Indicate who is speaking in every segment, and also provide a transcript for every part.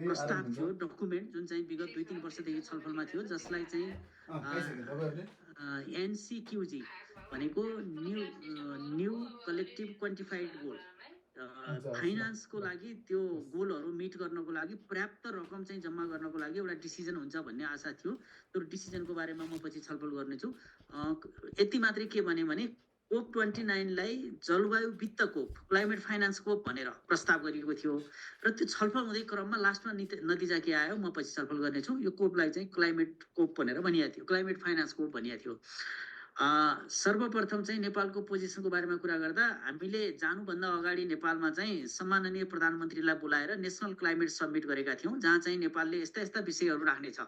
Speaker 1: प्रस्ताव थियो, डकुमेन्ट जुन चाहिँ विगत 2-3 वर्षदेखि छलफलमा थियो, जसलाई चाहिँ एनसीक्यूजी भनेको न्यू कलेक्टिभ क्वान्टिफाइड गोल, फाइनान्सको लागि त्यो गोलहरू मिट गर्नको लागि पर्याप्त रकम चाहिँ जम्मा गर्नको लागि एउटा डिसिजन हुन्छ भन्ने आशा थियो। त्यो डिसिजनको बारेमा म पछि छलफल गर्नेछु। यति मात्रै के भने COP29 लाई जलवायु वित्त कोप, क्लाइमेट फाइनान्स कोप भनेर प्रस्ताव गरिएको थियो र त्यो छलफल हुँदै क्रममा लास्टमा नतिजा के आयो म पछि छलफल गर्नेछु। यो कोपलाई चाहिँ क्लाइमेट कोप भनेर भनिएको थियो, क्लाइमेट फाइनान्स कोप भनिएको थियो। सर्वप्रथम चाहिँ नेपालको पोजिसनको बारेमा कुरा गर्दा हामीले जानुभन्दा अगाडि नेपालमा चाहिँ सम्माननीय प्रधानमन्त्रीलाई बोलाएर नेसनल क्लाइमेट सब्मिट गरेका थियौँ, जहाँ चाहिँ नेपालले यस्ता यस्ता विषयहरू राख्नेछ।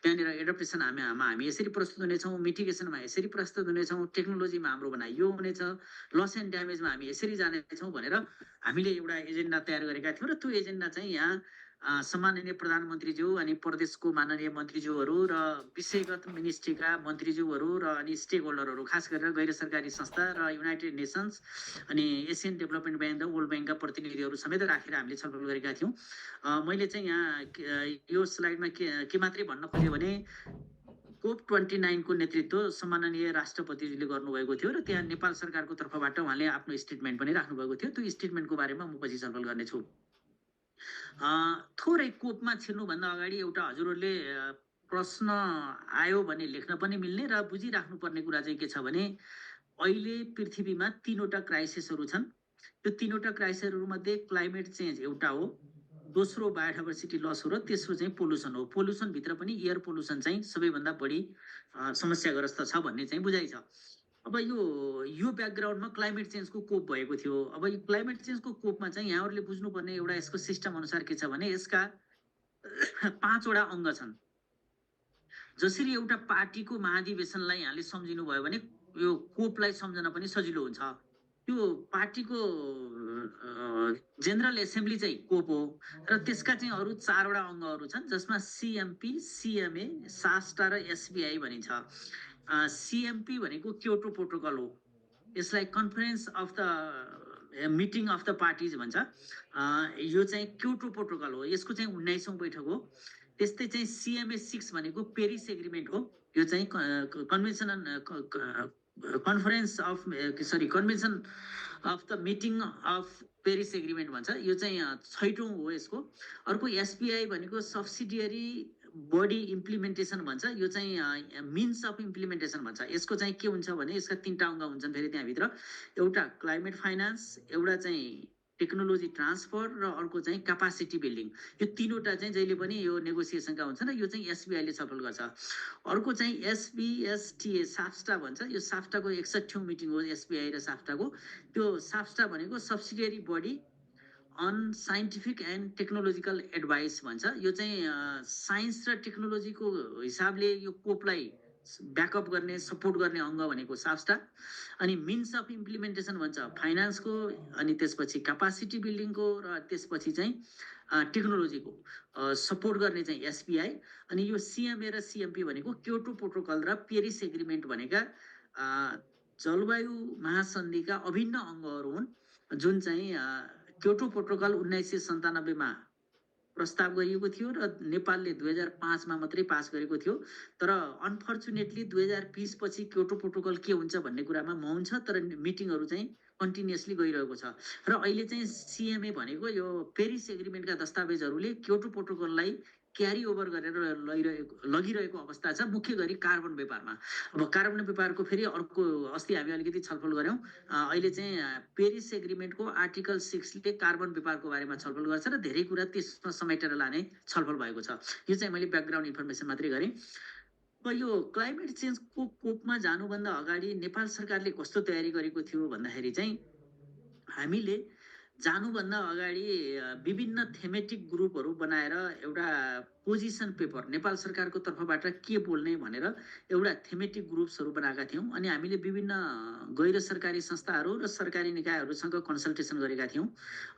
Speaker 1: त्यहाँनिर एडप्टेसन हामी यसरी प्रस्तुत हुनेछौँ, मिटिगेसनमा यसरी प्रस्तुत हुनेछौँ, टेक्नोलोजीमा हाम्रो भनाइ यो हुनेछ, लस एन्ड ड्यामेजमा हामी यसरी जानेछौँ भनेर हामीले एउटा एजेन्डा तयार गरेका थियौँ। र त्यो एजेन्डा चाहिँ यहाँ सम्माननीय प्रधानमन्त्रीज्यू अनि प्रदेशको माननीय मन्त्रीज्यूहरू र विषयगत मिनिस्ट्रीका मन्त्रीज्यूहरू र अनि स्टेक होल्डरहरू, खास गरेर गैर सरकारी संस्था र युनाइटेड नेसन्स अनि एसियन डेभलपमेन्ट ब्याङ्क र वर्ल्ड ब्याङ्कका प्रतिनिधिहरू समेत राखेर हामीले छलफल गरेका थियौँ। मैले चाहिँ यहाँ यो स्लाइडमा के मात्रै भन्न खोजेँ भने COP29 को नेतृत्व सम्माननीय राष्ट्रपतिजीले गर्नुभएको थियो र त्यहाँ नेपाल सरकारको तर्फबाट उहाँले आफ्नो स्टेटमेन्ट पनि राख्नुभएको थियो। त्यो स्टेटमेन्टको बारेमा म पछि छलफल गर्नेछु। थोरै कोपमा छिर्नुभन्दा अगाडि एउटा हजुरहरूले प्रश्न आयो भने लेख्न पनि मिल्ने र बुझिराख्नुपर्ने कुरा चाहिँ के छ भने अहिले पृथ्वीमा 3वटा क्राइसिसहरू छन्। त्यो 3वटा क्राइसिसहरूमध्ये क्लाइमेट चेन्ज एउटा हो, दोस्रो बायोडाइभर्सिटी लस हो र तेस्रो चाहिँ पोल्युसन हो। पोल्युसनभित्र पनि एयर पोल्युसन चाहिँ सबैभन्दा बढी समस्याग्रस्त छ भन्ने चाहिँ बुझाइ छ। अब यो ब्याकग्राउन्डमा क्लाइमेट चेन्जको कोप भएको थियो। अब यो क्लाइमेट चेन्जको कोपमा चाहिँ यहाँहरूले बुझ्नुपर्ने एउटा यसको सिस्टम अनुसार के छ भने यसका 5वटा अङ्ग छन्। जसरी एउटा पार्टीको महाधिवेशनलाई यहाँले सम्झिनु भयो भने यो कोपलाई सम्झन पनि सजिलो हुन्छ। त्यो पार्टीको जेनरल एसेम्ब्ली चाहिँ कोप हो र त्यसका चाहिँ अरू 4वटा अङ्गहरू छन्, जसमा CMP, CMA, सास्टा र SBI भनिन्छ। CMP भनेको क्योटो प्रोटोकल हो, यसलाई conference of the meeting of the parties भन्छ। यो चाहिँ क्योटो प्रोटोकल हो, यसको चाहिँ 19औं बैठक हो। त्यस्तै चाहिँ CMA 6 भनेको पेरिस एग्रिमेन्ट हो, यो चाहिँ convention of the meeting of Paris agreement भन्छ, यो चाहिँ 6औं हो यसको। अर्को SBI भनेको सब्सिडियरी बडी इम्प्लिमेन्टेसन भन्छ, यो चाहिँ मिन्स अफ इम्प्लिमेन्टेसन भन्छ। यसको चाहिँ के हुन्छ भने यसका 3टा अङ्ग हुन्छन् फेरि त्यहाँभित्र, एउटा क्लाइमेट फाइनान्स, एउटा चाहिँ टेक्नोलोजी ट्रान्सफर र अर्को चाहिँ क्यापासिटी बिल्डिङ। यो 3वटा चाहिँ जहिले पनि यो नेगोसिएसनका हुन्छन् र यो चाहिँ SBI ले छलफल गर्छ। अर्को चाहिँ SBSTA साफ्टा भन्छ, यो साफ्टाको 61औं मिटिङ हो SBI र साफ्टाको। त्यो साफ्टा भनेको subsidiary body on scientific and technological advice भन्छ। यो चाहिँ साइन्स र टेक्नोलोजीको हिसाबले यो कोपलाई ब्याकअप गर्ने, सपोर्ट गर्ने अङ्ग भनेको साफ्टा। अनि मिन्स अफ इम्प्लिमेन्टेसन भन्छ फाइनान्सको, अनि त्यसपछि क्यापासिटी बिल्डिङको, र त्यसपछि चाहिँ टेक्नोलोजीको सपोर्ट गर्ने चाहिँ SBI। अनि यो CMA र CMP भनेको क्योटो प्रोटोकल र पेरिस एग्रिमेन्ट भनेका जलवायु महासन्धिका अभिन्न अङ्गहरू हुन्, जुन चाहिँ क्योटो प्रोटोकल 1997 मा प्रस्ताव गरिएको थियो र नेपालले 2005 मा मात्रै पास गरेको थियो। तर अनफर्चुनेटली 2020 पछि क्योटो प्रोटोकल के हुन्छ भन्ने कुरामा मौन छ, तर मिटिङहरू चाहिँ कन्टिन्युअसली गइरहेको छ। र अहिले चाहिँ CMA भनेको यो पेरिस एग्रिमेन्टका दस्तावेजहरूले क्योटो प्रोटोकललाई क्यारी ओभर गरेर लगिरहेको अवस्था छ, मुख्य गरी कार्बन व्यापारमा। अब कार्बन व्यापारको फेरि अर्को अस्ति हामी अलिकति छलफल गऱ्यौँ। अहिले चाहिँ पेरिस एग्रिमेन्टको आर्टिकल 6 ले कार्बन व्यापारको बारेमा छलफल गर्छ र धेरै कुरा त्यसमा समेटेर लाने छलफल भएको छ। यो चाहिँ मैले ब्याकग्राउन्ड इन्फर्मेसन मात्रै गरेँ। अब यो क्लाइमेट चेन्जको कोपमा जानुभन्दा अगाडि नेपाल सरकारले कस्तो तयारी गरेको थियो भन्दाखेरि चाहिँ हामीले जानुभन्दा अगाडि विभिन्न थेमेटिक ग्रुपहरू बनाएर एउटा पोजिसन पेपर नेपाल सरकारको तर्फबाट के बोल्ने भनेर एउटा थेमेटिक ग्रुप्सहरू बनाएका थियौँ। अनि हामीले विभिन्न गैर सरकारी संस्थाहरू र सरकारी निकायहरूसँग कन्सल्टेसन गरेका थियौँ।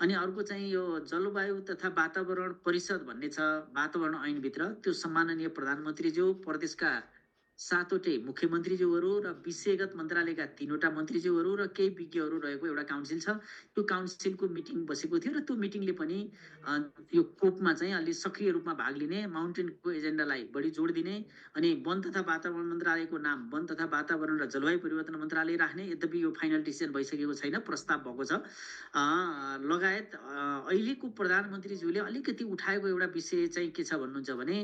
Speaker 1: अनि अर्को चाहिँ यो जलवायु तथा वातावरण परिषद भन्ने छ वातावरण ऐनभित्र, त्यो सम्माननीय प्रधानमन्त्रीज्यू, प्रदेशका 7वटै मुख्यमन्त्रीज्यूहरू र विषयगत मन्त्रालयका 3वटा मन्त्रीज्यूहरू र केही विज्ञहरू रहेको एउटा काउन्सिल छ। त्यो काउन्सिलको मिटिङ बसेको थियो र त्यो मिटिङले पनि यो कोपमा चाहिँ अलि सक्रिय रूपमा भाग लिने, माउन्टेनको एजेन्डालाई बढी जोड दिने अनि वन तथा वातावरण मन्त्रालयको नाम वन तथा वातावरण र जलवायु परिवर्तन मन्त्रालय राख्ने, यद्यपि यो फाइनल डिसिजन भइसकेको छैन, प्रस्ताव भएको छ। लगायत अहिलेको प्रधानमन्त्रीज्यूले अलिकति उठाएको एउटा विषय चाहिँ के छ भन्नुहुन्छ भने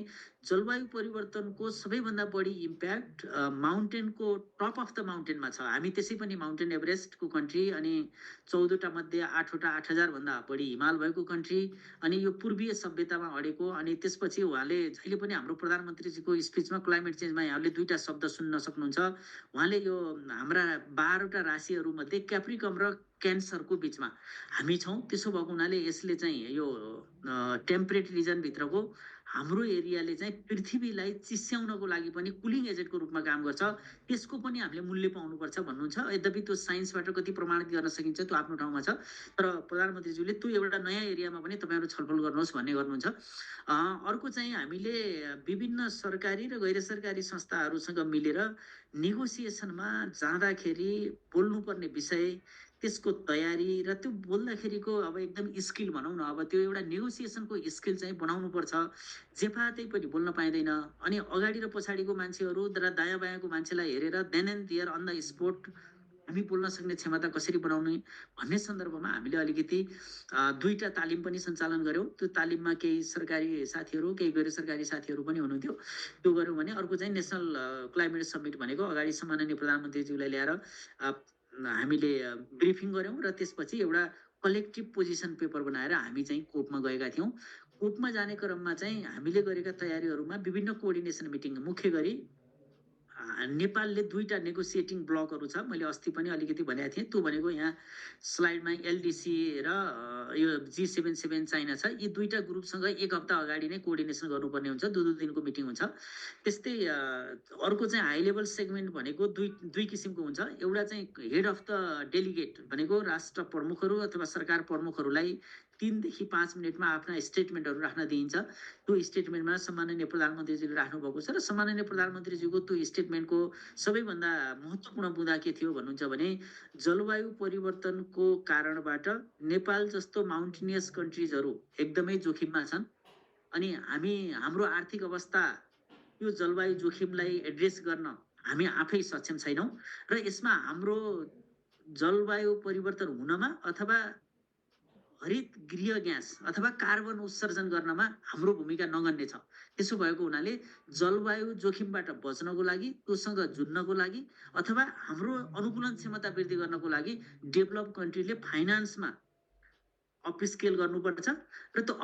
Speaker 1: जलवायु परिवर्तनको सबैभन्दा बढी इम्प्याक्ट माउन्टेनको टप अफ द माउन्टेनमा छ। हामी त्यसै पनि माउन्टेन एभरेस्टको कन्ट्री अनि 14वटा मध्ये 8वटा 8000 भन्दा बढी हिमाल भएको कन्ट्री अनि यो पूर्वीय सभ्यतामा अडेको। अनि त्यसपछि उहाँले जहिले पनि हाम्रो प्रधानमन्त्रीजीको स्पिचमा क्लाइमेट चेन्जमा यहाँले 2टा शब्द सुन्न सक्नुहुन्छ। उहाँले यो हाम्रा 12वटा राशिहरूमध्ये क्याप्रिकम र क्यान्सरको बिचमा हामी छौँ। त्यसो भएको हुनाले यसले चाहिँ यो टेम्परेट रिजनभित्रको हाम्रो एरियाले चाहिँ पृथ्वीलाई चिस्याउनको लागि पनि कुलिङ एजेन्टको रूपमा काम गर्छ। त्यसको पनि हामीले मूल्य पाउनुपर्छ भन्नुहुन्छ। यद्यपि त्यो साइन्सबाट कति प्रमाणित गर्न सकिन्छ त्यो आफ्नो ठाउँमा छ, तर प्रधानमन्त्रीज्यूले त्यो एउटा नयाँ एरियामा पनि तपाईँहरू छलफल गर्नुहोस् भन्ने गर्नुहुन्छ। अर्को चाहिँ हामीले विभिन्न सरकारी र गैर सरकारी संस्थाहरूसँग मिलेर नेगोसिएसनमा जाँदाखेरि बोल्नुपर्ने विषय, त्यसको तयारी र त्यो बोल्दाखेरिको अब एकदम स्किल भनौँ न, अब त्यो एउटा नेगोसिएसनको स्किल चाहिँ बनाउनुपर्छ। जेफातै पनि बोल्न पाइँदैन। अनि अगाडि र पछाडिको मान्छेहरू र दायाँ बायाँको मान्छेलाई हेरेर then and there on the spot हामी बोल्न सक्ने क्षमता कसरी बनाउने भन्ने सन्दर्भमा हामीले अलिकति 2टा तालिम पनि सञ्चालन गऱ्यौँ। त्यो तालिममा केही सरकारी साथीहरू केही गैर सरकारी साथीहरू पनि हुनुहुन्थ्यो। त्यो गऱ्यौँ भने अर्को चाहिँ नेसनल क्लाइमेट समिट भनेको अगाडि सम्माननीय प्रधानमन्त्रीज्यूलाई ल्याएर हामीले ब्रिफिङ गऱ्यौँ र त्यसपछि एउटा कलेक्टिभ पोजिसन पेपर बनाएर हामी चाहिँ कोपमा गएका थियौँ। कोपमा जाने क्रममा चाहिँ हामीले गरेका तयारीहरूमा विभिन्न कोअर्डिनेसन मिटिङ, मुख्य गरी नेपालले 2टा नेगोसिएटिङ ब्लकहरू छ। मैले अस्ति पनि अलिकति भनेको थिएँ। त्यो भनेको यहाँ स्लाइडमा एलडिसी र यो G77 चाइना छ। यी 2टा ग्रुपसँग 1 हप्ता अगाडि नै कोअर्डिनेसन गर्नुपर्ने हुन्छ। 2 दिनको मिटिङ हुन्छ। त्यस्तै अर्को चाहिँ हाई लेभल सेगमेन्ट भनेको दुई किसिमको हुन्छ। एउटा चाहिँ हेड अफ द डेलिगेट भनेको राष्ट्र प्रमुखहरू अथवा सरकार प्रमुखहरूलाई 3 देखि 5 मिनटमा आफ्ना स्टेटमेन्टहरू राख्न दिइन्छ। त्यो स्टेटमेन्टमा सम्माननीय प्रधानमन्त्रीजीले राख्नुभएको छ र सम्माननीय प्रधानमन्त्रीजीको त्यो स्टेटमेन्टको सबैभन्दा महत्त्वपूर्ण बुँदा के थियो भन्नुहुन्छ भने जलवायु परिवर्तनको कारणबाट नेपाल जस्तो माउन्टेनियस कन्ट्रिजहरू एकदमै जोखिममा छन् अनि हाम्रो आर्थिक अवस्था यो जलवायु जोखिमलाई एड्रेस गर्न हामी आफै सक्षम छैनौँ र यसमा हाम्रो जलवायु परिवर्तन हुनमा अथवा हरित गृह ग्यास अथवा कार्बन उत्सर्जन गर्नमा हाम्रो भूमिका नगन्य छ। त्यसो भएको हुनाले जलवायु जोखिमबाट बच्नको लागि, त्योसँग जुझ्नको लागि अथवा हाम्रो अनुकूलन क्षमता वृद्धि गर्नको लागि डेभलप कन्ट्रीले फाइनान्समा अपस्केल गर्नुपर्छ र त्यो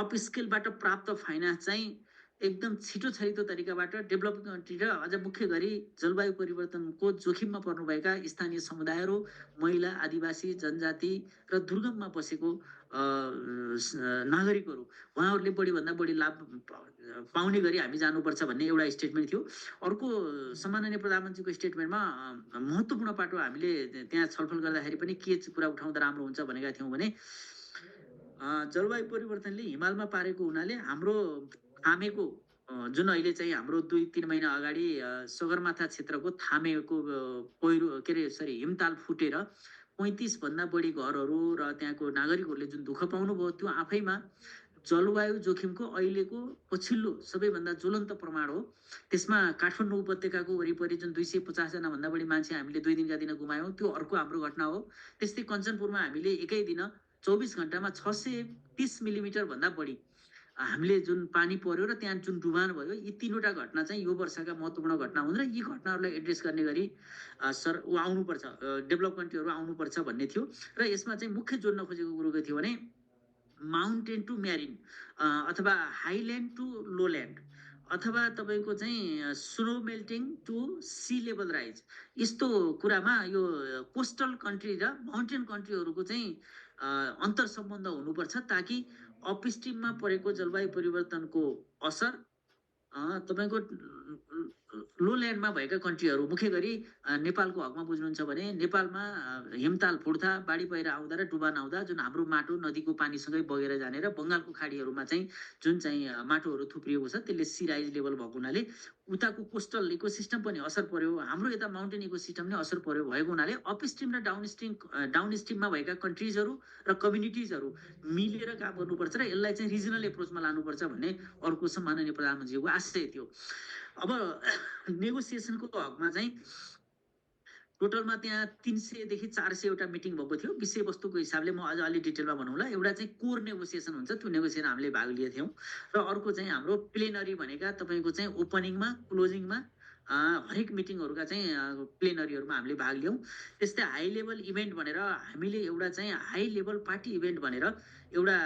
Speaker 1: अपस्केलबाट प्राप्त फाइनान्स चाहिँ एकदम छिटो छरितो तरिकाबाट डेभलपिङ कन्ट्री र अझ मुख्य गरी जलवायु परिवर्तनको जोखिममा पर्नुभएका स्थानीय समुदायहरू, महिला, आदिवासी, जनजाति र दुर्गममा बसेको नागरिकहरू उहाँहरूले बढीभन्दा बढी लाभ पाउने गरी हामी जानुपर्छ भन्ने एउटा स्टेटमेन्ट थियो। अर्को सम्माननीय प्रधानमन्त्रीको स्टेटमेन्टमा महत्त्वपूर्ण पाटो हामीले त्यहाँ छलफल गर्दाखेरि पनि के कुरा उठाउँदा राम्रो हुन्छ भनेका थियौँ भने जलवायु परिवर्तनले हिमालमा पारेको हुनाले हाम्रो थामेको जुन अहिले चाहिँ हाम्रो 2-3 महिना अगाडि सगरमाथा क्षेत्रको थामेको हिमताल फुटेर 35 भन्दा बढी घरहरू र त्यहाँको नागरिकहरूले जुन दुःख पाउनुभयो त्यो आफैमा जलवायु जोखिमको अहिलेको पछिल्लो सबैभन्दा ज्वलन्त प्रमाण हो। त्यसमा काठमाडौँ उपत्यकाको वरिपरि जुन 250 जना भन्दा बढी मान्छे हामीले 2 दिनका दिन गुमायौँ, त्यो अर्को हाम्रो घटना हो। त्यस्तै कञ्चनपुरमा हामीले एकै दिन 24 घण्टामा 630 मिलिमिटर भन्दा बढी हामीले जुन पानी पर्यो र त्यहाँ जुन डुबान भयो, यी 3वटा घटना चाहिँ यो वर्षका महत्त्वपूर्ण घटना हुन् र यी घटनाहरूलाई एड्रेस गर्ने गरी आउनुपर्छ, डेभलप कन्ट्रीहरू आउनुपर्छ भन्ने थियो। र यसमा चाहिँ मुख्य जोड्न खोजेको कुरो के थियो भने माउन्टेन टु म्यारिन अथवा हाइल्यान्ड टु लोल्यान्ड अथवा तपाईँको चाहिँ snow melting to sea level rise, यस्तो कुरामा यो कोस्टल कन्ट्री र माउन्टेन कन्ट्रीहरूको चाहिँ अन्तर सम्बन्ध हुनुपर्छ ताकि अपस्ट्रिममा परेको जलवायु परिवर्तनको असर तपाईँको लोल्यान्डमा भएका कन्ट्रीहरू, मुख्य गरी नेपालको हकमा बुझ्नुहुन्छ भने नेपालमा हिमताल फुट्दा, बाढी पहिरो आउँदा र डुबान आउँदा जुन हाम्रो माटो नदीको पानीसँगै बगेर जाने र बङ्गालको खाडीहरूमा चाहिँ जुन चाहिँ माटोहरू थुप्रिएको छ त्यसले सी राइज लेभल भएको हुनाले उताको कोस्टल इकोसिस्टम पनि असर पर्यो, हाम्रो यता माउन्टेन इकोसिस्टम नै असर पर्यो भएको हुनाले अपस्ट्रिम र डाउनस्ट्रिममा भएका कन्ट्रिजहरू र कम्युनिटिजहरू मिलेर काम गर्नुपर्छ र यसलाई चाहिँ रिजनल एप्रोचमा लानुपर्छ भन्ने अर्को माननीय प्रधानमन्त्रीको आशय थियो। अब नेगोसिएसनको हकमा चाहिँ टोटलमा त्यहाँ 300 देखि 400 मिटिङ भएको थियो। विषयवस्तुको हिसाबले म अझ अलि डिटेलमा भनौँला। एउटा चाहिँ कोर नेगोसिएसन हुन्छ, त्यो नेगोसिएसन हामीले भाग लिएका थियौँ र अर्को चाहिँ हाम्रो प्लेनरी भनेका तपाईँको चाहिँ ओपनिङमा क्लोजिङमा हरेक मिटिङहरूका चाहिँ प्लेनरीहरूमा हामीले भाग लियौँ। त्यस्तै हाई लेभल इभेन्ट भनेर हामीले एउटा चाहिँ हाई लेभल पार्टी इभेन्ट भनेर एउटा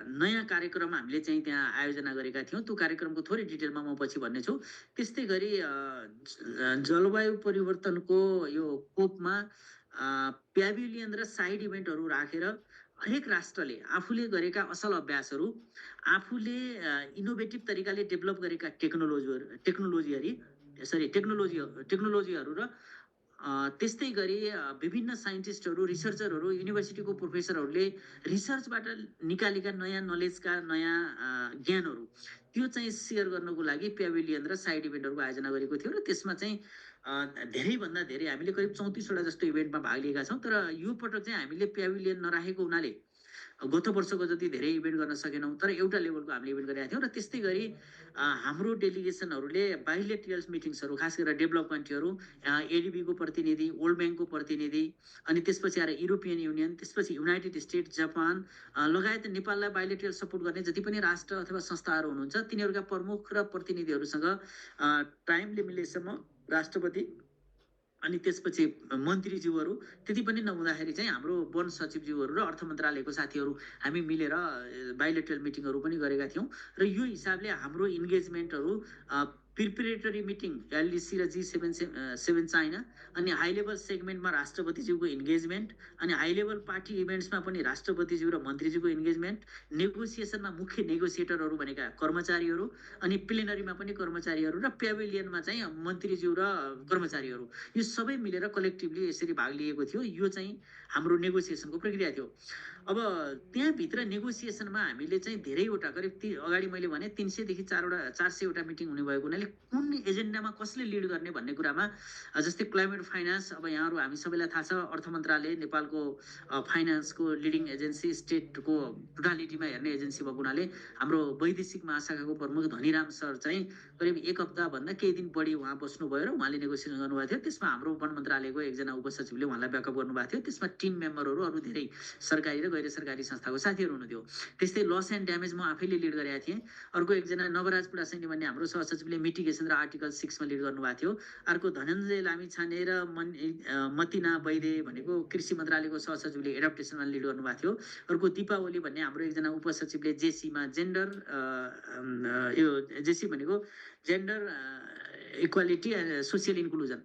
Speaker 1: नयाँ कार्यक्रम हामीले चाहिँ त्यहाँ आयोजना गरेका थियौँ। त्यो कार्यक्रमको थोरै डिटेलमा म पछि भन्नेछु। त्यस्तै गरी जलवायु परिवर्तनको यो कोपमा प्याभिलियन र साइड इभेन्टहरू राखेर हरेक राष्ट्रले आफूले गरेका असल अभ्यासहरू, आफूले इनोभेटिभ तरिकाले डेभलप गरेका टेक्नोलोजीहरू र त्यस्तै गरी विभिन्न साइन्टिस्टहरू, रिसर्चरहरू, युनिभर्सिटीको प्रोफेसरहरूले रिसर्चबाट निकालेका नयाँ नलेजका नयाँ ज्ञानहरू त्यो चाहिँ सेयर गर्नको लागि प्याभिलियन र साइड इभेन्टहरूको आयोजना गरेको थियो र त्यसमा चाहिँ धेरैभन्दा धेरै हामीले करिब 34वटा जस्तो इभेन्टमा भाग लिएका छौँ। तर यो पटक चाहिँ हामीले प्याभिलियन नराखेको हुनाले गत वर्षको जति धेरै इभेन्ट गर्न सकेनौँ, तर एउटा लेभलको हामीले इभेन्ट गरेका थियौँ। र त्यस्तै गरी हाम्रो डेलिगेसनहरूले बाइलेटरल मिटिङ्सहरू, खास गरेर डेभलप कन्ट्रीहरू, एडिबीको प्रतिनिधि, वर्ल्ड ब्याङ्कको प्रतिनिधि, अनि त्यसपछि आएर युरोपियन युनियन, त्यसपछि युनाइटेड स्टेट, जापान लगायत नेपाललाई बाइलेटरल सपोर्ट गर्ने जति पनि राष्ट्र अथवा संस्थाहरू हुनुहुन्छ तिनीहरूका प्रमुख र प्रतिनिधिहरूसँग टाइमले मिलेसम्म राष्ट्रपति अनि त्यसपछि मन्त्रीज्यूहरू त्यति पनि नहुँदाखेरि चाहिँ हाम्रो वन सचिवज्यूहरू र अर्थ मन्त्रालयको साथीहरू हामी मिलेर बाइलेटरल मिटिङहरू पनि गरेका थियौँ। र यो हिसाबले हाम्रो इन्गेजमेन्टहरू प्रिपरेटरी मिटिङ एलडिसी र G7 चाइना, अनि हाई लेभल सेगमेन्टमा राष्ट्रपतिज्यूको इन्गेजमेन्ट, अनि हाई लेभल पार्टी इभेन्ट्समा पनि राष्ट्रपतिज्यू र मन्त्रीज्यूको इन्गेजमेन्ट, नेगोसिएसनमा मुख्य नेगोसिएटरहरू भनेका कर्मचारीहरू, अनि प्लेनरीमा पनि कर्मचारीहरू र प्याभिलियनमा चाहिँ मन्त्रीज्यू र कर्मचारीहरू, यो सबै मिलेर कलेक्टिभली यसरी भाग लिएको थियो। यो चाहिँ हाम्रो नेगोसिएसनको प्रक्रिया थियो। अब त्यहाँभित्र नेगोसिएसनमा हामीले चाहिँ धेरैवटा करिब अगाडि मैले भने 300 देखि 400वटा मिटिङ हुने भएको हुनाले कुन एजेन्डामा कसले लिड गर्ने भन्ने कुरामा जस्तै क्लाइमेट फाइनेन्स, अब यहाँहरू हामी सबैलाई थाहा छ अर्थ मन्त्रालय नेपालको फाइनेन्सको लिडिङ एजेन्सी, स्टेटको टोटालिटीमा हेर्ने एजेन्सी भएको हुनाले हाम्रो वैदेशिक महाशाखाको प्रमुख धनीराम सर चाहिँ करिब 1 हप्ताभन्दा केही दिन बढी उहाँ बस्नुभयो र उहाँले नेगोसिएसन गर्नुभएको थियो। त्यसमा हाम्रो वन मन्त्रालयको एकजना उपसचिवले उहाँलाई ब्याकअप गर्नुभएको थियो। त्यसमा टिम मेम्बरहरू अरू धेरै सरकारी र गैर सरकारी संस्थाको साथीहरू हुनुहुन्थ्यो। त्यस्तै लस एन्ड ड्यामेज म आफैले लिड गरेका थिएँ। अर्को एकजना नवराज पुडासैनी भन्ने हाम्रो सहसचिवले मिटिगेसन र आर्टिकल 6मा लिड गर्नुभएको थियो। अर्को धनञ्जय लामिछाने र मतिना वैदे भनेको कृषि मन्त्रालयको सहसचिवले एडप्टेसनमा लिड गर्नुभएको थियो। अर्को दीपावली भन्ने हाम्रो एकजना उपसचिवले जेसीमा जेन्डर यो जेसी भनेको gender equality and social inclusion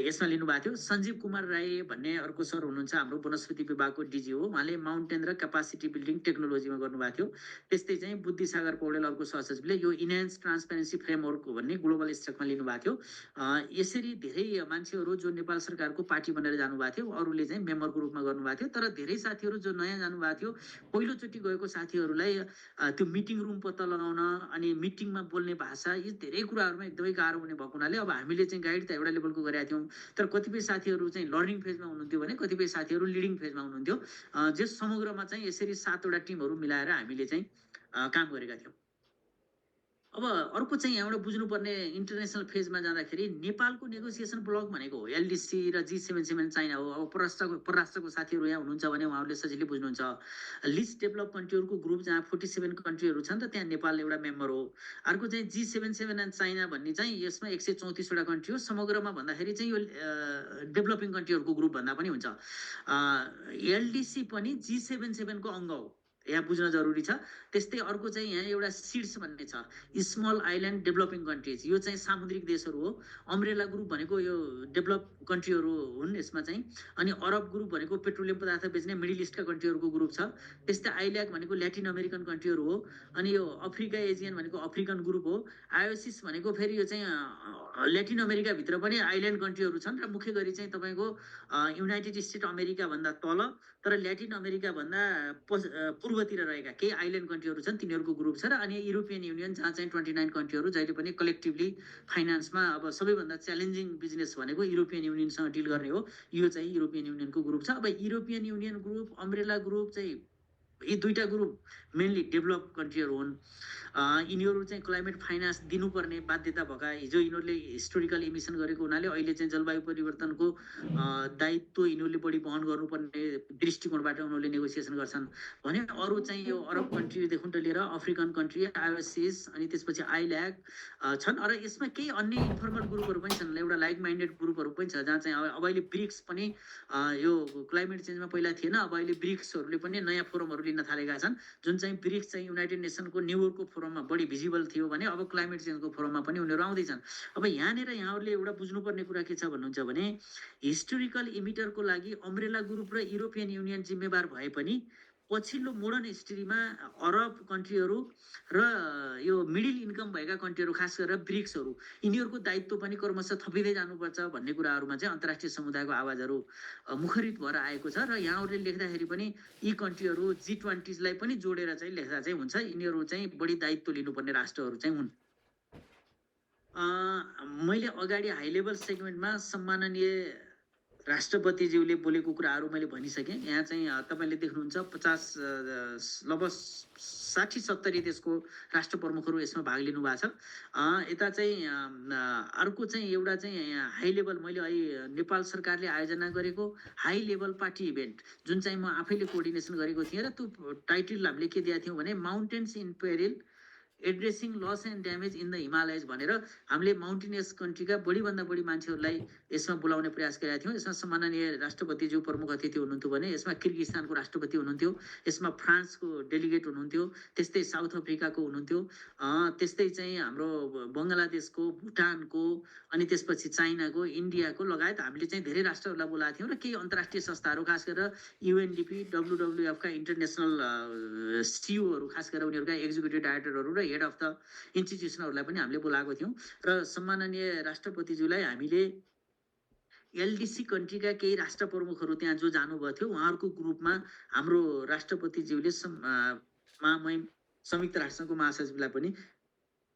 Speaker 1: यसमा लिनुभएको थियो। सञ्जीव कुमार राई भन्ने अर्को सर हुनुहुन्छ हाम्रो वनस्पति विभागको डिजी हो, उहाँले माउन्टेन र क्यापासिटी बिल्डिङ टेक्नोलोजीमा गर्नुभएको थियो। त्यस्तै चाहिँ बुद्धिसागर पौडेल अर्को सहसचिवले यो इन्हान्स ट्रान्सपेरेन्सी फ्रेमवर्क भन्ने ग्लोबल स्ट्रकमा लिनुभएको थियो। यसरी धेरै मान्छेहरू जो नेपाल सरकारको पार्टी बनेर जानुभएको थियो, अरूले चाहिँ मेम्बरको रूपमा गर्नुभएको थियो। तर धेरै साथीहरू जो नयाँ जानुभएको थियो, पहिलोचोटि गएको साथीहरूलाई त्यो मिटिङ रुम पत्ता लगाउन अनि मिटिङमा बोल्ने भाषा, यी धेरै कुराहरूमा एकदमै गाह्रो हुने भएको हुनाले अब हामीले चाहिँ गाइड त एउटा लेभलको गरेका थियौँ, तर कतिपय साथीहरू चाहिँ लर्निङ फेजमा हुनुहुन्थ्यो भने कतिपय साथीहरू लिडिङ फेजमा हुनुहुन्थ्यो। जस समग्रमा चाहिँ यसरी 7वटा टिमहरू मिलाएर हामीले चाहिँ काम गरेका थियौँ। अब अर्को चाहिँ यहाँबाट बुझ्नुपर्ने इन्टरनेसनल फेजमा जाँदाखेरि नेपालको नेगोसिएसन ब्लक भनेको हो एलडिसी र G7 चाइना हो। अब परराष्ट्रको साथीहरू यहाँ हुनुहुन्छ भने उहाँहरूले सजिलै बुझ्नुहुन्छ। लिस्ट डेभलप कन्ट्रीहरूको ग्रुप जहाँ 47 कन्ट्रीहरू छन् त त्यहाँ नेपाल एउटा मेम्बर हो। अर्को चाहिँ G7 एन्ड चाइना भन्ने चाहिँ यसमा 134वटा कन्ट्री हो। समग्रमा भन्दाखेरि चाहिँ यो डेभलपिङ कन्ट्रीहरूको ग्रुप भन्दा पनि हुन्छ। एलडिसी पनि G7 को अङ्ग हो, यहाँ बुझ्न जरुरी छ। त्यस्तै अर्को चाहिँ यहाँ एउटा सिड्स भन्ने छ, स्मल आइल्यान्ड डेभलपिङ कन्ट्रिज, यो चाहिँ सामुद्रिक देशहरू हो। अम्ब्रेला ग्रुप भनेको यो डेभलप कन्ट्रीहरू हुन् यसमा चाहिँ। अनि अरब ग्रुप भनेको पेट्रोलियम पदार्थ बेच्ने मिडल इस्टका कन्ट्रीहरूको ग्रुप छ। त्यस्तै आइल्याक भनेको ल्याटिन अमेरिकन कन्ट्रीहरू हो। अनि यो अफ्रिका एजियन भनेको अफ्रिकन ग्रुप हो। आयोसिस भनेको फेरि यो चाहिँ ल्याटिन अमेरिकाभित्र पनि आइल्यान्ड कन्ट्रीहरू छन् र मुख्य गरी चाहिँ तपाईँको युनाइटेड स्टेट अमेरिका भन्दा तल तर ल्याटिन अमेरिका भन्दा पूर्व पूर्वतिर रहेका केही आइल्यान्ड कन्ट्रीहरू छन् तिनीहरूको ग्रुप छ र अनि युरोपियन युनियन जहाँ चाहिँ 29 कन्ट्रीहरू जहिले पनि कलेक्टिभली फाइनान्समा अब सबैभन्दा च्यालेन्जिङ बिजनेस भनेको युरोपियन युनियनसँग डिल गर्ने हो। यो चाहिँ युरोपियन युनियनको ग्रुप छ। अब European union group, umbrella group चाहिँ यी दुईटा ग्रुप मेनली डेभलप कन्ट्रीहरू हुन्। यिनीहरू चाहिँ क्लाइमेट फाइनेन्स दिनुपर्ने बाध्यता भएका, हिजो यिनीहरूले हिस्टोरिकल इमिसन गरेको हुनाले अहिले चाहिँ जलवायु परिवर्तनको दायित्व यिनीहरूले बढी वहन गर्नुपर्ने दृष्टिकोणबाट उनीहरूले नेगोसिएसन गर्छन् भने अरू चाहिँ यो अरब कन्ट्रीदेखि लिएर अफ्रिकन कन्ट्री, आइओसिस अनि त्यसपछि आइल्याक छन्। र यसमा केही अन्य इन्फर्मल ग्रुपहरू पनि छन्, एउटा लाइक माइन्डेड ग्रुपहरू पनि छ जहाँ चाहिँ अब अहिले ब्रिक्स पनि यो क्लाइमेट चेन्जमा पहिला थिएन, अब अहिले ब्रिक्सहरूले पनि नयाँ फोरमहरू लिन थालेका छन्। जुन चाहिँ ब्रिक्स चाहिँ युनाइटेड नेसनको न्युयोर्कको फोरममा बढी भिजिबल थियो भने अब क्लाइमेट चेन्जको फोरममा पनि उनीहरू आउँदैछन्। अब यहाँनिर यहाँहरूले एउटा बुझ्नुपर्ने कुरा के छ भन्नुहुन्छ भने हिस्टोरिकल इमिटरको लागि अम्ब्रेला ग्रुप र युरोपियन युनियन जिम्मेवार भए पनि पछिल्लो मोडर्न हिस्ट्रीमा अरब कन्ट्रीहरू र यो मिडल इन्कम भएका कन्ट्रीहरू खास गरेर ब्रिक्सहरू यिनीहरूको दायित्व पनि क्रमशः थपिँदै जानुपर्छ भन्ने कुराहरूमा चाहिँ अन्तर्राष्ट्रिय समुदायको आवाजहरू मुखरित भएर आएको छ। र यहाँहरूले लेख्दाखेरि पनि यी कन्ट्रीहरू G20लाई पनि जोडेर चाहिँ लेख्दा चाहिँ हुन्छ, यिनीहरू चाहिँ बढी दायित्व लिनुपर्ने राष्ट्रहरू चाहिँ हुन्। मैले अगाडि हाई लेभल सेगमेन्टमा सम्माननीय राष्ट्रपतिज्यूले बोलेको कुराहरू मैले भनिसकेँ। यहाँ चाहिँ तपाईँले देख्नुहुन्छ 50 लगभग 60-70 देशको राष्ट्र प्रमुखहरू यसमा भाग लिनु भएको छ। यता चाहिँ अर्को चाहिँ एउटा चाहिँ हाई लेभल मैले अहिले नेपाल सरकारले आयोजना गरेको हाई लेभल पार्टी इभेन्ट जुन चाहिँ म आफैले कोअर्डिनेसन गरेको थिएँ र त्यो टाइटल हामीले के दिएको थियौँ भने mountains in peril addressing loss and damage in the Himalayas भनेर हामीले माउन्टेनियस कन्ट्रीका बढीभन्दा बढी मान्छेहरूलाई यसमा बोलाउने प्रयास गरेका थियौँ। यसमा सम्माननीय राष्ट्रपतिज्यू प्रमुख अतिथि हुनुहुन्थ्यो भने यसमा किर्गिस्तानको राष्ट्रपति हुनुहुन्थ्यो, यसमा फ्रान्सको डेलिगेट हुनुहुन्थ्यो, त्यस्तै साउथ अफ्रिकाको हुनुहुन्थ्यो, त्यस्तै चाहिँ हाम्रो बङ्गलादेशको, भुटानको, अनि त्यसपछि चाइनाको, इन्डियाको लगायत हामीले चाहिँ धेरै राष्ट्रहरूलाई बोलाएको थियौँ। र केही अन्तर्राष्ट्रिय संस्थाहरू खास गरेर युएनडिपी, WWFका इन्टरनेसनल सिओहरू, खास गरेर उनीहरूका एक्जिक्युटिभ डाइरेक्टरहरू र हेड अफ द इन्स्टिट्युसनहरूलाई पनि हामीले बोलाएको थियौँ। र सम्माननीय राष्ट्रपतिज्यूलाई हामीले एलडिसी कन्ट्रीका केही राष्ट्र प्रमुखहरू त्यहाँ जो जानुभएको थियो उहाँहरूको ग्रुपमा हाम्रो राष्ट्रपतिज्यूले संयुक्त राष्ट्रको महासचिवलाई पनि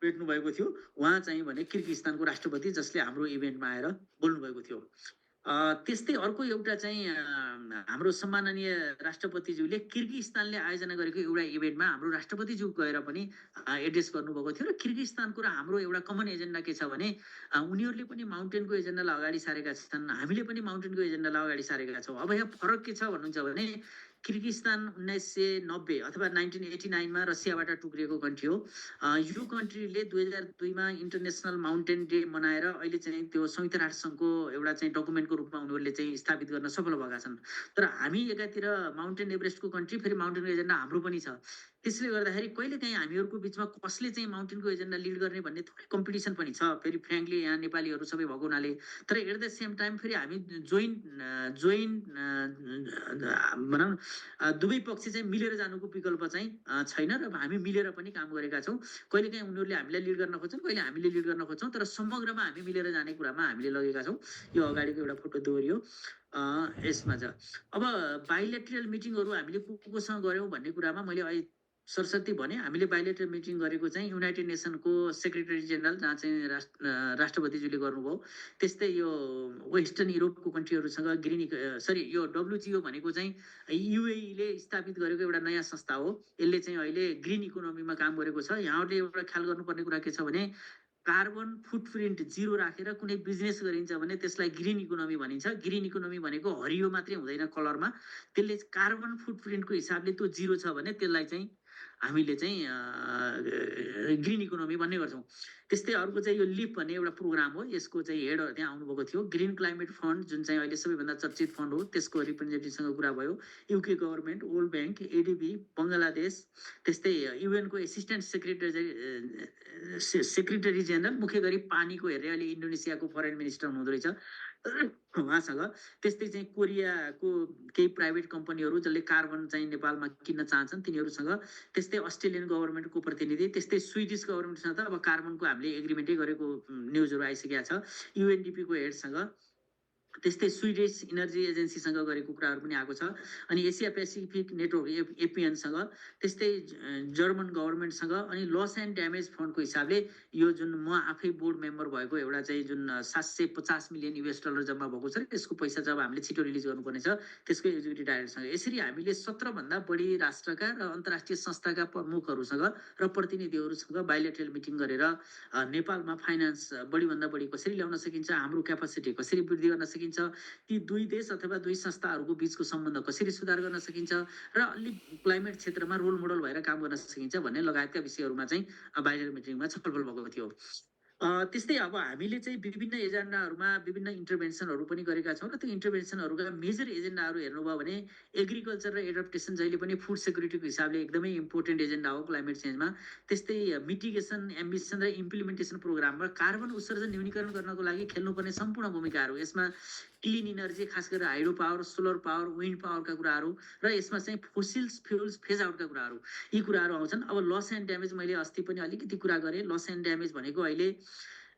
Speaker 1: भेट्नु भएको थियो। उहाँ चाहिँ भने किर्गिस्तानको राष्ट्रपति जसले हाम्रो इभेन्टमा आएर बोल्नुभएको थियो। त्यस्तै अर्को एउटा चाहिँ हाम्रो सम्माननीय राष्ट्रपतिज्यूले किर्गिस्तानले आयोजना गरेको एउटा इभेन्टमा हाम्रो राष्ट्रपतिज्यू गएर पनि एड्रेस गर्नुभएको थियो। र किर्गिस्तानको र हाम्रो एउटा कमन एजेन्डा के छ भने उनीहरूले पनि माउन्टेनको एजेन्डालाई अगाडि सारेका छन्, हामीले पनि माउन्टेनको एजेन्डालाई अगाडि सारेका छौँ। अब यहाँ फरक के छ भन्नुहुन्छ भने किर्गिस्तान 1990 अथवा 1989मा रसियाबाट टुक्रिएको कन्ट्री हो। यो कन्ट्रीले 2002मा इन्टरनेसनल माउन्टेन डे मनाएर अहिले चाहिँ त्यो संयुक्त राष्ट्रसङ्घको एउटा चाहिँ डकुमेन्टको रूपमा उनीहरूले चाहिँ स्थापित गर्न सफल भएका छन्। तर हामी एकातिर माउन्टेन एभरेस्टको कन्ट्री, फेरि माउन्टेनको एजेन्डा हाम्रो पनि छ। त्यसले गर्दाखेरि कहिलेकाहीँ हामीहरूको बिचमा कसले चाहिँ माउन्टेनको एजेन्डा लिड गर्ने भन्ने थोरै कम्पिटिसन पनि छ, फेरि फ्रेङ्कली यहाँ नेपालीहरू सबै भएको हुनाले। तर एट द सेम टाइम फेरि हामी जोइन्ट भनौँ दुवै पक्ष चाहिँ मिलेर जानुको विकल्प चाहिँ छैन र हामी मिलेर पनि काम गरेका छौँ। कहिलेकाहीँ उनीहरूले हामीलाई लिड गर्न खोज्छन्, कहिले हामीले लिड गर्न खोज्छौँ, तर समग्रमा हामी मिलेर जाने कुरामा हामीले लगेका छौँ। यो अगाडिको एउटा फोटो दोहोरियो यसमा छ। अब बाइलेटरल मिटिङहरू हामीले कोसँग गऱ्यौँ भन्ने कुरामा मैले अहिले सरस्वती भने हामीले बाइलेटरल मिटिङ गरेको चाहिँ युनाइटेड नेसनको सेक्रेटरी जेनरल जहाँ चाहिँ राष्ट्रपतिज्यूले गर्नुभयो, त्यस्तै यो वेस्टर्न युरोपको कन्ट्रीहरूसँग यो WTO भनेको चाहिँ युएईले स्थापित गरेको एउटा नयाँ संस्था हो। यसले चाहिँ अहिले ग्रिन इकोनोमीमा काम गरेको छ। यहाँहरूले एउटा ख्याल गर्नुपर्ने कुरा के छ भने कार्बन फुटप्रिन्ट जिरो राखेर कुनै बिजनेस गरिन्छ भने त्यसलाई ग्रिन इकोनोमी भनिन्छ। ग्रिन इकोनोमी भनेको हरियो मात्रै हुँदैन कलरमा, त्यसले कार्बन फुटप्रिन्टको हिसाबले त्यो जिरो छ भने त्यसलाई चाहिँ हामीले चाहिँ ग्रिन इकोनोमी भन्ने गर्छौँ। त्यस्तै अर्को चाहिँ यो लिप भन्ने एउटा प्रोग्राम हो, यसको चाहिँ हेड त्यहाँ आउनुभएको थियो। ग्रिन क्लाइमेट फन्ड जुन चाहिँ अहिले सबैभन्दा चर्चित फन्ड हो, त्यसको रिप्रेजेन्टेटिभसँग कुरा भयो। UK government, world bank, ADB, Bangladesh, त्यस्तै युएनको एसिस्टेन्ट सेक्रेटरी जेनरल, मुख्य गरी पानीको हेरेर अहिले इन्डोनेसियाको फरेन मिनिस्टर हुनुहुँदो रहेछ उहाँसँग, त्यस्तै चाहिँ कोरियाको केही प्राइभेट कम्पनीहरू जसले कार्बन चाहिँ नेपालमा किन्न चाहन्छन् तिनीहरूसँग, त्यस्तै अस्ट्रेलियन गभर्मेन्टको प्रतिनिधि, त्यस्तै स्विडिस गभर्मेन्टसँग त अब कार्बनको हामीले एग्रिमेन्टै गरेको न्युजहरू आइसकेका छ। युएनडिपीको हेडसँग त्यस्तै स्विडिस इनर्जी एजेन्सीसँग गरेको कुराहरू पनि आएको छ। अनि एसिया पेसिफिक नेटवर्क एपिएनसँग, त्यस्तै जर्मन गभर्मेन्टसँग, अनि लस एन्ड ड्यामेज फन्डको हिसाबले यो जुन म आफै बोर्ड मेम्बर भएको एउटा चाहिँ जुन $750 मिलियन जम्मा भएको छ, त्यसको पैसा जब हामीले छिटो रिलिज गर्नुपर्ने छ त्यसको एक्जिक्युटिभ डाइरेक्टरसँग यसरी हामीले 17 भन्दा बढी राष्ट्रका र अन्तर्राष्ट्रिय संस्थाका प्रमुखहरूसँग र प्रतिनिधिहरूसँग बाइलेटरल मिटिङ गरेर नेपालमा फाइनान्स बढीभन्दा बढी कसरी ल्याउन सकिन्छ, हाम्रो क्यापासिटी कसरी वृद्धि गर्न सकिन्छ, ती दुई देश अथवा दुई संस्थाहरूको बीचको सम्बन्ध कसरी सुधार गर्न सकिन्छ र अलि क्लाइमेट क्षेत्रमा रोल मोडल भएर काम गर्न सकिन्छ भन्ने लगायतका विषयहरूमा चाहिँ बाइलेटरल मिटिङमा छलफल भएको थियो। त्यस्तै अब हामीले चाहिँ विभिन्न एजेन्डाहरूमा विभिन्न इन्टरभेन्सनहरू पनि गरेका छौँ र त्यो इन्टरभेन्सनहरूका मेजर एजेन्डाहरू हेर्नुभयो भने एग्रिकल्चर र एडप्टेसन जहिले पनि फुड सेक्युरिटीको हिसाबले एकदमै इम्पोर्टेन्ट एजेन्डा हो क्लाइमेट चेन्जमा। त्यस्तै मिटिगेसन, एम्बिसन र इम्प्लिमेन्टेसन प्रोग्राममा कार्बन उत्सर्जन न्यूनीकरण गर्नको लागि खेल्नुपर्ने सम्पूर्ण भूमिकाहरू, यसमा क्लिन इनर्जी खास गरेर hydro power, solar power, wind पावरका कुराहरू र यसमा चाहिँ फोसिल्स फ्युल्स फेज आउटका कुराहरू, यी कुराहरू आउँछन्। अब लस एन्ड ड्यामेज मैले अस्ति पनि अलिकति कुरा गरेँ। लस एन्ड ड्यामेज भनेको अहिले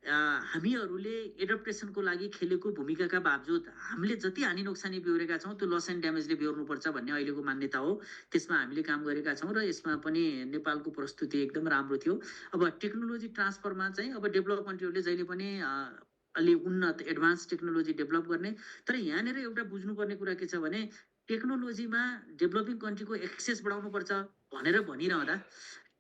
Speaker 1: हामीहरूले एडप्टेसनको लागि खेलेको भूमिकाका बावजुद हामीले जति हानि नोक्सानी बेहोरेका छौँ त्यो लस एन्ड ड्यामेजले बेहोर्नुपर्छ भन्ने अहिलेको मान्यता हो। त्यसमा हामीले काम गरेका छौँ र यसमा पनि नेपालको प्रस्तुति एकदम राम्रो थियो। अब टेक्नोलोजी ट्रान्सफरमा चाहिँ अब डेभलप कन्ट्रीहरूले जहिले पनि अलि उन्नत एडभान्स टेक्नोलोजी डेभलप गर्ने, तर यहाँनिर एउटा बुझ्नुपर्ने कुरा के छ भने टेक्नोलोजीमा डेभलपिङ कन्ट्रीको एक्सेस बढाउनुपर्छ भनेर भनिरहँदा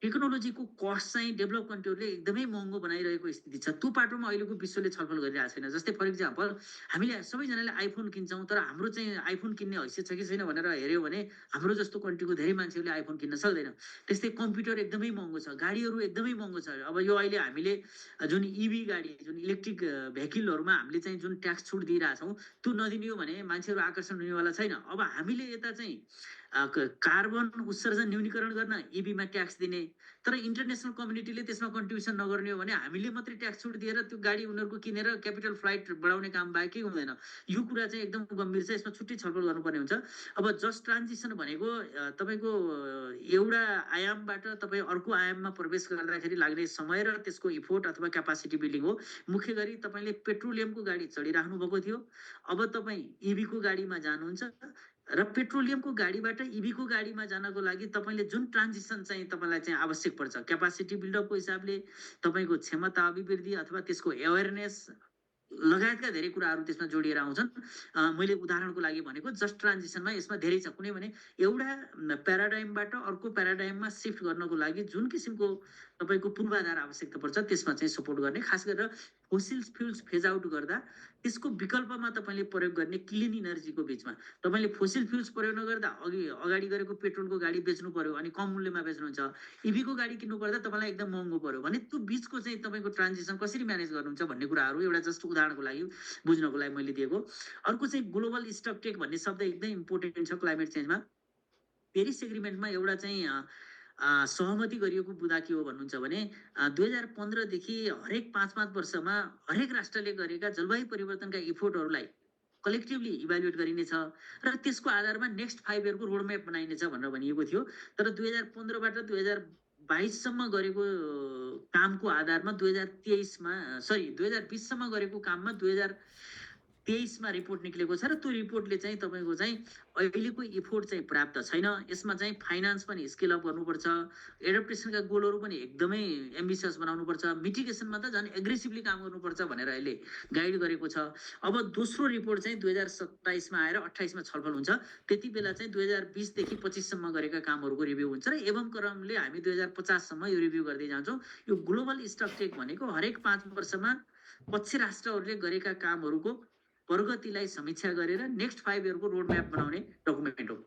Speaker 1: टेक्नोलोजीको कस्ट चाहिँ डेभलप कन्ट्रीहरूले एकदमै महँगो बनाइरहेको स्थिति छ। त्यो पाटोमा अहिलेको विश्वले छलफल गरिरहेको छैन। जस्तै फर इक्जाम्पल हामीले सबैजनाले आइफोन किन्छौँ, तर हाम्रो चाहिँ आइफोन किन्ने हैसियत छ कि छैन भनेर हेऱ्यो भने हाम्रो जस्तो कन्ट्रीको धेरै मान्छेहरूले आइफोन किन्न सक्दैन। त्यस्तै कम्प्युटर एकदमै महँगो छ, गाडीहरू एकदमै महँगो छ। अब यो अहिले हामीले जुन इभी गाडी, जुन इलेक्ट्रिक भेहिकलहरूमा हामीले चाहिँ जुन ट्याक्स छुट दिइरहेछौँ त्यो नदिने हो भने मान्छेहरू आकर्षण हुनेवाला छैन। अब हामीले यता चाहिँ कार्बन उत्सर्जन न्यूनीकरण गर्न इभीमा ट्याक्स दिने, तर इन्टरनेसनल कम्युनिटीले त्यसमा कन्ट्रिब्युसन नगर्ने हो भने हामीले मात्रै ट्याक्स छुट दिएर त्यो गाडी उनीहरूको किनेर क्यापिटल फ्लाइट बढाउने काम बाहेक केही हुँदैन। यो कुरा चाहिँ एकदम गम्भीर छ, यसमा छुट्टै छलफल गर्नुपर्ने हुन्छ। अब जस्ट ट्रान्जिसन भनेको तपाईँको एउटा आयामबाट तपाईँ अर्को आयाममा प्रवेश गर्दाखेरि लाग्ने समय र त्यसको इफोर्ट अथवा क्यापासिटी बिल्डिङ हो। मुख्य गरी तपाईँले पेट्रोलियमको गाडी चढिराख्नु भएको थियो, अब तपाईँ इभीको गाडीमा जानुहुन्छ र पेट्रोलियमको गाडीबाट इभीको गाडीमा जानको लागि तपाईँले जुन ट्रान्जिसन चाहिँ तपाईँलाई चाहिँ आवश्यक पर्छ क्यापासिटी बिल्डअपको हिसाबले, तपाईँको क्षमता अभिवृद्धि अथवा त्यसको एवेरनेस लगायतका धेरै कुराहरू त्यसमा जोडिएर आउँछन्। मैले उदाहरणको लागि भनेको जस्ट ट्रान्जिसनमा यसमा धेरै छ। कुनै भने एउटा प्याराडाइमबाट अर्को प्याराडाइममा सिफ्ट गर्नको लागि जुन किसिमको तपाईँको पूर्वाधार आवश्यकता पर्छ त्यसमा चाहिँ सपोर्ट गर्ने, खास गरेर फोसिल्स फ्युल्स फेज आउट गर्दा त्यसको विकल्पमा तपाईँले प्रयोग गर्ने क्लिन इनर्जीको बिचमा तपाईँले फोसिल फ्युल्स प्रयोग नगर्दा अगाडि गरेको पेट्रोलको गाडी बेच्नु पर्यो अनि कम मूल्यमा बेच्नुहुन्छ, इभीको गाडी किन्नु पर्दा तपाईँलाई एकदम महँगो पर्यो भने त्यो बिचको चाहिँ तपाईँको ट्रान्जिसन कसरी म्यानेज गर्नुहुन्छ भन्ने कुराहरू एउटा जस्ट उदाहरणको लागि बुझ्नको लागि मैले दिएको। अर्को चाहिँ ग्लोबल स्टकटेक भन्ने शब्द एकदम इम्पोर्टेन्ट छ क्लाइमेट चेन्जमा। पेरिस एग्रिमेन्टमा एउटा चाहिँ सहमति गरिएको बुँदा के हो भन्नुहुन्छ भने 2015देखि हरेक 5-5 वर्षमा हरेक राष्ट्रले गरेका जलवायु परिवर्तनका इफोर्टहरूलाई कलेक्टिभली इभ्यालुएट गरिनेछ र त्यसको आधारमा नेक्स्ट 5 इयरको रोडम्याप बनाइनेछ भनेर भनिएको थियो। तर 2015बाट 2022सम्म गरेको कामको आधारमा 2020सम्म गरेको काममा 2023मा रिपोर्ट निक्लेको छ र त्यो रिपोर्टले चाहिँ तपाईँको चाहिँ अहिलेको इफोर्ट चाहिँ पर्याप्त छैन। यसमा चाहिँ फाइनान्स पनि स्केल अप गर्नुपर्छ, एडप्टेसनका गोलहरू पनि एकदमै एम्बिसियस बनाउनुपर्छ, मिटिगेसनमा त झन् एग्रेसिभली काम गर्नुपर्छ भनेर अहिले गाइड गरेको छ। अब दोस्रो रिपोर्ट चाहिँ 2027मा आएर 28मा छलफल हुन्छ। त्यति बेला चाहिँ 2020देखि 25सम्म गरेका कामहरूको रिभ्यू हुन्छ र एवं क्रमले हामी 2050सम्म यो रिभ्यू गर्दै जान्छौँ। यो ग्लोबल स्टकटेक भनेको हरेक 5 वर्षमा पछि राष्ट्रहरूले गरेका कामहरूको प्रगतिलाई समीक्षा गरेर नेक्स्ट 5 इयरको रोडम्याप बनाउने डकुमेन्ट हो।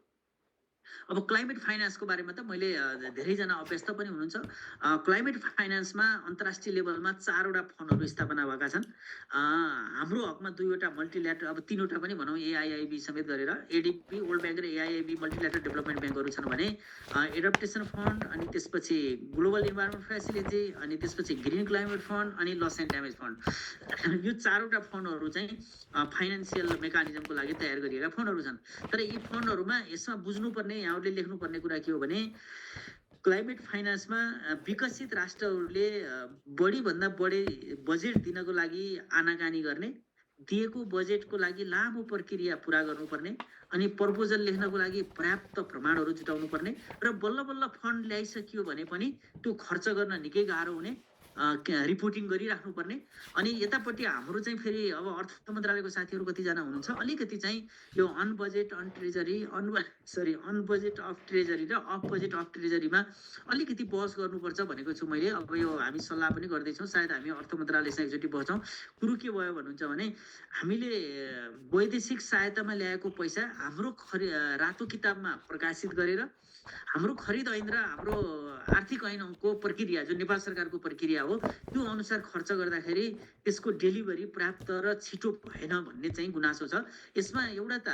Speaker 1: अब क्लाइमेट फाइनान्सको बारेमा त मैले धेरैजना अभ्यस्त पनि हुनुहुन्छ। क्लाइमेट फाइनान्समा अन्तर्राष्ट्रिय लेभलमा 4वटा फन्डहरू स्थापना भएका छन्। हाम्रो हकमा 2वटा मल्टिल्याटरल, अब 3वटा पनि भनौँ एआइआइबी समेत गरेर एडिपी, वर्ल्ड ब्याङ्क र एआइआइबी मल्टिल्याटरल डेभलपमेन्ट ब्याङ्कहरू छन् भने एडप्टेसन फन्ड, अनि त्यसपछि ग्लोबल इन्भाइरोमेन्ट फेसिलिटी, अनि त्यसपछि ग्रिन क्लाइमेट फन्ड, अनि लस एन्ड ड्यामेज फन्ड। यो 4वटा फन्डहरू चाहिँ फाइनेन्सियल मेकानिजमको लागि तयार गरिएका फन्डहरू छन्। तर यी फन्डहरूमा यसमा बुझ्नुपर्ने, यहाँहरूले लेख्नुपर्ने कुरा के हो भने क्लाइमेट फाइनान्समा विकसित राष्ट्रहरूले बढीभन्दा बढी बजेट दिनको लागि आनाकानी गर्ने दिएको बजेटको लागि लामो प्रक्रिया पुरा गर्नुपर्ने अनि प्रपोजल लेख्नको लागि पर्याप्त प्रमाणहरू जुटाउनु पर्ने र बल्ल बल्ल फन्ड ल्याइसकियो भने पनि त्यो खर्च गर्न निकै गाह्रो हुने, रिपोर्टिङ गरिराख्नु पर्ने। अनि यतापट्टि हाम्रो चाहिँ फेरि अब अर्थ मन्त्रालयको साथीहरू कतिजना हुनुहुन्छ अलिकति चाहिँ यो on budget on treasury on budget of treasury र अफ बजेट अफ ट्रेजरीमा अलिकति बहस गर्नुपर्छ भनेको छु मैले। अब यो हामी सल्लाह पनि गर्दैछौँ, सायद हामी अर्थ मन्त्रालयसँग एकचोटि बस्छौँ। कुरो के भयो भन्नुहुन्छ भने हामीले वैदेशिक सहायतामा ल्याएको पैसा हाम्रो रातो किताबमा प्रकाशित गरेर हाम्रो खरिद ऐन र हाम्रो आर्थिक ऐनको प्रक्रिया जुन नेपाल सरकारको प्रक्रिया हो त्यो अनुसार खर्च गर्दाखेरि त्यसको डेलिभरी पर्याप्त र छिटो भएन भन्ने चाहिँ गुनासो छ। यसमा एउटा त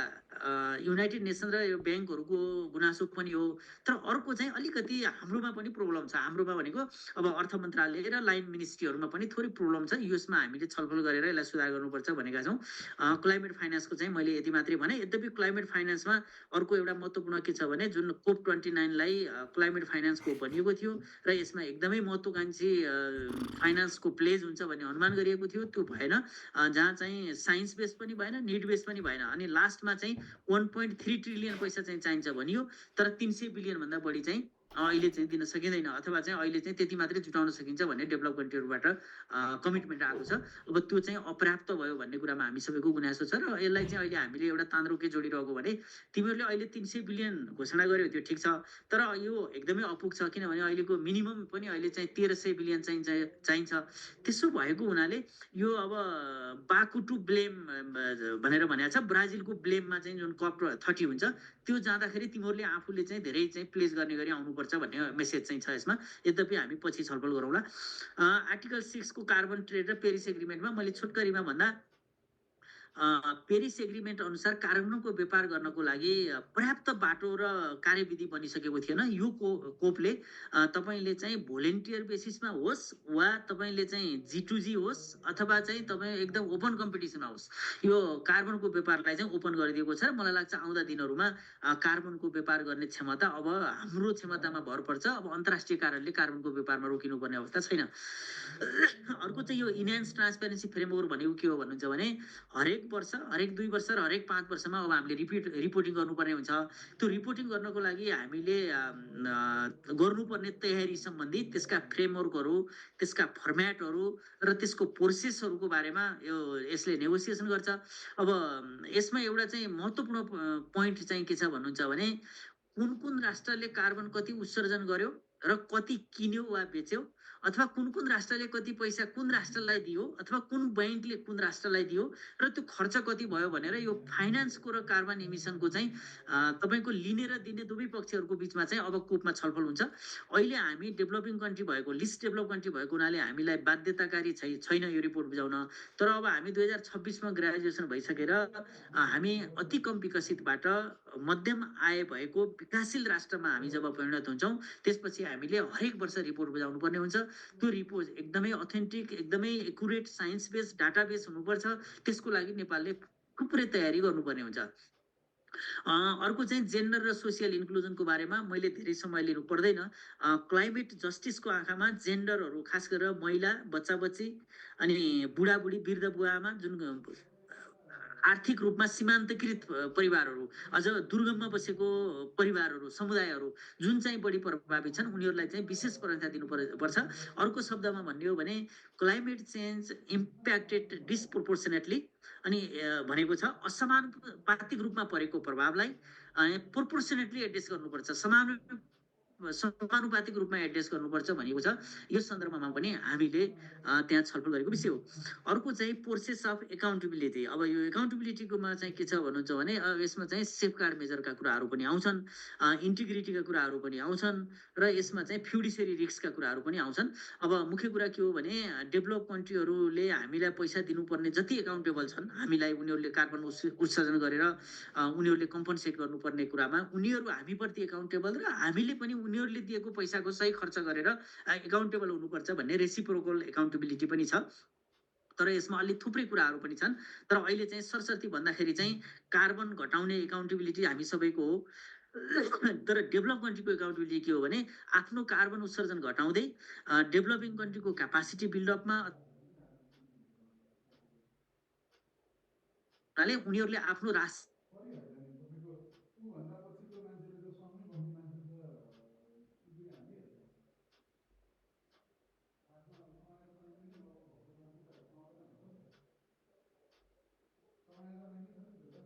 Speaker 1: युनाइटेड नेसन र यो ब्याङ्कहरूको गुनासो पनि हो, तर अर्को चाहिँ अलिकति हाम्रोमा पनि प्रब्लम छ। हाम्रोमा भनेको अब अर्थ मन्त्रालय र लाइन मिनिस्ट्रीहरूमा पनि थोरै प्रब्लम छ। यसमा हामीले छलफल गरेर यसलाई सुधार गर्नुपर्छ भनेका छौँ। क्लाइमेट फाइनेन्सको चाहिँ मैले यति मात्रै भने। यद्यपि क्लाइमेट फाइनेन्समा अर्को एउटा महत्त्वपूर्ण के छ भने जुन कोप 29लाई क्लाइमेट फाइनेन्सको बनिएको थियो र यसमा एकदमै महत्त्वकांक्षी फाइनेन्सको प्लेज हुन्छ भन्ने अनुमान गरिएको थियो, त्यो भएन। जहाँ चाहिँ साइन्स बेस पनि भएन, निड बेस पनि भएन। अनि लास्टमा चाहिँ 1.3 ट्रिलियन पैसा चाहिँ चाहिन्छ भनियो, तर 300 बिलियन भन्दा बढी चाहिँ अहिले चाहिँ दिन सकिँदैन, अथवा चाहिँ अहिले चाहिँ त्यति मात्रै जुटाउन सकिन्छ भन्ने डेभलप कन्ट्रीहरूबाट कमिटमेन्ट आएको छ। अब त्यो चाहिँ अपर्याप्त भयो भन्ने कुरामा हामी सबैको गुनासो छ र यसलाई चाहिँ अहिले हामीले एउटा तान्द्रो के जोडिरहेको भने तिमीहरूले अहिले 300 बिलियन घोषणा गर्यो त्यो ठिक छ, तर यो एकदमै अपुग छ, किनभने अहिलेको मिनिमम पनि अहिले चाहिँ 1300 बिलियन चाहिन्छ। त्यसो भएको हुनाले यो अब बाकु टु ब्लेम भनेर भनेको छ। ब्राजिलको ब्लेममा चाहिँ जुन कप 30 हुन्छ त्यो जाँदाखेरि तिमीहरूले आफूले चाहिँ धेरै चाहिँ प्लेस गर्ने गरी आउनुपर्छ भन्ने मेसेज चाहिँ छ यसमा। यद्यपि हामी पछि छलफल गरौँला। आर्टिकल 6 को कार्बन ट्रेड र पेरिस एग्रिमेन्टमा मैले छोटकरीमा भन्दा पेरिस एग्रिमेन्ट अनुसार कार्बनको व्यापार गर्नको लागि पर्याप्त बाटो र कार्यविधि बनिसकेको थिएन। यो कोपले तपाईँले चाहिँ भोलिन्टियर बेसिसमा होस् वा तपाईँले चाहिँ G2G होस् अथवा चाहिँ तपाईँ एकदम ओपन कम्पिटिसन होस्, यो कार्बनको व्यापारलाई चाहिँ ओपन गरिदिएको छ। मलाई लाग्छ आउँदा दिनहरूमा कार्बनको व्यापार गर्ने क्षमता अब हाम्रो क्षमतामा भर पर्छ। अब अन्तर्राष्ट्रिय कारणले कार्बनको व्यापारमा रोकिनुपर्ने अवस्था छैन। अर्को चाहिँ यो इन्हान्स ट्रान्सपेरेन्सी फ्रेमवर्क भनेको के हो भन्नुहुन्छ भने हरेक वर्ष, हरेक 2 वर्ष र हरेक 5 वर्षमा अब हामीले रिपोर्टिङ गर्नुपर्ने हुन्छ। त्यो रिपोर्टिङ गर्नको लागि हामीले गर्नुपर्ने तयारी सम्बन्धी त्यसका फ्रेमवर्कहरू, त्यसका फर्म्याटहरू र त्यसको प्रोसेसहरूको बारेमा यसले नेगोसिएसन गर्छ। अब यसमा एउटा चाहिँ महत्त्वपूर्ण पोइन्ट चाहिँ के छ भन्नुहुन्छ भने कुन कुन राष्ट्रले कार्बन कति उत्सर्जन गर्यो र कति किन्यो वा बेच्यो, अथवा कुन कुन राष्ट्रले कति पैसा कुन राष्ट्रलाई दियो, अथवा कुन बैंकले कुन राष्ट्रलाई दियो र त्यो खर्च कति भयो भनेर यो फाइनान्सको र कार्बन इमिसनको चाहिँ तपाईँको लिने र दिने दुवै पक्षहरूको बिचमा चाहिँ अब कोपमा छलफल हुन्छ। अहिले हामी डेभलपिङ कन्ट्री भएको, लिस्ट डेभलप कन्ट्री भएको हुनाले हामीलाई बाध्यताकारी छैन यो रिपोर्ट बुझाउन। तर अब हामी 2026मा ग्रेजुएसन भइसकेर हामी अति कम विकसितबाट मध्यम आय भएको विकासशील राष्ट्रमा हामी जब परिणत हुन्छौँ त्यसपछि हामीले हरेक वर्ष रिपोर्ट बुझाउनु पर्ने हुन्छ। त्यो रिपोर्ट एकदमै अथेन्टिक, एकदमै accurate, science base, data base हुनुपर्छ। त्यसको लागि नेपालले थुप्रै तयारी गर्नुपर्ने हुन्छ। अर्को चाहिँ जेन्डर र सोसियल इन्क्लुजनको बारेमा मैले धेरै समय लिनु पर्दैन। क्लाइमेट जस्टिसको आँखामा जेन्डरहरू, खास गरेर महिला, बच्चा बच्ची अनि बुढाबुढी, वृद्ध बुवाआमा जुन आर्थिक रूपमा सीमान्तकृत परिवारहरू, अझ दुर्गममा बसेको परिवारहरू, समुदायहरू जुन चाहिँ बढी प्रभावित छन् उनीहरूलाई चाहिँ विशेष प्राथमिकता दिनुपर्छ। अर्को शब्दमा भन्ने हो भने क्लाइमेट चेन्ज इम्प्याक्टेड डिस्प्रोपोर्सनेटली, अनि भनेको छ असमानुपातिक रूपमा परेको प्रभावलाई प्रोपोर्सनेटली एड्रेस गर्नुपर्छ, समानुपातिक रूपमा एड्रेस गर्नुपर्छ भनेको छ। यो सन्दर्भमा पनि हामीले त्यहाँ छलफल गरेको विषय हो। अर्को चाहिँ प्रोसेस अफ एकाउन्टेबिलिटी। अब यो एकाउन्टेबिलिटीकोमा चाहिँ के छ भन्नुहुन्छ भने यसमा चाहिँ सेफगार्ड मेजरका कुराहरू पनि आउँछन्, इन्टिग्रिटीका कुराहरू पनि आउँछन् र यसमा चाहिँ फ्युडिसरी रिस्कका कुराहरू पनि आउँछन्। अब मुख्य कुरा के हो भने डेभलप कन्ट्रीहरूले हामीलाई पैसा दिनुपर्ने जति एकाउन्टेबल छन्, हामीलाई उनीहरूले कार्बन उत्सर्जन गरेर उनीहरूले कम्पनसेट गर्नुपर्ने कुरामा उनीहरू हामीप्रति एकाउन्टेबल र हामीले पनि उनीहरूले दिएको पैसाको सही खर्च गरेर एकाउन्टेबल हुनुपर्छ भन्ने रेसिप्रोकल एकाउन्टेबिलिटी पनि छ। तर यसमा अलि थुप्रै कुराहरू पनि छन्। तर अहिले चाहिँ सरसर्ती भन्दाखेरि चाहिँ कार्बन घटाउने एकाउन्टेबिलिटी हामी सबैको हो। तर डेभलप कन्ट्रीको एकाउन्टेबिलिटी के हो भने आफ्नो कार्बन उत्सर्जन घटाउँदै डेभलपिङ कन्ट्रीको क्यापासिटी बिल्डअपमा हुनाले उनीहरूले आफ्नो राष्ट्र
Speaker 2: परिहाल्यो नि तपाईँको ऊभन्दा पछिको मान्छेले त सँगै बस्ने मान्छेले त उजुरी हालिहाल्छ आफ्नो समाजसँग पनि लग्नु भएको मान्छे त समाधान हुन्छ नि त समाधान नै छ नि त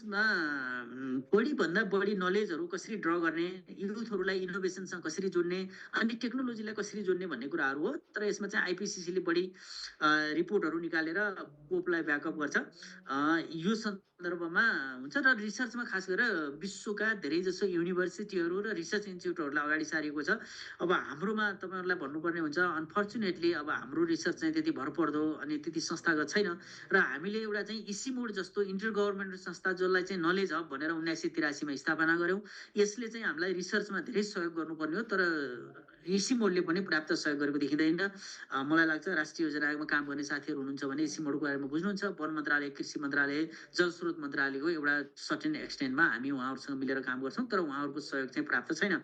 Speaker 1: मा बढीभन्दा बढी नलेजहरू कसरी ड्र गर्ने, युथहरूलाई इनोभेसनसँग कसरी जोड्ने अनि टेक्नोलोजीलाई कसरी जोड्ने भन्ने कुराहरू हो। तर यसमा चाहिँ आइपिसिसीले बढी रिपोर्टहरू निकालेर पोपलाई ब्याकअप गर्छ। यो सन्दर्भमा हुन्छ र रिसर्चमा खास गरेर विश्वका धेरै जसो युनिभर्सिटीहरू र रिसर्च इन्स्टिट्युटहरूलाई अगाडि सारेको छ। अब हाम्रोमा तपाईँहरूलाई भन्नुपर्ने हुन्छ अनफर्चुनेटली अब हाम्रो रिसर्च चाहिँ त्यति भरपर्दो अनि त्यति संस्थागत छैन र हामीले एउटा चाहिँ इसिमोड जस्तो इन्टर गभर्मेन्ट संस्था जसलाई चाहिँ नलेज हब भनेर 1983मा स्थापना गऱ्यौँ। यसले चाहिँ हामीलाई रिसर्चमा धेरै सहयोग गर्नुपर्ने हो, तर इसिमोडले पनि पर्याप्त सहयोग गरेको देखिँदैन। मलाई लाग्छ राष्ट्रिय योजना आयोगमा काम गर्ने साथीहरू हुनुहुन्छ भने इसिमोडको बारेमा बुझ्नुहुन्छ। वन मन्त्रालय, कृषि मन्त्रालय, जलस्रोत मन्त्रालयको एउटा सर्टेन एक्सटेन्टमा हामी उहाँहरूसँग मिलेर काम गर्छौँ, तर उहाँहरूको सहयोग चाहिँ प्राप्त छैन।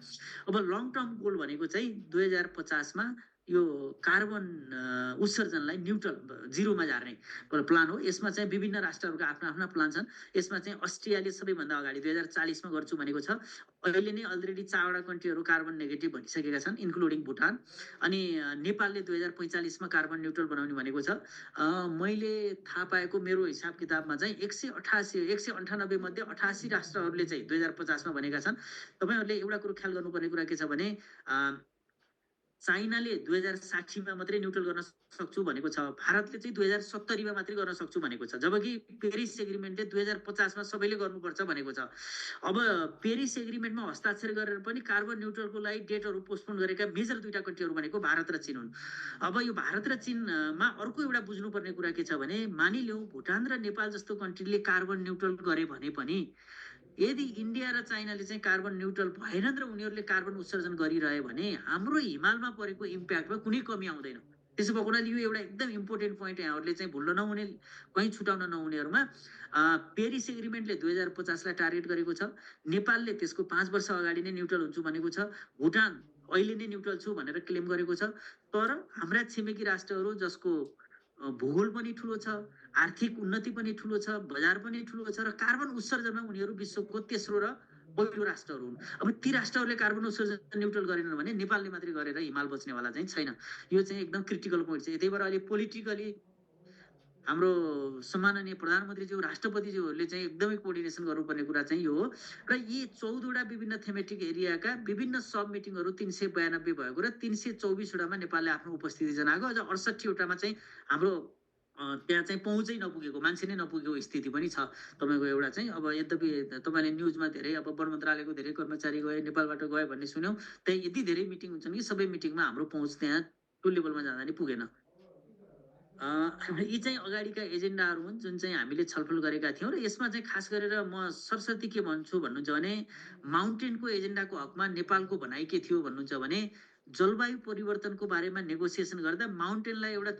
Speaker 1: अब लङ टर्म गोल भनेको चाहिँ 2050मा यो कार्बन उत्सर्जनलाई न्युट्रल जिरोमा झार्ने प्लान हो। यसमा चाहिँ विभिन्न राष्ट्रहरूका आफ्ना आफ्ना प्लान छन्। यसमा चाहिँ अस्ट्रेलियाले सबैभन्दा अगाडि 2040मा गर्छु भनेको छ। अहिले नै अलरेडी 4वटा कन्ट्रीहरू कार्बन नेगेटिभ भनिसकेका छन्, इन्क्लुडिङ भुटान। अनि नेपालले 2045मा कार्बन न्युट्रल बनाउने भनेको छ। मैले थाहा पाएको मेरो हिसाब किताबमा चाहिँ 198 मध्ये 88 राष्ट्रहरूले चाहिँ 2050मा भनेका छन्। तपाईँहरूले एउटा कुरो ख्याल गर्नुपर्ने कुरा के छ भने चाइनाले 2060मा मात्रै न्युट्रल गर्न सक्छु भनेको छ। भारतले चाहिँ 2070मा मात्रै गर्न सक्छु भनेको छ, जबकि पेरिस एग्रिमेन्टले 2050मा सबैले गर्नुपर्छ भनेको छ। अब पेरिस एग्रिमेन्टमा हस्ताक्षर गरेर पनि कार्बन न्युट्रलको लागि डेटहरू पोस्टपोन गरेका मेजर दुईटा कन्ट्रीहरू भनेको भारत र चीन हुन्। अब यो भारत र चीनमा अर्को एउटा बुझ्नुपर्ने कुरा के छ भने मानिलिउँ भुटान र नेपाल जस्तो कन्ट्रीले कार्बन न्युट्रल गरे भने पनि यदि इन्डिया र चाइनाले चाहिँ कार्बन न्युट्रल भएनन् र उनीहरूले कार्बन उत्सर्जन गरिरह्यो भने हाम्रो हिमालमा परेको इम्प्याक्टमा कुनै कमी आउँदैन। त्यसो भएको हुनाले यो एउटा एकदम इम्पोर्टेन्ट पोइन्ट यहाँहरूले चाहिँ भुल्न नहुने, कहीँ छुटाउन नहुनेहरूमा पेरिस एग्रिमेन्टले 2050लाई टार्गेट गरेको छ। नेपालले त्यसको 5 वर्ष अगाडि नै न्युट्रल हुन्छु भनेको छ। भुटान अहिले नै न्युट्रल छु भनेर क्लेम गरेको छ। तर हाम्रा छिमेकी राष्ट्रहरू जसको भूगोल पनि ठुलो छ, आर्थिक उन्नति पनि ठुलो छ, बजार पनि ठुलो छ र कार्बन उत्सर्जनमा उनीहरू विश्वको तेस्रो र पहिलो राष्ट्रहरू हुन्। अब ती राष्ट्रहरूले कार्बन उत्सर्जन न्युट्रल गरेनन् भने नेपालले मात्रै गरेर हिमाल बच्नेवाला चाहिँ छैन। यो चाहिँ एकदम क्रिटिकल पोइन्ट छ। त्यही भएर अहिले पोलिटिकली हाम्रो सम्माननीय प्रधानमन्त्रीज्यू, राष्ट्रपतिज्यूहरूले चाहिँ एकदमै कोअर्डिनेसन गर्नुपर्ने कुरा चाहिँ यो हो। र यी 14वटा विभिन्न थेमेटिक एरियाका विभिन्न सब मिटिङहरू 392 भएको र 324वटामा नेपालले आफ्नो उपस्थिति जनाएको। अझ 68वटामा चाहिँ हाम्रो त्यहाँ चाहिँ पहुँचै नपुगेको, मान्छे नै नपुगेको स्थिति पनि छ तपाईँको एउटा चाहिँ। अब यद्यपि तपाईँले न्युजमा धेरै अब वन मन्त्रालयको धेरै कर्मचारी गए, नेपालबाट गए भन्ने सुन्यौँ। त्यहाँ यति धेरै मिटिङ हुन्छन् कि सबै मिटिङमा हाम्रो पहुँच त्यहाँ त्यो लेभलमा जाँदा नि पुगेन। यी चाहिँ अगाडिका एजेन्डाहरू हुन् जुन चाहिँ हामीले छलफल गरेका थियौँ। र यसमा चाहिँ खास गरेर म सरस्वती के भन्छु भन्नुहुन्छ भने माउन्टेनको एजेन्डाको हकमा नेपालको भनाइ के थियो भन्नुहुन्छ भने जलवायु परिवर्तनको बारेमा नेगोसिएसन गर्दा माउन्टेनलाई एउटा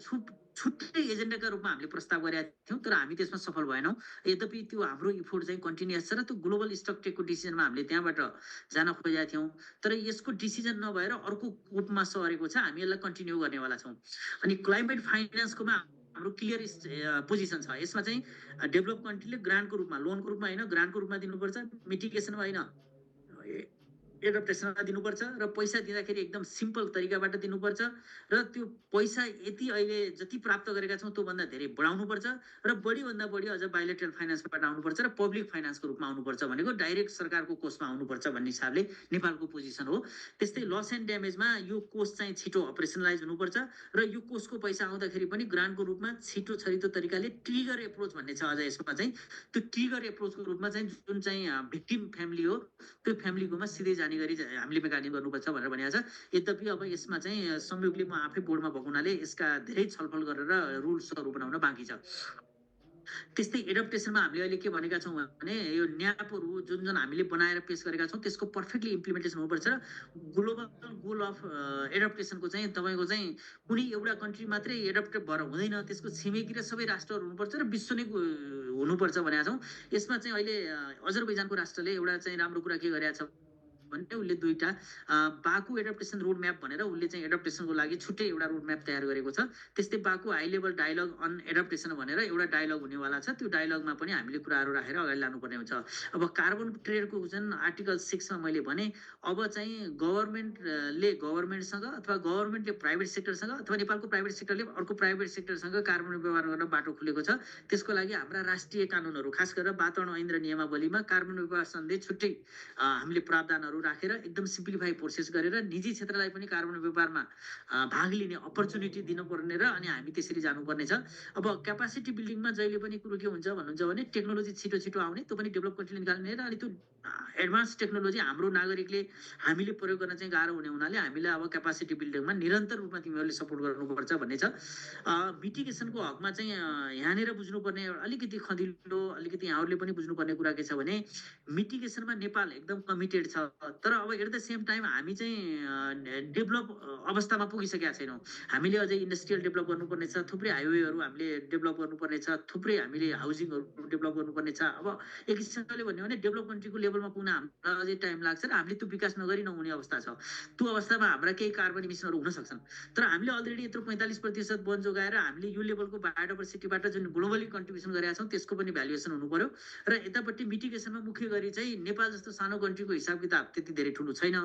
Speaker 1: छुट्टै एजेन्डाका रूपमा हामीले प्रस्ताव गरेका थियौँ, तर हामी त्यसमा सफल भएनौँ। यद्यपि त्यो हाम्रो इफोर्ट चाहिँ कन्टिन्युस छ र त्यो ग्लोबल स्टकटेकको डिसिजनमा हामीले त्यहाँबाट जान खोजेका थियौँ। तर यसको डिसिजन नभएर अर्को कोपमा सरेको छ, हामी यसलाई कन्टिन्यू गर्नेवाला छौँ। अनि क्लाइमेट फाइनेन्सकोमा हाम्रो क्लियर पोजिसन छ। यसमा चाहिँ डेभलप कन्ट्रीले ग्रान्टको रूपमा, लोनको रूपमा होइन, ग्रान्टको रूपमा दिनुपर्छ, मिटिगेसनमा होइन, एडप्टेसनमा दिनुपर्छ र पैसा दिँदाखेरि एकदम सिम्पल तरिकाबाट दिनुपर्छ र त्यो पैसा यति अहिले जति प्राप्त गरेका छौँ त्योभन्दा धेरै बढाउनुपर्छ र बढीभन्दा बढी अझ बायोलेटरल फाइनेन्सबाट आउनुपर्छ र पब्लिक फाइनेन्सको रूपमा आउनुपर्छ भनेको डाइरेक्ट सरकारको कोषमा आउनुपर्छ भन्ने हिसाबले नेपालको पोजिसन हो। त्यस्तै लस एन्ड ड्यामेजमा यो कोष चाहिँ छिटो अपरेसनलाइज हुनुपर्छ र यो कोषको पैसा आउँदाखेरि पनि ग्रान्टको रूपमा छिटो छरितो तरिकाले ट्रिगर एप्रोच भन्ने छ अझ यसमा चाहिँ। त्यो ट्रिगर एप्रोचको रूपमा चाहिँ जुन चाहिँ भिक्टिम फ्यामिली हो त्यो फ्यामिलीकोमा सिधै जाने गरी हामीले मेकानिजम गर्नुपर्छ भनेर भनिएको छ। यद्यपि अब यसमा चाहिँ संयोगले म आफै बोर्डमा भएको हुनाले यसका धेरै छलफल गरेर रुल्सहरू बनाउन बाँकी छ। त्यस्तै एडप्टेसनमा हामीले अहिले के भनेका छौँ भने यो न्यापहरू जुन जुन हामीले बनाएर पेश गरेका छौँ त्यसको पर्फेक्टली इम्प्लिमेन्टेसन हुनुपर्छ र ग्लोबल गोल अफ एडप्टेसनको चाहिँ तपाईँको चाहिँ कुनै एउटा कन्ट्री मात्रै एडप्ट भएर हुँदैन, त्यसको छिमेकी र सबै राष्ट्रहरू हुनुपर्छ र विश्व नै हुनुपर्छ भनेका छौँ। यसमा चाहिँ अहिले अजरबैजानको राष्ट्रले एउटा चाहिँ राम्रो कुरा के गरेका छ भने उसले दुईटा बाकु एडप्टेसन रोड म्याप भनेर उसले चाहिँ एडप्टेसनको लागि छुट्टै एउटा रोड म्याप तयार गरेको छ। त्यस्तै Baku high level dialogue on adaptation भनेर एउटा डायलग हुनेवाला छ। त्यो डायलगमा पनि हामीले कुराहरू राखेर अगाडि लानुपर्ने हुन्छ। अब कार्बन ट्रेडको जुन आर्टिकल 6 मा मैले भने अब चाहिँ गभर्मेन्टले गभर्मेन्टसँग अथवा गभर्मेन्टले प्राइभेट सेक्टरसँग अथवा नेपालको प्राइभेट सेक्टरले अर्को प्राइभेट सेक्टरसँग कार्बन व्यवहार गर्न बाटो खुलेको छ। त्यसको लागि हाम्रा राष्ट्रिय कानुनहरू खास गरेर वातावरण ऐन र नियमावलीमा कार्बन व्यवहार सम्बन्धी छुट्टै हामीले प्रावधानहरू राखेर एकदम सिम्प्लिफाई प्रोसेस गरेर निजी क्षेत्रलाई पनि कार्बन व्यवहारमा भाग लिने अपर्च्युनिटी दिनुपर्ने र अनि हामी त्यसरी जानुपर्ने छ। अब क्यापासिटी बिल्डिङमा जहिले पनि कुरो के हुन्छ भन्नुहुन्छ भने टेक्नोलोजी छिटो छिटो आउने, त्यो पनि डेभलप कन्ट्रीले निकाल्ने र अनि त्यो एडभान्स टेक्नोलोजी हाम्रो नागरिकले हामीले प्रयोग गर्न चाहिँ गाह्रो हुने हुनाले हामीले अब क्यापासिटी बिल्डिङमा निरन्तर रूपमा तिमीहरूले सपोर्ट गर्नुपर्छ भन्ने छ। मिटिगेसनको हकमा चाहिँ यहाँनिर बुझ्नुपर्ने अलिकति खदिलो, अलिकति यहाँहरूले पनि बुझ्नुपर्ने कुरा के छ भने मिटिगेसनमा नेपाल एकदम कमिटेड छ। तर अब एट द सेम टाइम हामी चाहिँ डेभलप अवस्थामा पुगिसकेका छैनौँ। हामीले अझै इन्डस्ट्रियल डेभलप गर्नुपर्ने छ, थुप्रै हाइवेहरू हामीले डेभलप गर्नुपर्ने छ, थुप्रै हामीले हाउसिङहरू डेभलप गर्नुपर्ने छ। अब एक हिसाबले भन्यो भने डेभलप कन्ट्रीको लेभलमा पुग्न हामीलाई अझै टाइम लाग्छ र हामीले त्यो विकास नगरी नहुने अवस्था छ। त्यो अवस्थामा हाम्रा केही कार्बन इमिसनहरू हुन सक्छन्। तर हामीले अलरेडी यत्रो 45% वन जोगाएर हामीले यो लेभलको बायोडाइभर्सिटीबाट जुन ग्लोबली कन्ट्रिब्युसन गरेका छौँ त्यसको पनि भ्यालुएसन हुनु पर्यो। र यतापट्टि मिटिगेसनमा मुख्य गरी चाहिँ नेपाल जस्तो सानो कन्ट्रीको हिसाब किताब त्यति धेरै ठुलो छैन।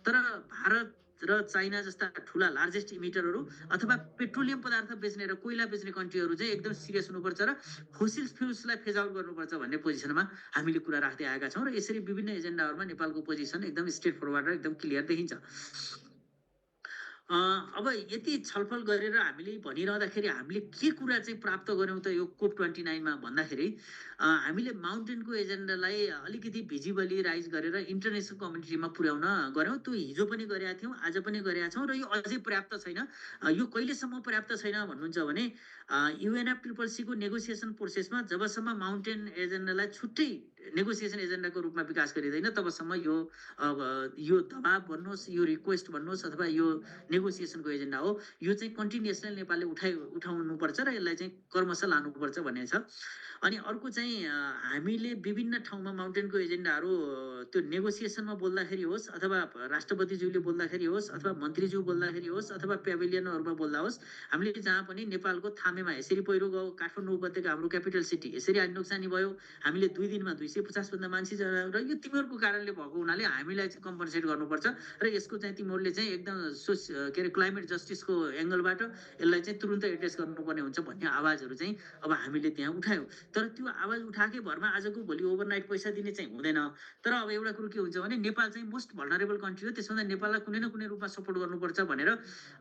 Speaker 1: तर भारत र चाइना जस्ता ठुला लार्जेस्ट इमिटरहरू अथवा पेट्रोलियम पदार्थ बेच्ने र कोइला बेच्ने कन्ट्रीहरू चाहिँ एकदम सिरियस हुनुपर्छ र फोसिल फ्युल्सलाई फेज आउट गर्नुपर्छ भन्ने पोजिसनमा हामीले कुरा राख्दै आएका छौँ। र यसरी विभिन्न एजेन्डाहरूमा नेपालको पोजिसन एकदम स्ट्रेट फरवर्ड र एकदम क्लियर देखिन्छ। अब यति छलफल गरेर हामीले भनिरहँदाखेरि हामीले के कुरा चाहिँ प्राप्त गऱ्यौँ त यो COP29 मा भन्दाखेरि हामीले माउन्टेनको एजेन्डालाई अलिकति भिजिबली राइज गरेर इन्टरनेसनल कम्युनिटीमा पुर्याउन गऱ्यौँ। त्यो हिजो पनि गरेका थियौँ, आज पनि गरेका छौँ र यो अझै पर्याप्त छैन। यो कहिलेसम्म पर्याप्त छैन भन्नुहुन्छ भने UNFCCC को नेगोसिएसन प्रोसेसमा जबसम्म माउन्टेन एजेन्डालाई छुट्टै नेगोसिएसन एजेन्डाको रूपमा विकास गरिँदैन तबसम्म यो दबाब भन्नुहोस्, यो रिक्वेस्ट भन्नुहोस् अथवा यो नेगोसिएसनको एजेन्डा हो, यो चाहिँ कन्टिन्युअसली नेपालले उठाउनुपर्छ र यसलाई चाहिँ कर्मशः लानुपर्छ भन्ने छ। अनि अर्को चाहिँ हामीले विभिन्न ठाउँमा माउन्टेनको एजेन्डाहरू त्यो नेगोसिएसनमा बोल्दाखेरि होस् अथवा राष्ट्रपतिज्यूले बोल्दाखेरि होस् अथवा मन्त्रीज्यू बोल्दाखेरि होस् अथवा पेभिलियनहरूमा बोल्दा होस्, हामीले जहाँ पनि नेपालको थामेमा यसरी पहिरो गयो, काठमाडौँ उपत्यका हाम्रो क्यापिटल सिटी यसरी हानि नोक्सानी भयो, हामीले 2 दिनमा 250 भन्दा मान्छे र यो तिमीहरूको कारणले भएको हुनाले हामीलाई चाहिँ कम्पनसेट गर्नुपर्छ र यसको चाहिँ तिमीहरूले चाहिँ एकदम के अरे क्लाइमेट जस्टिसको एङ्गलबाट यसलाई चाहिँ तुरुन्तै एड्रेस गर्नुपर्ने हुन्छ भन्ने आवाजहरू चाहिँ अब हामीले त्यहाँ उठायौँ। तर त्यो आवाज उठाएकै भरमा आजको भोलि ओभरनाइट पैसा दिने चाहिँ हुँदैन। तर अब एउटा कुरो के हुन्छ भने नेपाल चाहिँ मोस्ट भल्नरेबल कन्ट्री हो, त्यसमा नेपाललाई कुनै न कुनै रूपमा सपोर्ट गर्नुपर्छ भनेर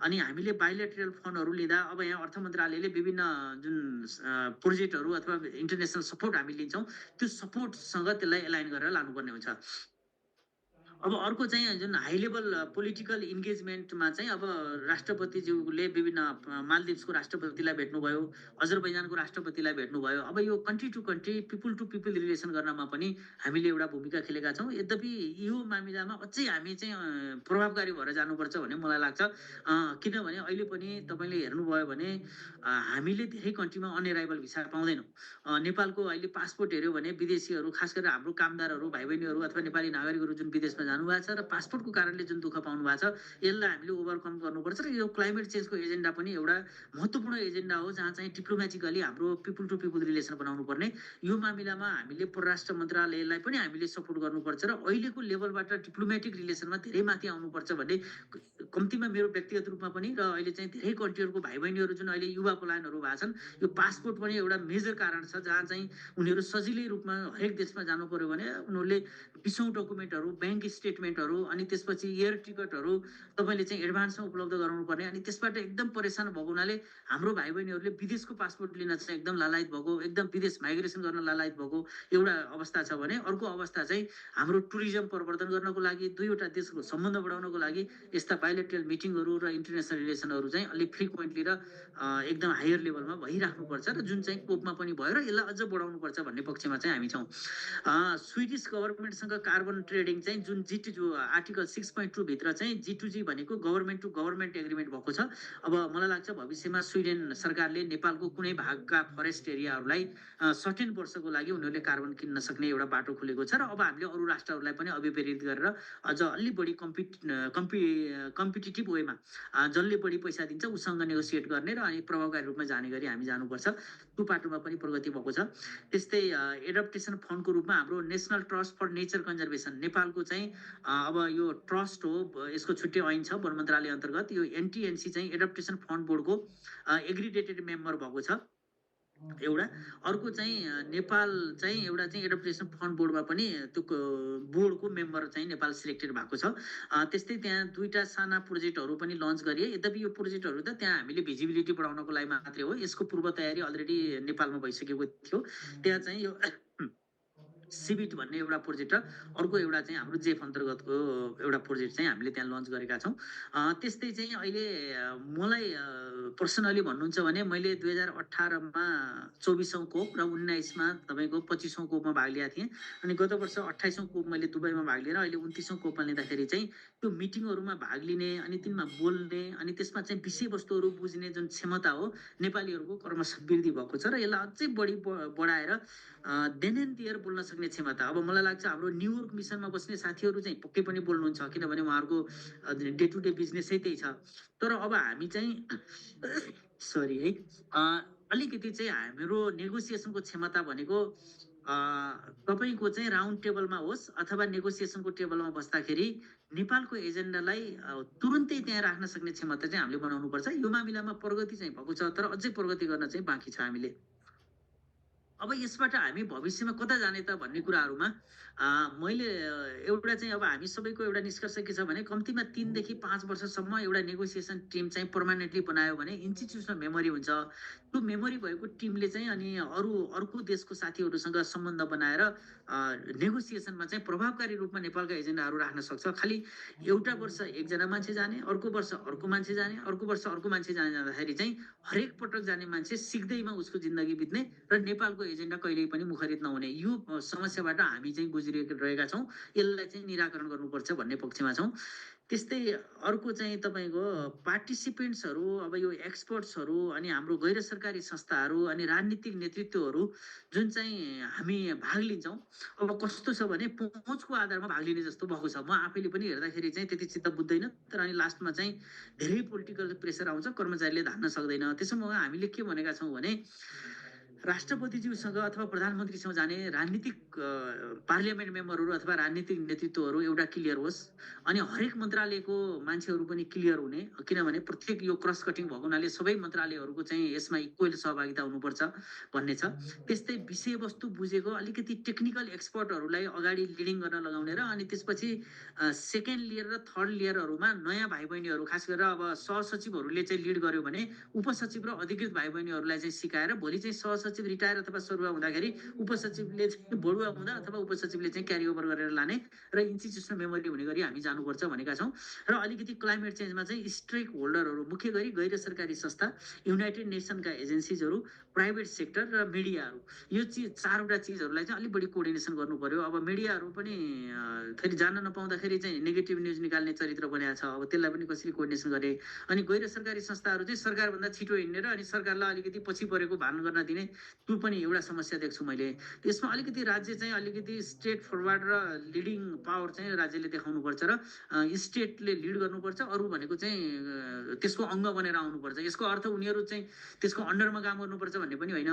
Speaker 1: अनि हामीले बाइलेटरल फन्डहरू लिँदा अब यहाँ अर्थ मन्त्रालयले विभिन्न जुन प्रोजेक्टहरू अथवा इन्टरनेसनल सपोर्ट हामी लिन्छौँ त्यो सपोर्टसँग त्यसलाई एलाइन गरेर लानुपर्ने हुन्छ। अब अर्को चाहिँ जुन हाई लेभल पोलिटिकल इन्गेजमेन्टमा चाहिँ अब राष्ट्रपतिज्यूले विभिन्न मालदिप्सको राष्ट्रपतिलाई भेट्नुभयो, अजरबैजानको राष्ट्रपतिलाई भेट्नुभयो। अब यो country to country people to people relation गर्नमा पनि हामीले एउटा भूमिका खेलेका छौँ। यद्यपि यो मामिलामा अझै हामी चाहिँ प्रभावकारी भएर जानुपर्छ भन्ने मलाई लाग्छ। किनभने अहिले पनि तपाईँले हेर्नुभयो भने हामीले धेरै कन्ट्रीमा अनएराइबल भिसा पाउँदैनौँ। नेपालको अहिले पासपोर्ट हेऱ्यो भने विदेशीहरू खास गरेर हाम्रो कामदारहरू भाइ बहिनीहरू अथवा नेपाली नागरिकहरू जुन विदेशमा जानुभएको छ र पासपोर्टको कारणले जुन दुःख पाउनु भएको छ यसलाई हामीले ओभरकम गर्नुपर्छ। र यो क्लाइमेट चेन्जको एजेन्डा पनि एउटा महत्त्वपूर्ण एजेन्डा हो जहाँ चाहिँ डिप्लोमेटिकली हाम्रो पिपुल टु पिपुल रिलेसन बनाउनु पर्ने। यो मामिलामा हामीले परराष्ट्र मन्त्रालयलाई पनि हामीले सपोर्ट गर्नुपर्छ र अहिलेको लेभलबाट डिप्लोमेटिक रिलेसनमा धेरै माथि आउनुपर्छ भन्ने कम्तीमा मेरो व्यक्तिगत रूपमा पनि र अहिले चाहिँ धेरै कन्ट्रीहरूको भाइ बहिनीहरू जुन अहिले युवा पलायनहरू भएको छन् यो पासपोर्ट पनि एउटा मेजर कारण छ जहाँ चाहिँ उनीहरू सजिलै रूपमा हरेक देशमा जानु पर्यो भने उनीहरूले 20औं डकुमेन्टहरू, ब्याङ्क स्टेटमेन्टहरू अनि त्यसपछि एयर टिकटहरू तपाईँले चाहिँ एडभान्समा उपलब्ध गराउनु पर्ने। अनि त्यसबाट एकदम परेशान भएको हुनाले हाम्रो भाइ बहिनीहरूले विदेशको पासपोर्ट लिन चाहिँ एकदम लालायत भएको, एकदम विदेश माइग्रेसन गर्न लालायत भएको एउटा अवस्था छ भने अर्को अवस्था चाहिँ हाम्रो टुरिज्म प्रवर्धन गर्नको लागि, दुईवटा देशको सम्बन्ध बढाउनको लागि यस्ता बाइलेटरल मिटिङहरू र इन्टरनेसनल रिलेसनहरू चाहिँ अलिक फ्रिक्वेन्टली र एकदम हायर लेभलमा भइराख्नुपर्छ र जुन चाहिँ कोपमा पनि भयो र यसलाई अझ बढाउनुपर्छ भन्ने पक्षमा चाहिँ हामी छौँ। स्विडिस गभर्मेन्टसँग कार्बन ट्रेडिङ चाहिँ जुन G2 जो आर्टिकल 6.2 भित्र चाहिँ G2G भनेको गभर्नमेन्ट टु गभर्नमेन्ट एग्रिमेन्ट भएको छ। अब मलाई लाग्छ भविष्यमा स्विडेन सरकारले नेपालको कुनै भागका फरेस्ट एरियाहरूलाई सर्टेन वर्षको लागि उनीहरूले कार्बन किन्न सक्ने एउटा बाटो खुलेको छ र अब हामीले अरू राष्ट्रहरूलाई पनि अभिप्रेरित गरेर अझ अलि बढी कम्पिटिटिभ वेमा जसले बढी पैसा दिन्छ उसँग नेगोसिएट गर्ने र अनि प्रभावकारी रूपमा जाने गरी हामी जानुपर्छ। त्यो बाटोमा पनि प्रगति भएको छ। त्यस्तै एडप्टेसन फन्डको रूपमा हाम्रो national trust for nature conservation नेपालको चाहिँ अब यो ट्रस्ट हो, यसको छुट्टै ऐन छ वन मन्त्रालय अन्तर्गत। यो एनटिएनसी चाहिँ एडप्टेसन फन्ड बोर्डको एग्रिडेटेड मेम्बर भएको छ एउटा। अर्को चाहिँ नेपाल चाहिँ एउटा चाहिँ एडप्टेसन फन्ड बोर्डमा पनि त्यो बोर्डको मेम्बर चाहिँ नेपाल सिलेक्टेड भएको छ। त्यस्तै त्यहाँ दुईटा साना प्रोजेक्टहरू पनि लन्च गरिए। यद्यपि यो प्रोजेक्टहरू त त्यहाँ हामीले भिजिबिलिटी बढाउनको लागि मात्रै हो, यसको पूर्व तयारी अलरेडी नेपालमा भइसकेको थियो। त्यहाँ चाहिँ यो सिबिट भन्ने एउटा प्रोजेक्ट र अर्को एउटा चाहिँ हाम्रो जेफ अन्तर्गतको एउटा प्रोजेक्ट चाहिँ हामीले त्यहाँ लन्च गरेका छौँ। त्यस्तै चाहिँ अहिले मलाई पर्सनली भन्नुहुन्छ भने मैले 2018मा 24औं कोप र 19मा तपाईँको 25औं कोपमा भाग लिएको थिएँ। अनि गत वर्ष 28औं कोप मैले दुबईमा भाग लिएर अहिले 29औं कोपमा लिँदाखेरि चाहिँ त्यो मिटिङहरूमा भाग लिने अनि तिनमा बोल्ने अनि त्यसमा चाहिँ विषयवस्तुहरू बुझ्ने जुन क्षमता हो नेपालीहरूको क्रमशः वृद्धि भएको छ र यसलाई अझै बढी बढाएर देन एन्ड देयर बोल्न सक्ने क्षमता। अब मलाई लाग्छ हाम्रो न्युयोर्क मिसनमा बस्ने साथीहरू चाहिँ पक्कै पनि बोल्नुहुन्छ, किनभने उहाँहरूको डे टु डे बिजनेसै त्यही छ। तर अब हामी चाहिँ सरी है अलिकति चाहिँ हाम्रो नेगोसिएसनको क्षमता भनेको तपाईँको चाहिँ राउन्ड टेबलमा होस् अथवा नेगोसिएसनको टेबलमा बस्दाखेरि नेपालको एजेन्डालाई तुरुन्तै त्यहाँ राख्न सक्ने क्षमता चाहिँ हामीले बनाउनुपर्छ। यो मामिलामा प्रगति चाहिँ भएको छ, तर अझै प्रगति गर्न चाहिँ बाँकी छ हामीले। अब यसबाट हामी भविष्यमा कता जाने त भन्ने कुराहरूमा मैले एउटा चाहिँ अब हामी सबैको एउटा निष्कर्ष के छ भने कम्तीमा 3 देखि 5 वर्षसम्म एउटा नेगोसिएसन टिम चाहिँ पर्मानेन्टली बनायो भने इन्स्टिट्युसनल मेमोरी हुन्छ। त्यो मेमोरी भएको टिमले चाहिँ अनि अर्को देशको साथीहरूसँग सम्बन्ध बनाएर नेगोसिएसनमा चाहिँ प्रभावकारी रूपमा नेपालका एजेन्डाहरू राख्न सक्छ। खालि एउटा वर्ष एकजना मान्छे जाने, अर्को वर्ष अर्को मान्छे जाने, अर्को वर्ष अर्को मान्छे जाने जाँदाखेरि चाहिँ हरेक पटक जाने मान्छे सिक्दैमा उसको जिन्दगी बित्ने र नेपालको एजेन्डा कहिल्यै पनि मुखरित नहुने यो समस्याबाट हामी चाहिँ गुज्रिरहेका छौँ। यसलाई चाहिँ निराकरण गर्नुपर्छ भन्ने पक्षमा छौँ। त्यस्तै अर्को चाहिँ तपाईँको पार्टिसिपेन्ट्सहरू, अब यो एक्सपर्ट्सहरू अनि हाम्रो गैर सरकारी संस्थाहरू अनि राजनीतिक नेतृत्वहरू जुन चाहिँ हामी भाग लिन्छौँ, अब कस्तो छ भने पहुँचको आधारमा भाग लिने जस्तो भएको छ। म आफैले पनि हेर्दाखेरि चाहिँ त्यति चित्त बुझ्दैन, तर अनि लास्टमा चाहिँ धेरै पोलिटिकल प्रेसर आउँछ, कर्मचारीले धान्न सक्दैन। त्यसोमा हामीले के भनेका छौँ भने राष्ट्रपतिज्यूसँग अथवा प्रधानमन्त्रीसँग जाने राजनीतिक पार्लियामेन्ट मेम्बरहरू अथवा राजनीतिक नेतृत्वहरू एउटा क्लियर होस् अनि हरेक मन्त्रालयको मान्छेहरू पनि क्लियर हुने, किनभने प्रत्येक यो क्रस कटिङ भएको हुनाले सबै मन्त्रालयहरूको चाहिँ यसमा इक्वल सहभागिता हुनुपर्छ भन्ने छ। त्यस्तै विषयवस्तु बुझेको अलिकति टेक्निकल एक्सपर्टहरूलाई अगाडि लिडिङ गर्न लगाउने र अनि त्यसपछि सेकेन्ड लेयर र थर्ड लेयरहरूमा नयाँ भाइ बहिनीहरू, खास गरेर अब सहसचिवहरूले चाहिँ लिड गर्यो भने उपसचिव र अधिकृत भाइ बहिनीहरूलाई चाहिँ सिकाएर भोलि चाहिँ सहसचिव रिटायर अथवा सरुवा हुँदाखेरि उपसचिवले चाहिँ बढुवा हुँदा अथवा उपसचिवले चाहिँ क्यारी ओभर गरेर लाने र इन्स्टिट्युसनल मेमोरी हुने गरी हामी जानुपर्छ भनेका छौँ। र अलिकति क्लाइमेट चेन्जमा चाहिँ स्टेक होल्डरहरू, मुख्य गरी गैर सरकारी संस्था, युनाइटेड नेसनका एजेन्सिजहरू, प्राइभेट सेक्टर र मिडियाहरू, यो चारवटा चिजहरूलाई चाहिँ अलिक बढी कोअर्डिनेसन गर्नु पर्यो। अब मिडियाहरू पनि फेरि जान नपाउँदाखेरि चाहिँ नेगेटिभ न्युज निकाल्ने चरित्र बनाएको छ, अब त्यसलाई पनि कसरी कोअर्डिनेसन गरे। अनि गैर सरकारी संस्थाहरू चाहिँ सरकारभन्दा छिटो हिँड्ने र अनि सरकारलाई अलिकति पछि परेको भान गर्न दिने, त्यो पनि एउटा समस्या देख्छु मैले। त्यसमा अलिकति राज्य चाहिँ अलिकति स्टेट फरवर्ड र लिडिङ पावर चाहिँ राज्यले देखाउनुपर्छ र स्टेटले लिड गर्नुपर्छ, अरू भनेको चाहिँ त्यसको अङ्ग बनेर आउनुपर्छ। यसको अर्थ उनीहरू चाहिँ त्यसको अन्डरमा काम गर्नुपर्छ भन्ने पनि होइन।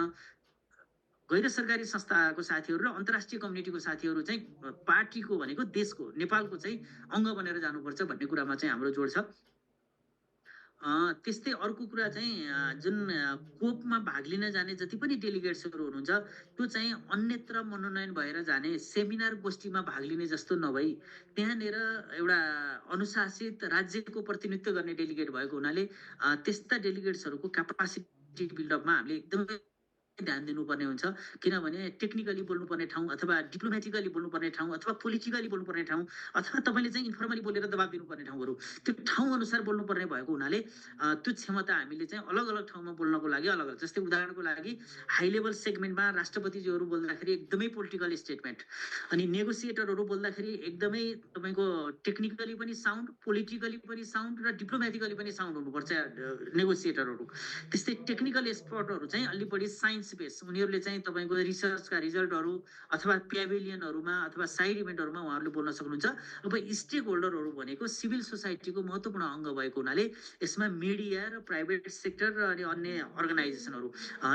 Speaker 1: गैर सरकारी संस्थाको साथीहरू र अन्तर्राष्ट्रिय कम्युनिटीको साथीहरू चाहिँ पार्टीको भनेको देशको नेपालको चाहिँ अङ्ग बनेर जानुपर्छ भन्ने कुरामा चाहिँ हाम्रो जोड छ। त्यस्तै अर्को कुरा चाहिँ जुन कोपमा भाग लिन जाने जति पनि डेलिगेट्सहरू हुनुहुन्छ त्यो चाहिँ अन्यत्र मनोनयन भएर जाने सेमिनार गोष्ठीमा भाग लिने जस्तो नभई त्यहाँनिर एउटा अनुशासित राज्यको प्रतिनिधित्व गर्ने डेलिगेट भएको हुनाले त्यस्ता डेलिगेट्सहरूको क्यापासिटी बिल्डअपमा हामीले एकदमै ध्यान दिनुपर्ने हुन्छ किनभने टेक्निकली बोल्नुपर्ने ठाउँ अथवा डिप्लोमेटिकली बोल्नुपर्ने ठाउँ अथवा पोलिटिकली बोल्नुपर्ने ठाउँ अथवा तपाईँले चाहिँ इन्फर्मली बोलेर दबाब दिनुपर्ने ठाउँहरू त्यो ठाउँ अनुसार बोल्नुपर्ने भएको हुनाले त्यो क्षमता हामीले चाहिँ अलग अलग ठाउँमा बोल्नको लागि अलग अलग जस्तै उदाहरणको लागि हाई लेभल सेगमेन्टमा राष्ट्रपतिजीहरू बोल्दाखेरि एकदमै पोलिटिकल स्टेटमेन्ट अनि नेगोसिएटरहरू बोल्दाखेरि एकदमै तपाईँको टेक्निकली पनि साउन्ड पोलिटिकली पनि साउन्ड र डिप्लोमेटिकली पनि साउन्ड हुनुपर्छ नेगोसिएटरहरू त्यस्तै टेक्निकल एक्सपर्टहरू चाहिँ अलि बढी साइन्स बेस उनीहरूले चाहिँ तपाईँको रिसर्चका रिजल्टहरू अथवा प्याभिलियनहरूमा अथवा साइड इभेन्टहरूमा उहाँहरूले बोल्न सक्नुहुन्छ अब स्टेक होल्डरहरू भनेको सिभिल सोसाइटीको महत्त्वपूर्ण अङ्ग भएको हुनाले यसमा मिडिया र प्राइभेट सेक्टर र अनि अन्य अर्गनाइजेसनहरू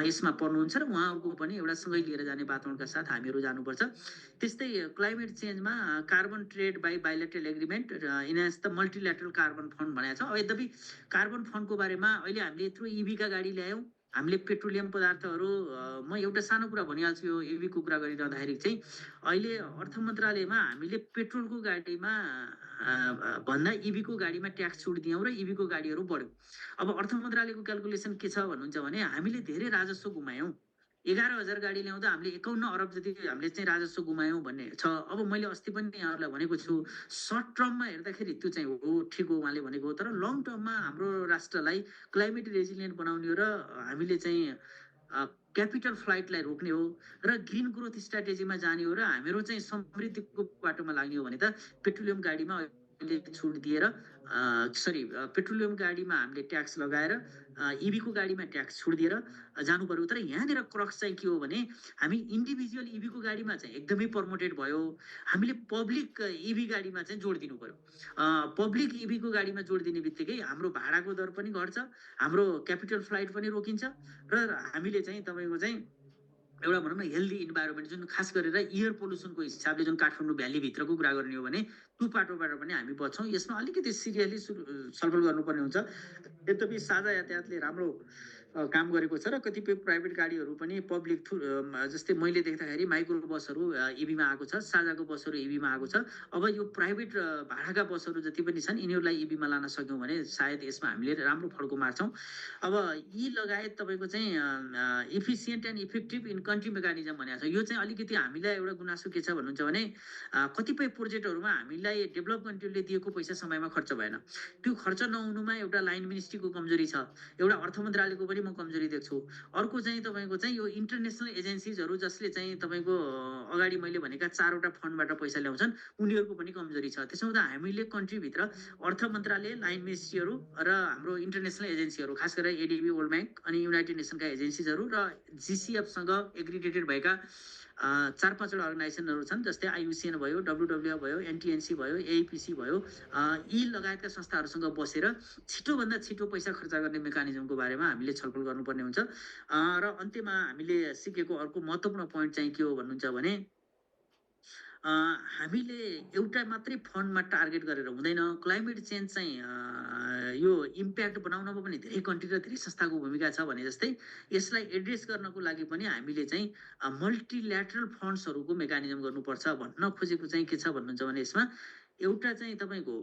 Speaker 1: यसमा पर्नुहुन्छ र उहाँहरूको पनि एउटा सँगै लिएर जाने वातावरणका साथ हामीहरू जानुपर्छ त्यस्तै क्लाइमेट चेन्जमा carbon trade by bilateral agreement enhance the multilateral carbon fund भनेको छ अब यद्यपि कार्बन फन्डको बारेमा अहिले हामीले यत्रो इभीका गाडी ल्यायौँ हामीले पेट्रोलियम पदार्थहरू म एउटा सानो कुरा भनिहाल्छु यो इभीको कुरा गरिरहँदाखेरि चाहिँ अहिले अर्थ मन्त्रालयमा हामीले पेट्रोलको गाडीमा भन्दा इभीको गाडीमा ट्याक्स छुट दियौँ र इभीको गाडीहरू बढ्यो अब अर्थ मन्त्रालयको क्यालकुलेसन के छ भन्नुहुन्छ भने हामीले धेरै राजस्व गुमायौँ 11,000 गाडी ल्याउँदा हामीले 51 अरब जति हामीले चाहिँ राजस्व गुमायौँ भन्ने छ अब मैले अस्ति पनि यहाँहरूलाई भनेको छु सर्ट टर्ममा हेर्दाखेरि त्यो चाहिँ हो ठिक हो उहाँले भनेको तर लङ टर्ममा हाम्रो राष्ट्रलाई क्लाइमेट रेजिलियन्ट बनाउने हो र हामीले चाहिँ क्यापिटल फ्लाइटलाई रोक्ने हो र ग्रिन ग्रोथ स्ट्राटेजीमा जाने हो र हामीहरू चाहिँ समृद्धिको बाटोमा लाग्ने हो भने त पेट्रोलियम गाडीमा अहिले छुट दिएर पेट्रोलियम गाडीमा हामीले ट्याक्स लगाएर इभीको गाडीमा ट्याक्स छुट दिएर जानु पर्यो तर यहाँनिर क्रक्स चाहिँ के हो भने हामी इन्डिभिजुअल इभीको गाडीमा चाहिँ एकदमै प्रमोटेड भयो हामीले पब्लिक इभी गाडीमा चाहिँ जोड दिनु पर्यो पब्लिक इभीको गाडीमा जोड दिने बित्तिकै हाम्रो भाडाको दर पनि घट्छ हाम्रो क्यापिटल फ्लाइट पनि रोकिन्छ र हामीले चाहिँ तपाईँको चाहिँ एउटा भनौँ न हेल्दी इन्भाइरोमेन्ट जुन खास गरेर एयर पोल्युसनको हिसाबले जुन काठमाडौँ भ्यालीभित्रको कुरा गर्ने हो भने त्यो पाटोबाट पनि हामी बच्छौँ यसमा अलिकति सिरियसली छलफल गर्नुपर्ने हुन्छ यद्यपि साझा यातायातले राम्रो काम गरेको छ र कतिपय प्राइभेट गाडीहरू पनि पब्लिक जस्तै मैले देख्दाखेरि माइक्रो बसहरू इभीमा आएको छ साझाको बसहरू इभीमा आएको छ अब यो प्राइभेट भाडाका बसहरू जति पनि छन् यिनीहरूलाई इभीमा लान सक्यौँ भने सायद यसमा हामीले राम्रो फड्को मार्छौँ अब यी लगायत तपाईँको चाहिँ efficient and effective in country mechanism भनेको छ यो चाहिँ अलिकति हामीलाई एउटा गुनासो के छ भन्नुहुन्छ भने कतिपय प्रोजेक्टहरूमा हामीलाई डेभलप कन्ट्रीले दिएको पैसा समयमा खर्च भएन त्यो खर्च नहुनुमा एउटा लाइन मिनिस्ट्रीको कमजोरी छ एउटा अर्थ मन्त्रालयको पनि म कमजोरी देख्छु अर्को चाहिँ तपाईँको चाहिँ यो इन्टरनेसनल एजेन्सिजहरू जसले चाहिँ तपाईँको अगाडि मैले भनेका 4वटा फन्डबाट पैसा ल्याउँछन् उनीहरूको पनि कमजोरी छ त्यसो हुँदा हामीले कन्ट्रीभित्र अर्थ मन्त्रालय लाइन मिनिस्ट्रीहरू र हाम्रो इन्टरनेसनल एजेन्सीहरू खास गरेर एडिबी वर्ल्ड ब्याङ्क अनि युनाइटेड नेसनका एजेन्सिजहरू र जिसिएफसँग एग्रिगेटेड भएका 4-5वटा अर्गनाइजेसनहरू छन् जस्तै आइयुसिएन भयो डब्लुडब्लुएफ भयो एनटिएनसी भयो एआइपिसी भयो यी लगायतका संस्थाहरूसँग बसेर छिटोभन्दा छिटो पैसा खर्च गर्ने मेकानिजमको बारेमा हामीले छलफल गर्नुपर्ने हुन्छ र अन्त्यमा हामीले सिकेको अर्को महत्त्वपूर्ण पोइन्ट चाहिँ के हो भन्नुहुन्छ भने हामीले एउटा मात्रै फन्डमा टार्गेट गरेर हुँदैन क्लाइमेट चेन्ज चाहिँ यो इम्प्याक्ट बनाउनमा पनि धेरै कन्ट्री र धेरै संस्थाको भूमिका छ भने जस्तै यसलाई एड्रेस गर्नको लागि पनि हामीले चाहिँ मल्टिल्याटरल फन्ड्सहरूको मेकानिजम गर्नुपर्छ भन्न खोजेको चाहिँ के छ भन्नुहुन्छ भने यसमा एउटा चाहिँ तपाईँको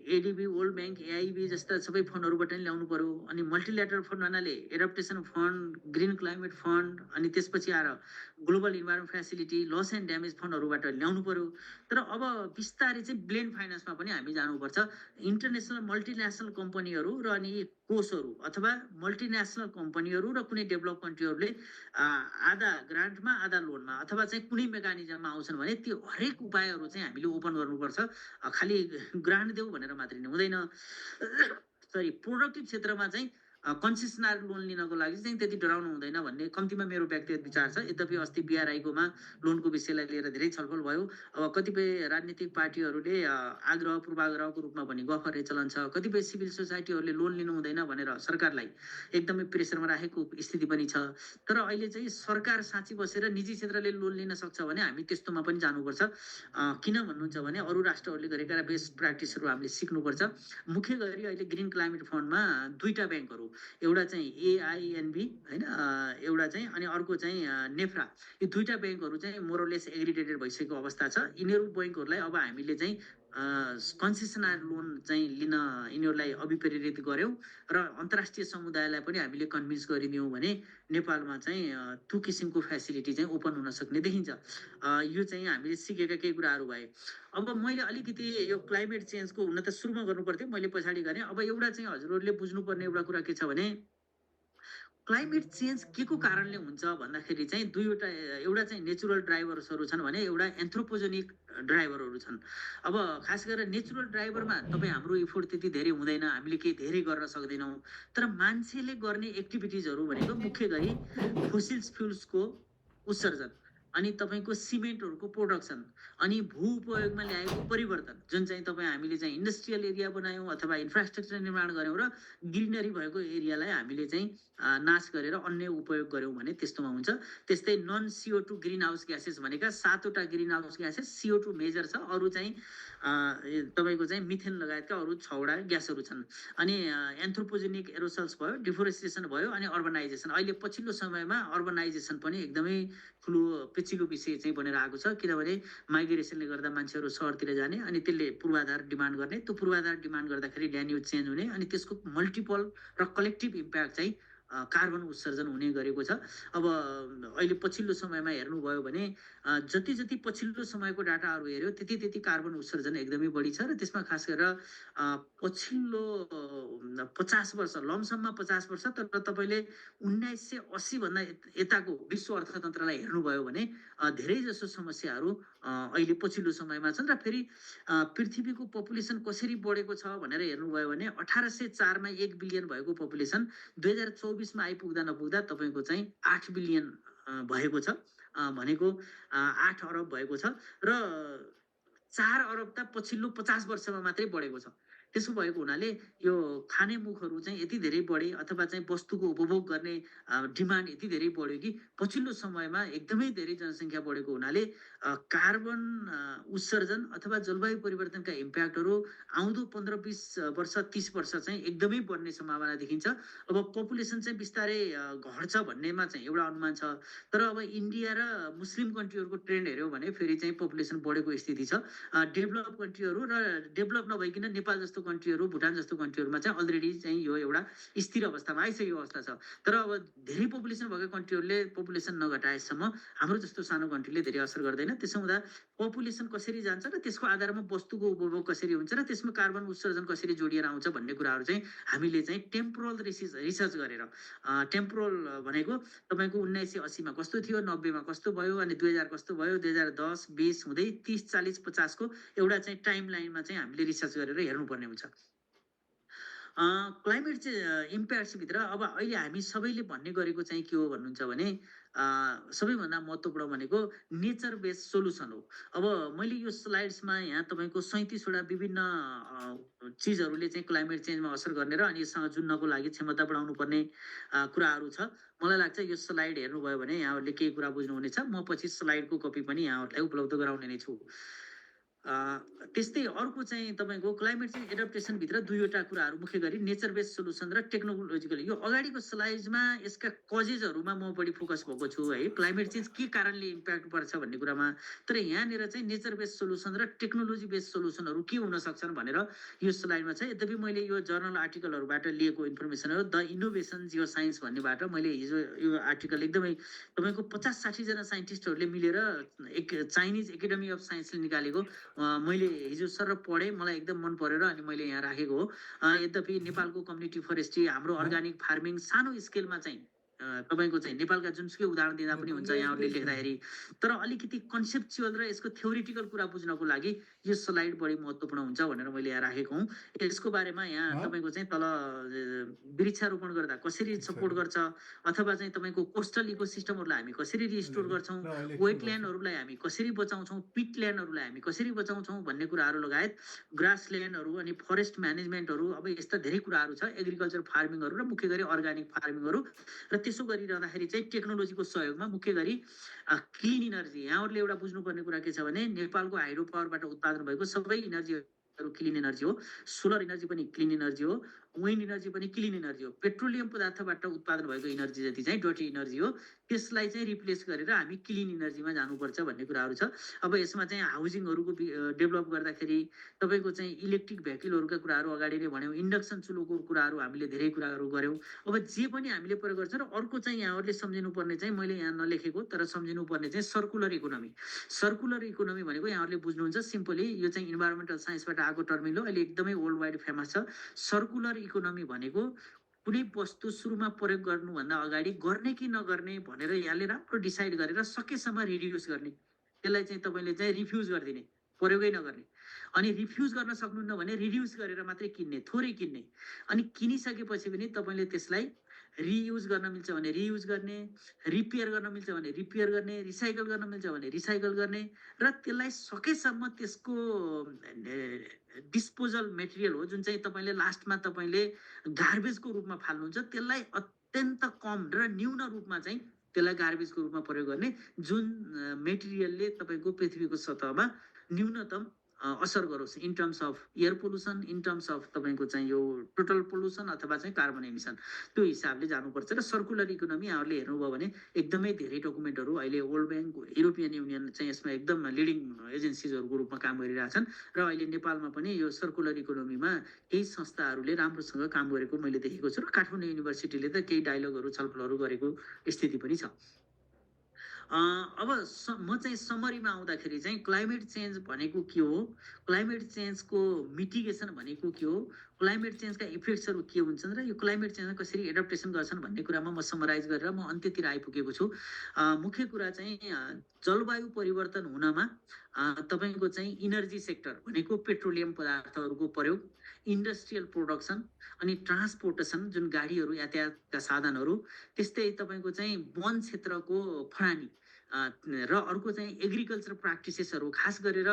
Speaker 1: एडिबी वर्ल्ड ब्याङ्क एआइबी जस्ता सबै फन्डहरूबाट नि ल्याउनु पर्यो अनि मल्टिल्याटरल फन्ड भन्नाले adaptation fund green climate fund अनि त्यसपछि आएर global environment facility loss and damage फन्डहरूबाट ल्याउनु पर्यो तर अब बिस्तारै चाहिँ ब्लेन्ड फाइनेन्समा पनि हामी जानुपर्छ इन्टरनेसनल मल्टिनेसनल कम्पनीहरू र अनि कोषहरू अथवा मल्टिनेसनल कम्पनीहरू र कुनै डेभलप कन्ट्रीहरूले आधा ग्रान्टमा आधा लोनमा अथवा चाहिँ कुनै मेकानिजममा आउँछन् भने त्यो हरेक उपायहरू चाहिँ हामीले ओपन गर्नुपर्छ खालि ग्रान्ट देऊ भनेर मात्रै नै हुँदैन प्रोडक्टिभ क्षेत्रमा चाहिँ कन्सेसनर लोन लिनको लागि चाहिँ त्यति डराउनु हुँदैन भन्ने कम्तीमा मेरो व्यक्तिगत विचार छ यद्यपि अस्ति बिआरआईकोमा लोनको विषयलाई लिएर धेरै छलफल भयो अब कतिपय राजनीतिक पार्टीहरूले आग्रह पूर्वाग्रहको रूपमा पनि गफ गर्ने चलन छ कतिपय सिभिल सोसाइटीहरूले लोन लिनु हुँदैन भनेर सरकारलाई एकदमै प्रेसरमा राखेको स्थिति पनि छ तर अहिले चाहिँ सरकार साँची बसेर निजी क्षेत्रले लोन लिन सक्छ भने हामी त्यस्तोमा पनि जानुपर्छ किन भन्नुहुन्छ भने अरू राष्ट्रहरूले गरेका बेस्ट प्र्याक्टिसहरू हामीले सिक्नुपर्छ मुख्य गरी अहिले ग्रिन क्लाइमेट फन्डमा 2टा ब्याङ्कहरू एउटा चाहिँ एआइएनबी हैन एउटा चाहिँ अनि अर्को चाहिँ नेफ्रा यो 2टा ब्याङ्कहरू चाहिँ मोरलेस एग्रिगेटेड भइसकेको अवस्था छ यिनीहरू ब्याङ्कहरूलाई अब हामीले चाहिँ कन्सेसनर लोन चाहिँ लिन यिनीहरूलाई अभिप्रेरित गर्यौँ र अन्तर्राष्ट्रिय समुदायलाई पनि हामीले कन्भिन्स गरिदियौँ भने नेपालमा चाहिँ त्यो किसिमको फेसिलिटी चाहिँ ओपन हुन सक्ने देखिन्छ। यो चाहिँ हामीले सिकेका केही कुराहरू भए। अब मैले अलिकति यो क्लाइमेट चेन्जको हुन त सुरुमा गर्नु पर्थ्यो, मैले पछाडि गरेँ। अब एउटा चाहिँ हजुरहरूले बुझ्नुपर्ने एउटा कुरा के छ भने क्लाइमेट चेन्ज के को कारणले हुन्छ भन्दाखेरि चाहिँ दुईवटा, एउटा चाहिँ नेचुरल ड्राइभर्सहरू छन् भने एउटा एन्थ्रोपोजेनिक ड्राइभरहरू छन्। अब खास गरेर नेचुरल ड्राइभरमा तपाईँ हाम्रो इफोर्ट त्यति धेरै हुँदैन, हामीले केही धेरै गर्न सक्दैनौँ। तर मान्छेले गर्ने एक्टिभिटिजहरू भनेको मुख्य गरी फोसिल्स फ्युल्सको उत्सर्जन, अनि तपाईँको सिमेन्टहरूको प्रोडक्सन, अनि भू उपयोगमा ल्याएको परिवर्तन, जुन चाहिँ तपाईँ हामीले चाहिँ इन्डस्ट्रियल एरिया बनायौँ अथवा इन्फ्रास्ट्रक्चर निर्माण गऱ्यौँ र ग्रिनरी भएको एरियालाई हामीले चाहिँ नाश गरेर अन्य उपयोग गऱ्यौँ भने त्यस्तोमा हुन्छ। त्यस्तै non CO2 green house gases भनेका 7वटा greenhouse gases, CO2 major छ, अरू चाहिँ तपाईँको चाहिँ मिथेन लगायतका अरू 6वटा ग्यासहरू छन्। अनि एन्थ्रोपोजेनिक एरोसल्स भयो, डिफोरेस्टेसन भयो, अनि अर्बनाइजेसन। अहिले पछिल्लो समयमा अर्बनाइजेसन पनि एकदमै ठुलो पेचिलो विषय चाहिँ बनेर आएको छ, किनभने माइग्रेसनले गर्दा मान्छेहरू सहरतिर जाने अनि त्यसले पूर्वाधार डिमान्ड गर्ने, त्यो पूर्वाधार डिमान्ड गर्दाखेरि ल्यान्ड युज चेन्ज हुने, अनि त्यसको मल्टिपल र कलेक्टिभ इम्प्याक्ट चाहिँ कार्बन उत्सर्जन हुने गरेको छ। अब अहिले पछिल्लो समयमा हेर्नुभयो भने जति जति पछिल्लो समयको डाटाहरू हेऱ्यो त्यति त्यति कार्बन उत्सर्जन एकदमै बढी छ। र त्यसमा खास गरेर पछिल्लो 50 वर्ष, लमसममा 50 वर्ष, तर तपाईँले 1980 भन्दा यताको विश्व अर्थतन्त्रलाई हेर्नुभयो भने धेरै जसो समस्याहरू अहिले पछिल्लो समयमा छन्। र फेरि पृथ्वीको पपुलेसन कसरी बढेको छ भनेर हेर्नुभयो भने 1804मा 1 बिलियन भएको पपुलेसन 2024मा आइपुग्दा नपुग्दा तपाईँको चाहिँ 8 बिलियन भएको छ, भनेको 8 अरब भएको छ, र 4 अरब त पछिल्लो 50 वर्षमा मात्रै बढेको छ। त्यसो भएको हुनाले यो खाने मुखहरू चाहिँ यति धेरै बढे अथवा चाहिँ वस्तुको उपभोग गर्ने डिमान्ड यति धेरै बढ्यो कि पछिल्लो समयमा एकदमै धेरै जनसङ्ख्या बढेको हुनाले कार्बन उत्सर्जन अथवा जलवायु परिवर्तनका इम्प्याक्टहरू आउँदो 15-20 वर्ष 30 वर्ष चाहिँ एकदमै बढ्ने सम्भावना देखिन्छ। अब पपुलेसन चाहिँ बिस्तारै घट्छ भन्नेमा चाहिँ एउटा अनुमान छ। तर अब इन्डिया र मुस्लिम कन्ट्रीहरूको ट्रेन्ड हेऱ्यौँ भने फेरि चाहिँ पपुलेसन बढेको स्थिति छ। डेभलप कन्ट्रीहरू र डेभलप नभइकन नेपाल जस्तो कन्ट्रीहरू, भुटान जस्तो कन्ट्रीहरूमा चाहिँ अलरेडी चाहिँ यो एउटा स्थिर अवस्थामा आइसकेको अवस्था छ। तर अब धेरै पपुलेसन भएको कन्ट्रीहरूले पपुलेसन नघटाएसम्म हाम्रो जस्तो सानो कन्ट्रीले धेरै असर गर्दैन। त्यसो हुँदा पपुलेसन कसरी जान्छ र त्यसको आधारमा वस्तुको उपभोग कसरी हुन्छ र त्यसमा कार्बन उत्सर्जन कसरी जोडिएर आउँछ भन्ने कुराहरू चाहिँ हामीले चाहिँ टेम्पोरल रिसर्च गरेर, टेम्पोरल भनेको तपाईँको 1980मा कस्तो थियो, 90मा कस्तो भयो, अनि 2000 कस्तो भयो, 2010, 20 हुँदै 30, 40, 50को एउटा चाहिँ टाइम लाइनमा चाहिँ हामीले रिसर्च गरेर हेर्नुपर्ने हुन्छ। क्लाइमेट चाहिँ इम्प्याक्ट्सभित्र अब अहिले हामी सबैले भन्ने गरेको चाहिँ के हो भन्नुहुन्छ भने सबैभन्दा महत्त्वपूर्ण भनेको नेचर बेस्ड सोलुसन हो। अब मैले यो स्लाइड्समा यहाँ तपाईँको 37वटा विभिन्न चिजहरूले चाहिँ क्लाइमेट चेन्जमा असर गर्ने र अनि यससँग जुन्नको लागि क्षमता बढाउनु पर्ने कुराहरू छ। मलाई लाग्छ यो स्लाइड हेर्नुभयो भने यहाँहरूले केही कुरा बुझ्नुहुनेछ। म पछि स्लाइडको कपी पनि यहाँहरूलाई उपलब्ध गराउने नै छु। त्यस्तै अर्को चाहिँ तपाईँको क्लाइमेट चेन्ज एडप्टेसनभित्र दुईवटा कुराहरू मुख्य गरी नेचर बेस्ड सोलुसन र टेक्नोलोजिकल। यो अगाडिको स्लाइड्समा यसका कजेसहरूमा म बढी फोकस भएको छु है, क्लाइमेट चेन्ज के कारणले इम्प्याक्ट पर्छ भन्ने कुरामा। तर यहाँनिर चाहिँ नेचर बेस्ड सोलुसन र टेक्नोलोजी बेस्ड सोलुसनहरू के हुन सक्छन् भनेर यो स्लाइडमा छ। यद्यपि मैले यो जर्नल आर्टिकलहरूबाट लिएको इन्फर्मेसन हो। द इनोभेसन जियो साइन्स भन्नेबाट मैले हिजो यो आर्टिकल एकदमै तपाईँको 50-60 जना साइन्टिस्टहरूले मिलेर एक चाइनिज एकाडेमी अफ साइन्सले निकालेको मैले हिजो सर पढेँ, मलाई एकदम मन परेर अनि मैले यहाँ राखेको हो। यद्यपि नेपालको कम्युनिटी फरेस्ट्री, हाम्रो अर्गानिक फार्मिङ सानो स्केलमा चाहिँ तपाईँको चाहिँ नेपालका जुनसुकै उदाहरण दिँदा पनि हुन्छ यहाँहरूले लेख्दाखेरि। तर अलिकति कन्सेप्चुअल र यसको थ्योरिटिकल कुरा बुझ्नको लागि यो स्लाइड बढी महत्त्वपूर्ण हुन्छ भनेर मैले यहाँ राखेको हुँ। यसको बारेमा यहाँ तपाईँको चाहिँ तल वृक्षारोपण गर्दा कसरी सपोर्ट गर्छ, अथवा चाहिँ तपाईँको कोस्टल इकोसिस्टमहरूलाई हामी कसरी रिस्टोर गर्छौँ, वेटल्यान्डहरूलाई हामी कसरी बचाउँछौँ, पिटल्यान्डहरूलाई हामी कसरी बचाउँछौँ भन्ने कुराहरू लगायत ग्रासल्यान्डहरू अनि फरेस्ट म्यानेजमेन्टहरू, अब यस्ता धेरै कुराहरू छ, एग्रिकल्चर फार्मिङहरू र मुख्य गरी अर्गानिक फार्मिङहरू। र त्यसो गरिरहँदाखेरि चाहिँ टेक्नोलोजीको सहयोगमा मुख्य गरी क्लिन इनर्जी, यहाँहरूले एउटा बुझ्नुपर्ने कुरा के छ भने नेपालको हाइड्रो पावरबाट उत्पादन भएको सबै इनर्जीहरू क्लिन इनर्जी हो। सोलर इनर्जी पनि क्लिन इनर्जी हो। विन्ड इनर्जी पनि क्लिन इनर्जी हो। पेट्रोलियम पदार्थबाट उत्पादन भएको इनर्जी जति चाहिँ डर्टी इनर्जी हो, त्यसलाई चाहिँ रिप्लेस गरेर हामी क्लिन इनर्जीमा जानुपर्छ भन्ने कुराहरू छ। अब यसमा चाहिँ हाउसिङहरूको डेभलप गर्दाखेरि तपाईँको चाहिँ इलेक्ट्रिक भेहिकलहरूका कुराहरू अगाडि नै भन्यौँ, इन्डक्सन चुलोको कुराहरू हामीले धेरै कुराहरू गऱ्यौँ। अब जे पनि हामीले प्रयोग गर्छौँ। र अर्को चाहिँ यहाँहरूले सम्झिनुपर्ने चाहिँ मैले यहाँ नलेखेको तर सम्झिनुपर्ने चाहिँ सर्कुलर इकोनोमी। सर्कुलर इकोनोमी भनेको यहाँहरूले बुझ्नुहुन्छ सिम्पली यो चाहिँ इन्भाइरोमेन्टल साइन्सबाट आएको टर्मिल हो, अहिले एकदमै वर्ल्ड वाइड फेमस छ। सर्कुलर इकोनोमी भनेको कुनै वस्तु सुरुमा प्रयोग गर्नुभन्दा अगाडि गर्ने कि नगर्ने भनेर यहाँले राम्रो डिसाइड गरेर सकेसम्म रिड्युस गर्ने, त्यसलाई चाहिँ तपाईँले चाहिँ रिफ्युज गरिदिने, प्रयोगै नगर्ने। अनि रिफ्युज गर्न सक्नुहुन्न भने रिड्युस गरेर मात्रै किन्ने, थोरै किन्ने। अनि किनिसकेपछि पनि तपाईँले त्यसलाई रियुज गर्न मिल्छ भने रियुज गर्ने, रिपेयर गर्न मिल्छ भने रिपेयर गर्ने, रिसाइकल गर्न मिल्छ भने रिसाइकल गर्ने। र त्यसलाई सकेसम्म त्यसको डिस्पोजल मेटेरियल हो जुन चाहिँ तपाईँले लास्टमा तपाईँले गार्बेजको रूपमा फाल्नुहुन्छ, त्यसलाई अत्यन्त कम र न्यून रूपमा चाहिँ त्यसलाई गार्बेजको रूपमा प्रयोग गर्ने, जुन मेटेरियलले तपाईँको पृथ्वीको सतहमा न्यूनतम असर गरोस् in terms of air pollution, in terms of तपाईँको चाहिँ यो टोटल पोल्युसन अथवा चाहिँ कार्बन एमिसन, त्यो हिसाबले जानुपर्छ। र सर्कुलर इकोनोमी यहाँहरूले हेर्नुभयो भने एकदमै धेरै डकुमेन्टहरू अहिले वर्ल्ड ब्याङ्क, युरोपियन युनियन चाहिँ यसमा एकदम लिडिङ एजेन्सिजहरूको रूपमा काम गरिरहेछन्। र अहिले नेपालमा पनि यो सर्कुलर इकोनोमीमा केही संस्थाहरूले राम्रोसँग काम गरेको मैले देखेको छु। र काठमाडौँ युनिभर्सिटीले त केही डायलगहरू छलफलहरू गरेको स्थिति पनि छ। अब म चाहिँ समरीमा आउँदाखेरि चाहिँ क्लाइमेट चेन्ज भनेको के हो, क्लाइमेट चेन्जको मिटिगेसन भनेको के हो, क्लाइमेट चेन्जका इफेक्ट्सहरू के हुन्छन् र यो क्लाइमेट चेन्जमा कसरी एडप्टेसन गर्छन् भन्ने कुरामा म समराइज गरेर म अन्त्यतिर आइपुगेको छु। मुख्य कुरा चाहिँ जलवायु परिवर्तन हुनमा तपाईँको चाहिँ इनर्जी सेक्टर भनेको पेट्रोलियम पदार्थहरूको प्रयोग, इन्डस्ट्रियल प्रोडक्सन अनि ट्रान्सपोर्टेसन जुन गाडीहरू यातायातका साधनहरू, त्यस्तै तपाईँको चाहिँ वन क्षेत्रको फडानी र अर्को चाहिँ एग्रिकल्चर प्र्याक्टिसेसहरू, खास गरेर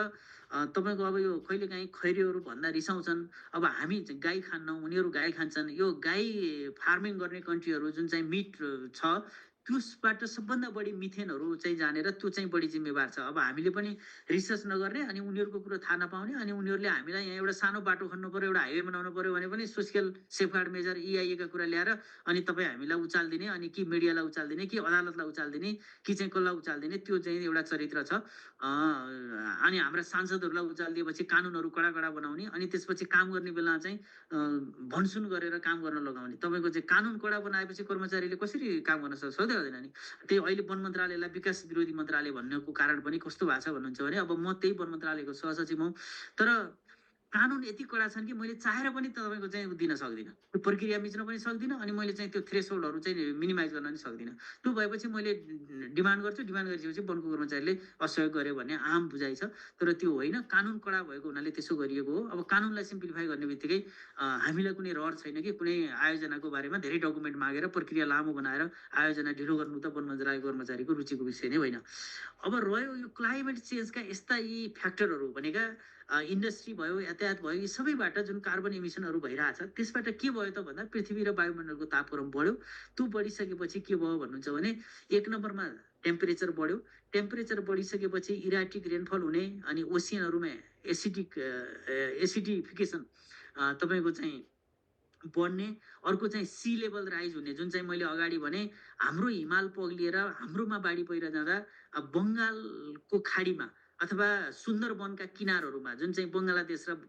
Speaker 1: तपाईँको अब यो कहिलेकाहीँ खैरीहरू भन्दा रिसाउँछन्, अब हामी चाहिँ गाई खान्नौँ, उनीहरू गाई खान्छन्। यो गाई फार्मिङ गर्ने कन्ट्रीहरू जुन चाहिँ मिट छ त्यसबाट सबभन्दा बढी मिथेनहरू चाहिँ जानेर त्यो चाहिँ बढी जिम्मेवार छ। अब हामीले पनि रिसर्च नगर्ने अनि उनीहरूको कुरो थाहा नपाउने, अनि उनीहरूले हामीलाई यहाँ एउटा सानो बाटो खन्नु पऱ्यो, एउटा हाइवे बनाउनु पऱ्यो भने पनि सोसियल सेफगार्ड मेजर EIA का कुरा ल्याएर अनि तपाईँ हामीलाई उचालिदिने, अनि कि मिडियालाई उचालिदिने, कि अदालतलाई उचालिदिने, कि चाहिँ कसलाई उचालिदिने, त्यो चाहिँ एउटा चरित्र छ। अनि हाम्रा सांसदहरूलाई उचालिदिएपछि कानुनहरू कडा कडा बनाउने, अनि त्यसपछि काम गर्ने बेला चाहिँ भनसुन गरेर काम गर्न लगाउने। तपाईँको चाहिँ कानुन कडा बनाएपछि कर्मचारीले कसरी काम गर्न सक्छ? सक्दैन नि। त्यही अहिले वन मन्त्रालयलाई विकास विरोधी मन्त्रालय भन्नको कारण पनि कस्तो भएको छ भन्नुहुन्छ भने अब म त्यही वन मन्त्रालयको सहसचिव हुँ, तर कानुन यति कडा छन् कि मैले चाहेर पनि तपाईँको चाहिँ दिन सक्दिनँ, त्यो प्रक्रिया मिच्न पनि सक्दिनँ, अनि मैले चाहिँ त्यो थ्रेसहोल्डहरू चाहिँ मिनिमाइज गर्न पनि सक्दिनँ। त्यो भएपछि मैले डिमान्ड गर्छु, डिमान्ड गरिसकेपछि वनको कर्मचारीले असहयोग गर्यो भन्ने आम बुझाइ छ, तर त्यो होइन। कानुन कडा भएको हुनाले त्यसो गरिएको हो। अब कानुनलाई सिम्प्लिफाई गर्ने बित्तिकै हामीलाई कुनै रहर छैन कि कुनै आयोजनाको बारेमा धेरै डकुमेन्ट मागेर प्रक्रिया लामो बनाएर आयोजना ढिलो गर्नु त वन मन्त्रालय कर्मचारीको रुचिको विषय नै होइन। अब रह्यो यो क्लाइमेट चेन्जका यस्ता यी फ्याक्टरहरू भनेका इन्डस्ट्री भयो, यातायात भयो, यी सबैबाट जुन कार्बन इमिसनहरू भइरहेछ, त्यसबाट के भयो त भन्दा पृथ्वी र वायुमण्डलको तापक्रम बढ्यो। त्यो बढिसकेपछि के भयो भन्नुहुन्छ भने एक नम्बरमा टेम्परेचर बढ्यो। टेम्परेचर बढिसकेपछि इराटिक रेनफल हुने, अनि ओसियनहरूमा एसिडिफिकेसन तपाईँको चाहिँ बढ्ने। अर्को चाहिँ सी लेभल राइज हुने, जुन चाहिँ मैले अगाडि भने हाम्रो हिमाल पग्लिएर हाम्रोमा बाढी पहिरो जाँदा बङ्गालको खाडीमा अथवा सुन्दरवनका किनारहरूमा जुन चाहिँ बङ्गलादेश र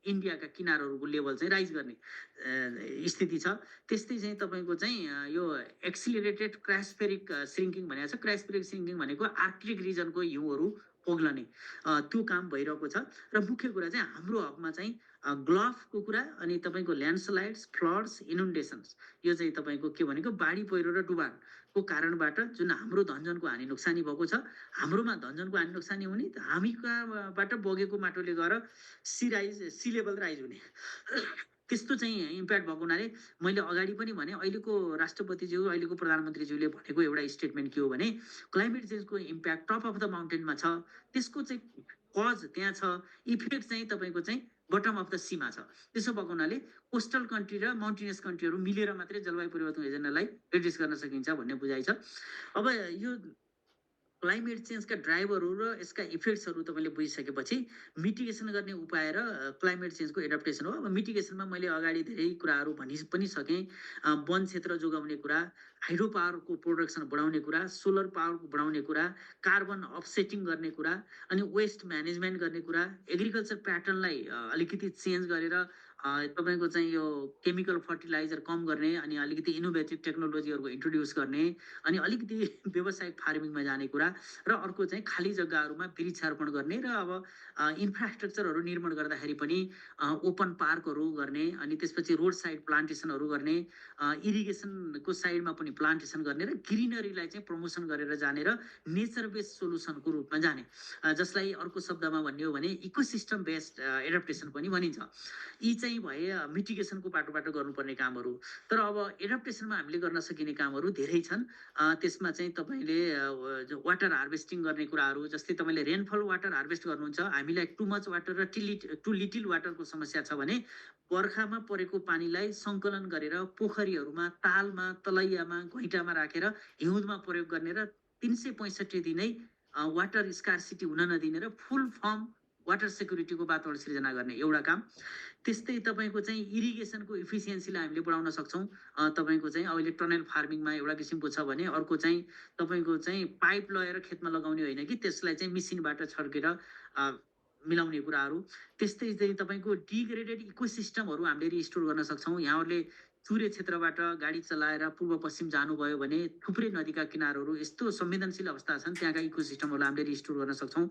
Speaker 1: इन्डियाका किनारहरूको लेभल चाहिँ राइज गर्ने स्थिति छ। त्यस्तै चाहिँ तपाईँको चाहिँ यो एक्सिलरेटेड क्रायोस्फेरिक श्रिङ्किङ भनेको छ। क्रायोस्फेरिक श्रिङ्किङ भनेको आर्कटिक रिजनको हिउँहरू पोग्लने, त्यो काम भइरहेको छ। र मुख्य कुरा चाहिँ हाम्रो हकमा चाहिँ ग्लफको कुरा, अनि तपाईँको ल्यान्डस्लाइड्स, फ्लड्स, इनुन्डेसन्स, यो चाहिँ तपाईँको के भनेको बाढी पहिरो र डुबानको कारणबाट जुन हाम्रो धनजनको हानि नोक्सानी भएको छ, हाम्रोमा धनजनको हानि नोक्सानी हुने, हामीबाट बगेको माटोले गएर सी लेभल राइज हुने त्यस्तो चाहिँ इम्प्याक्ट भएको हुनाले मैले अगाडि पनि भने अहिलेको राष्ट्रपतिज्यू, अहिलेको प्रधानमन्त्रीज्यूले भनेको एउटा स्टेटमेन्ट के हो भने क्लाइमेट चेन्जको इम्प्याक्ट टप अफ द माउन्टेनमा छ, त्यसको चाहिँ कज त्यहाँ छ, इफेक्ट चाहिँ तपाईँको चाहिँ बटम अफ द सीमा छ। त्यसो भएको हुनाले कोस्टल कन्ट्री र माउन्टेनियस कन्ट्रीहरू मिलेर मात्रै जलवायु परिवर्तन एजेन्डालाई रिड्युस गर्न सकिन्छ भन्ने बुझाइ छ। अब यो क्लाइमेट चेन्जका ड्राइभरहरू र यसका इफेक्ट्सहरू तपाईँले बुझिसकेपछि मिटिगेसन गर्ने उपाय र क्लाइमेट चेन्जको एडप्टेसन हो। अब मिटिगेसनमा मैले अगाडि धेरै कुराहरू भनि पनि सकेँ। वन क्षेत्र जोगाउने कुरा, हाइड्रो पावरको प्रोडक्सन बढाउने कुरा, सोलर पावरको बढाउने कुरा, कार्बन अफसेटिङ गर्ने कुरा, अनि वेस्ट म्यानेजमेन्ट गर्ने कुरा, एग्रिकल्चर प्याटर्नलाई अलिकति चेन्ज गरेर तपाईँको चाहिँ यो केमिकल फर्टिलाइजर कम गर्ने, अनि अलिकति इनोभेटिभ टेक्नोलोजीहरूको इन्ट्रोड्युस गर्ने, अनि अलिकति व्यावसायिक फार्मिङमा जाने कुरा, र अर्को चाहिँ खाली जग्गाहरूमा वृक्षारोपण गर्ने, र अब इन्फ्रास्ट्रक्चरहरू निर्माण गर्दाखेरि पनि ओपन पार्कहरू गर्ने, अनि त्यसपछि रोड साइड प्लान्टेसनहरू गर्ने, इरिगेसनको साइडमा पनि प्लान्टेसन गर्ने, र ग्रिनरीलाई चाहिँ प्रमोसन गरेर जाने, र नेचर बेस्ड सोल्युसनको रूपमा जाने, जसलाई अर्को शब्दमा भन्ने हो भने इकोसिस्टम बेस्ड एडप्टेसन पनि भनिन्छ। यी चाहिँ भए मिटिगेसनको बाटोबाट गर्नुपर्ने कामहरू। तर अब एडप्टेसनमा हामीले गर्न सकिने कामहरू धेरै छन्। त्यसमा चाहिँ तपाईँले वाटर हार्भेस्टिङ गर्ने कुराहरू, जस्तै तपाईँले रेनफल वाटर हार्भेस्ट गर्नुहुन्छ, हामीलाई टु मच वाटर र टु लिटिल वाटरको समस्या छ भने बर्खामा परेको पानीलाई सङ्कलन गरेर पोखरीहरूमा, तालमा, तलैयामा, घैँटामा राखेर हिउँदमा प्रयोग गर्ने, र 365 दिनै वाटर स्कार्सिटी हुन नदिने, र फुल फर्म वाटर सेक्युरिटीको वातावरण सृजना गर्ने एउटा काम। त्यस्तै तपाईँको चाहिँ इरिगेसनको इफिसियन्सीलाई हामीले बढाउन सक्छौँ। तपाईँको चाहिँ अहिले टनल फार्मिङमा एउटा किसिमको छ भने, अर्को चाहिँ तपाईँको चाहिँ पाइप लगेर खेतमा लगाउने होइन कि त्यसलाई चाहिँ मेसिनबाट छर्केर मिलाउने कुराहरू। त्यस्तै चाहिँ तपाईँको डिग्रेडेड इकोसिस्टमहरू हामीले रिस्टोर गर्न सक्छौँ। यहाँहरूले चुरे क्षेत्रबाट गाडी चलाएर पूर्व पश्चिम जानुभयो भने थुप्रै नदीका किनारहरू यस्तो संवेदनशील अवस्था छन्, त्यहाँका इकोसिस्टमहरूलाई हामीले रिस्टोर गर्न सक्छौँ।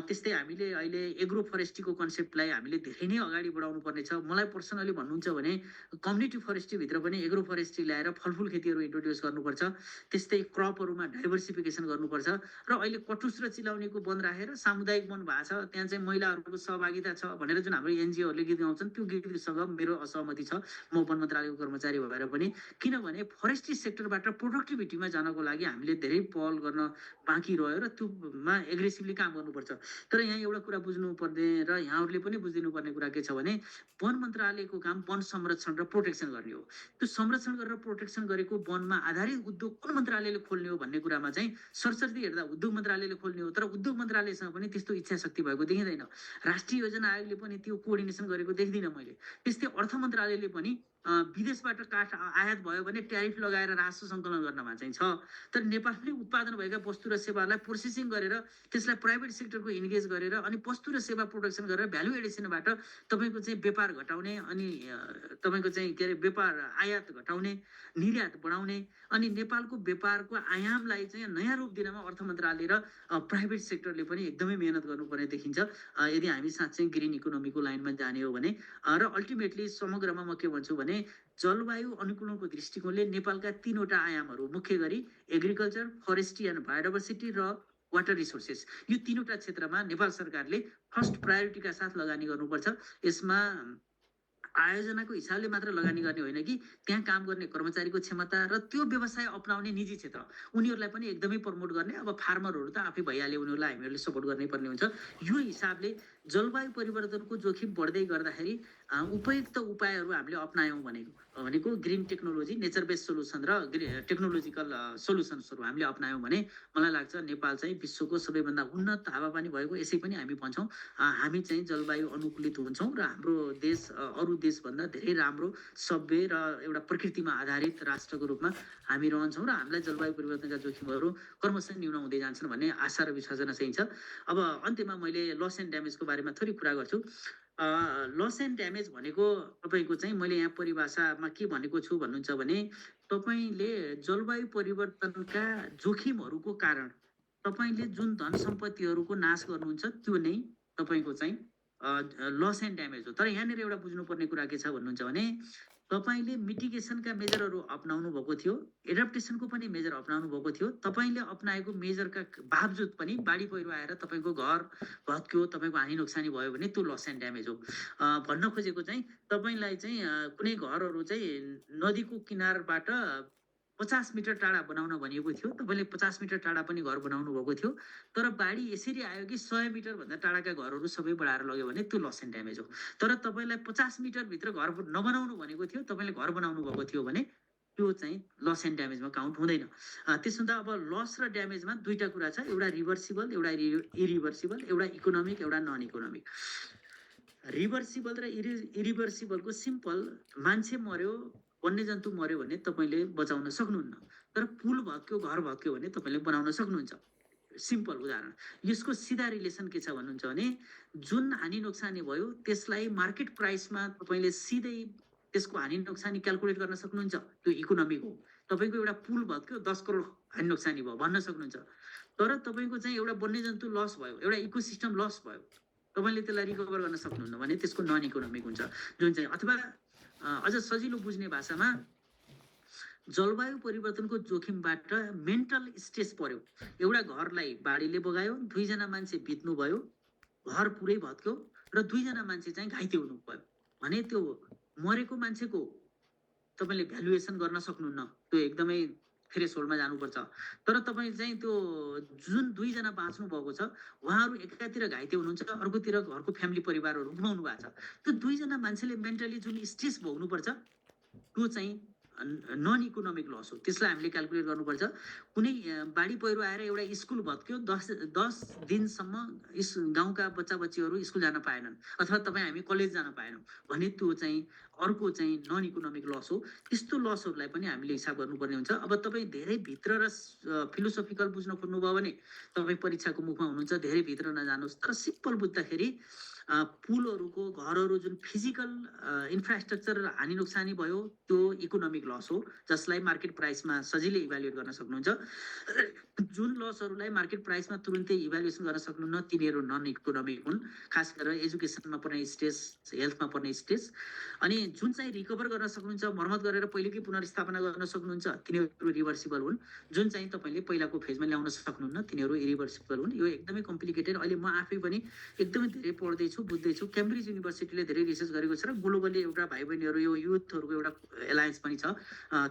Speaker 1: त्यस्तै हामीले अहिले एग्रो फरेस्ट्रीको कन्सेप्टलाई हामीले धेरै नै अगाडि बढाउनु पर्नेछ। मलाई पर्सनली भन्नुहुन्छ भने कम्युनिटी फरेस्ट्रीभित्र पनि एग्रो फरेस्ट्री ल्याएर फलफुल खेतीहरू इन्ट्रोड्युस गर्नुपर्छ। त्यस्तै क्रपहरूमा डाइभर्सिफिकेसन गर्नुपर्छ, र अहिले कटुस र चिलाउनेको वन राखेर सामुदायिक वन भएको छ, त्यहाँ चाहिँ महिलाहरूको सहभागिता छ भनेर जुन हाम्रो एनजिओहरूले गीत गाउँछन्, त्यो गीतसँग मेरो असहमति छ, म वन मन्त्रालयको कर्मचारी भएर पनि। किनभने फरेस्ट्री सेक्टरबाट प्रोडक्टिभिटीमा जानको लागि हामीले धेरै पहल गर्न बाँकी रह्यो, र त्योमा एग्रेसिभली काम गर्नुपर्छ। तर यहाँ एउटा कुरा बुझ्नुपर्ने, र यहाँहरूले पनि बुझिदिनु पर्ने कुरा के छ भने, वन मन्त्रालयको काम वन संरक्षण र प्रोटेक्सन गर्ने हो। त्यो संरक्षण गरेर प्रोटेक्सन गरेको वनमा आधारित उद्योग कुन मन्त्रालयले खोल्ने हो भन्ने कुरामा चाहिँ सरसर्ती हेर्दा उद्योग मन्त्रालयले खोल्ने हो। तर उद्योग मन्त्रालयसँग पनि त्यस्तो इच्छा शक्ति भएको देखिँदैन। राष्ट्रिय योजना आयोगले पनि त्यो कोअर्डिनेसन गरेको देख्दिनँ मैले। त्यस्तै अर्थ मन्त्रालयले पनि विदेशबाट काठ आयात भयो भने ट्यारिफ लगाएर राजस्व सङ्कलन गर्नमा चाहिँ छ। तर नेपालमै उत्पादन भएका वस्तु र सेवालाई प्रोसेसिङ गरेर त्यसलाई प्राइभेट सेक्टरको इन्गेज गरेर अनि वस्तु र सेवा प्रोडक्सन गरेर भ्यालु एडिसनबाट तपाईँको चाहिँ व्यापार घटाउने, अनि तपाईँको चाहिँ के अरे व्यापार आयात घटाउने, निर्यात बढाउने, अनि नेपालको व्यापारको आयामलाई चाहिँ नयाँ रूप दिनमा अर्थ मन्त्रालय र प्राइभेट सेक्टरले पनि एकदमै मेहनत गर्नुपर्ने देखिन्छ, यदि हामी साँच्चै ग्रिन इकोनोमीको लाइनमा जाने हो भने। र अल्टिमेटली समग्रमा म के भन्छु भने, जलवायु अनुकूलनको दृष्टिकोणले नेपालका 3वटा आयामहरू, मुख्य गरी एग्रिकल्चर, फरेस्ट्री एन्ड बायोडाइभर्सिटी र वाटर रिसोर्सेस, यो 3वटा क्षेत्रमा नेपाल सरकारले फर्स्ट प्रायोरिटीका साथ लगानी गर्नुपर्छ। यसमा आयोजनाको हिसाबले मात्र लगानी गर्ने होइन कि त्यहाँ काम गर्ने कर्मचारीको क्षमता र त्यो व्यवसाय अपनाउने निजी क्षेत्र, उनीहरूलाई पनि एकदमै प्रमोट गर्ने। अब फार्मरहरू त आफै भइहाल्यो, उनीहरूलाई हामीहरूले सपोर्ट गर्नै पर्ने हुन्छ। यो हिसाबले जलवायु परिवर्तनको जोखिम बढ्दै गर्दाखेरि उपयुक्त उपायहरू हामीले अप्नायौँ भनेको green technology, nature based solution र टेक्नोलोजिकल सोल्युसन्सहरू हामीले अप्नायौँ भने मलाई लाग्छ नेपाल चाहिँ विश्वको सबैभन्दा उन्नत हावापानी भएको, यसै पनि हामी भन्छौँ हामी चाहिँ जलवायु अनुकूलित हुन्छौँ, र हाम्रो देश अरू देशभन्दा धेरै राम्रो, सभ्य र एउटा प्रकृतिमा आधारित राष्ट्रको रूपमा हामी रहन्छौँ, र हामीलाई जलवायु परिवर्तनका जोखिमहरू क्रमशः न्यून हुँदै जान्छन् भन्ने आशा र विश्वास गर्न सकिन्छ। अब अन्त्यमा मैले लस एन्ड ड्यामेजको बारेमा थोरै कुरा गर्छु। लस एन्ड ड्यामेज भनेको तपाईँको चाहिँ मैले यहाँ परिभाषामा के भनेको छु भन्नुहुन्छ भने, तपाईँले जलवायु परिवर्तनका जोखिमहरूको कारण तपाईँले जुन धन सम्पत्तिहरूको नाश गर्नुहुन्छ त्यो नै तपाईँको चाहिँ लस एन्ड ड्यामेज हो। तर यहाँनिर एउटा बुझ्नुपर्ने कुरा के छ भन्नुहुन्छ भने, तपाईँले मिटिगेसनका मेजरहरू अप्नाउनु भएको थियो, एडप्टेसनको पनि मेजर अप्नाउनु भएको थियो। तपाईँले अप्नाएको मेजरका बावजुद पनि बाढी पहिरो आएर तपाईँको घर भत्क्यो, तपाईँको हानि नोक्सानी भयो भने त्यो लस एन्ड ड्यामेज हो। भन्न खोजेको चाहिँ तपाईँलाई चाहिँ कुनै घरहरू चाहिँ नदीको किनारबाट 50 मिटर टाढा बनाउन भनिएको थियो, तपाईँले 50 मिटर टाढा पनि घर बनाउनु भएको थियो। तर बाढी यसरी आयो कि 100 मिटरभन्दा टाढाका घरहरू सबै बढाएर लग्यो भने त्यो लस एन्ड ड्यामेज हो। तर तपाईँलाई 50 मिटरभित्र घर नबनाउनु भनेको थियो, तपाईँले घर बनाउनु भएको थियो भने त्यो चाहिँ लस एन्ड ड्यामेजमा काउन्ट हुँदैन। त्यसो हुँदा अब लस र ड्यामेजमा दुईटा कुरा छ, एउटा रिभर्सिबल एउटा इरिभर्सिबल, एउटा इकोनोमिक एउटा नन इकोनोमिक। रिभर्सिबल र इरिभर्सिबलको सिम्पल, मान्छे मर्यो वन्यजन्तु मर्यो भने तपाईँले बचाउन सक्नुहुन्न, तर पुल भत्क्यो घर भत्क्यो भने तपाईँले बनाउन सक्नुहुन्छ। सिम्पल उदाहरण। यसको सिधा रिलेसन के छ भन्नुहुन्छ भने जुन हानि नोक्सानी भयो त्यसलाई मार्केट प्राइसमा तपाईँले सिधै त्यसको हानि नोक्सानी क्यालकुलेट गर्न सक्नुहुन्छ, त्यो इकोनोमिक हो। तपाईँको एउटा पुल भत्क्यो 10 करोड हानि नोक्सानी भयो भन्न सक्नुहुन्छ, तर तपाईँको चाहिँ एउटा वन्यजन्तु लस भयो, एउटा इकोसिस्टम लस भयो, तपाईँले त्यसलाई रिकभर गर्न सक्नुहुन्न भने त्यसको नन इकोनोमिक हुन्छ। जुन चाहिँ अथवा अझ सजिलो बुझ्ने भाषामा जलवायु परिवर्तनको जोखिमबाट मेन्टल स्ट्रेस पर्यो, एउटा घरलाई बाढीले बगायो, 2 जना मान्छे बित्नुभयो, घर पुरै भत्क्यो र 2 जना मान्छे चाहिँ घाइते हुनुभयो भने त्यो मरेको मान्छेको तपाईँले भ्यालुएसन गर्न सक्नुहुन्न, त्यो एकदमै थ्रेसहोल्डमा जानुपर्छ। तर तपाईँ चाहिँ त्यो जुन 2 जना बाँच्नु भएको छ उहाँहरू एकातिर घाइते हुनुहुन्छ, अर्कोतिर घरको फ्यामिली परिवारहरू गुमाउनु भएको छ, त्यो 2 जना मान्छेले मेन्टली जुन स्ट्रेस भोग्नुपर्छ त्यो चाहिँ नन इकोनोमिक लस हो। त्यसलाई हामीले क्यालकुलेट गर्नुपर्छ। कुनै बाढी पहिरो आएर एउटा स्कुल भत्क्यो, 10 दिनसम्म गाउँका बच्चा बच्चीहरू स्कुल जान पाएनन्, अथवा तपाईँ हामी कलेज जान पाएनौँ भने त्यो चाहिँ अर्को चाहिँ नन इकोनोमिक लस हो। त्यस्तो लसहरूलाई पनि हामीले हिसाब गर्नुपर्ने हुन्छ। अब तपाईँ धेरै भित्र र फिलोसोफिकल बुझ्न खोज्नुभयो भने तपाईँ परीक्षाको मुखमा हुनुहुन्छ, धेरै भित्र नजानुहोस्, तर सिम्पल बुझ्दाखेरि पुलहरूको घरहरू जुन फिजिकल इन्फ्रास्ट्रक्चर हानि नोक्सानी भयो त्यो इकोनोमिक लस हो, जसलाई मार्केट प्राइसमा सजिलै इभ्यालुएट गर्न सक्नुहुन्छ। जुन लसहरूलाई मार्केट प्राइसमा तुरुन्तै इभ्यालुएसन गर्न सक्नुहुन्न तिनीहरू नन इकोनोमिक हुन्, खास गरेर एजुकेसनमा पर्ने स्ट्रेस, हेल्थमा पर्ने स्ट्रेस। अनि जुन चाहिँ रिकभर गर्न सक्नुहुन्छ, मर्मत गरेर पहिलेकै पुनर्स्थापना गर्न सक्नुहुन्छ तिनीहरू रिभर्सिबल हुन्। जुन चाहिँ तपाईँले पहिलाको फेजमा ल्याउन सक्नुहुन्न तिनीहरू इरिभर्सिबल हुन्। यो एकदमै कम्प्लिकेटेड। अहिले म आफै पनि एकदमै धेरै पढ्दैछु, बुझ्दैछु। क्याम्ब्रिज युनिभर्सिटीले धेरै रिसर्च गरेको छ र ग्लोबली एउटा भाइ बहिनीहरू यो युथहरूको एउटा एलायन्स पनि छ,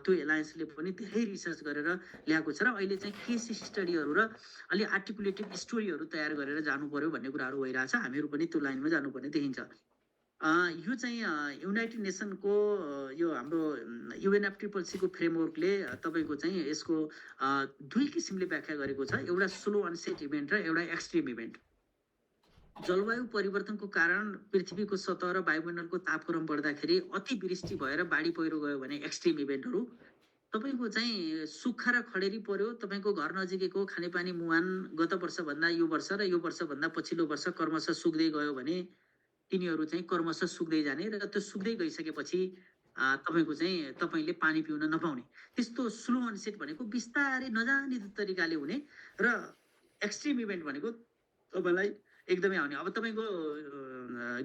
Speaker 1: त्यो एलायन्सले पनि धेरै रिसर्च गरेर ल्याएको छ र अहिले चाहिँ केस स्टडीहरू र अलि आर्टिकुलेटेड स्टोरीहरू तयार गरेर जानु पर्यो भन्ने कुराहरू भइरहेछ। हामीहरू पनि त्यो लाइनमा जानुपर्ने देखिन्छ। यो चाहिँ युनाइटेड नेसनको यो हाम्रो UNFCCCको फ्रेमवर्कले तपाईँको चाहिँ यसको 2 किसिमले व्याख्या गरेको छ, एउटा स्लो अनसेट इभेन्ट र एउटा एक्सट्रिम इभेन्ट। जलवायु परिवर्तनको कारण पृथ्वीको सतह र वायुमण्डलको तापक्रम बढ्दाखेरि अतिवृष्टि भएर बाढी पहिरो गयो भने एक्सट्रिम इभेन्टहरू। तपाईँको चाहिँ सुक्खा र खडेरी पर्यो, तपाईँको घर नजिकैको खानेपानी मुहान गत वर्षभन्दा यो वर्ष र यो वर्षभन्दा पछिल्लो वर्ष क्रमशः सुक्दै गयो भने तिनीहरू चाहिँ क्रमशः सुक्दै जाने र त्यो सुक्दै गइसकेपछि तपाईँको चाहिँ तपाईँले पानी पिउन नपाउने, त्यस्तो स्लो अनसेट भनेको बिस्तारै नजाने तरिकाले हुने, र एक्सट्रिम इभेन्ट भनेको तपाईँलाई एकदमै आउने। अब तपाईँको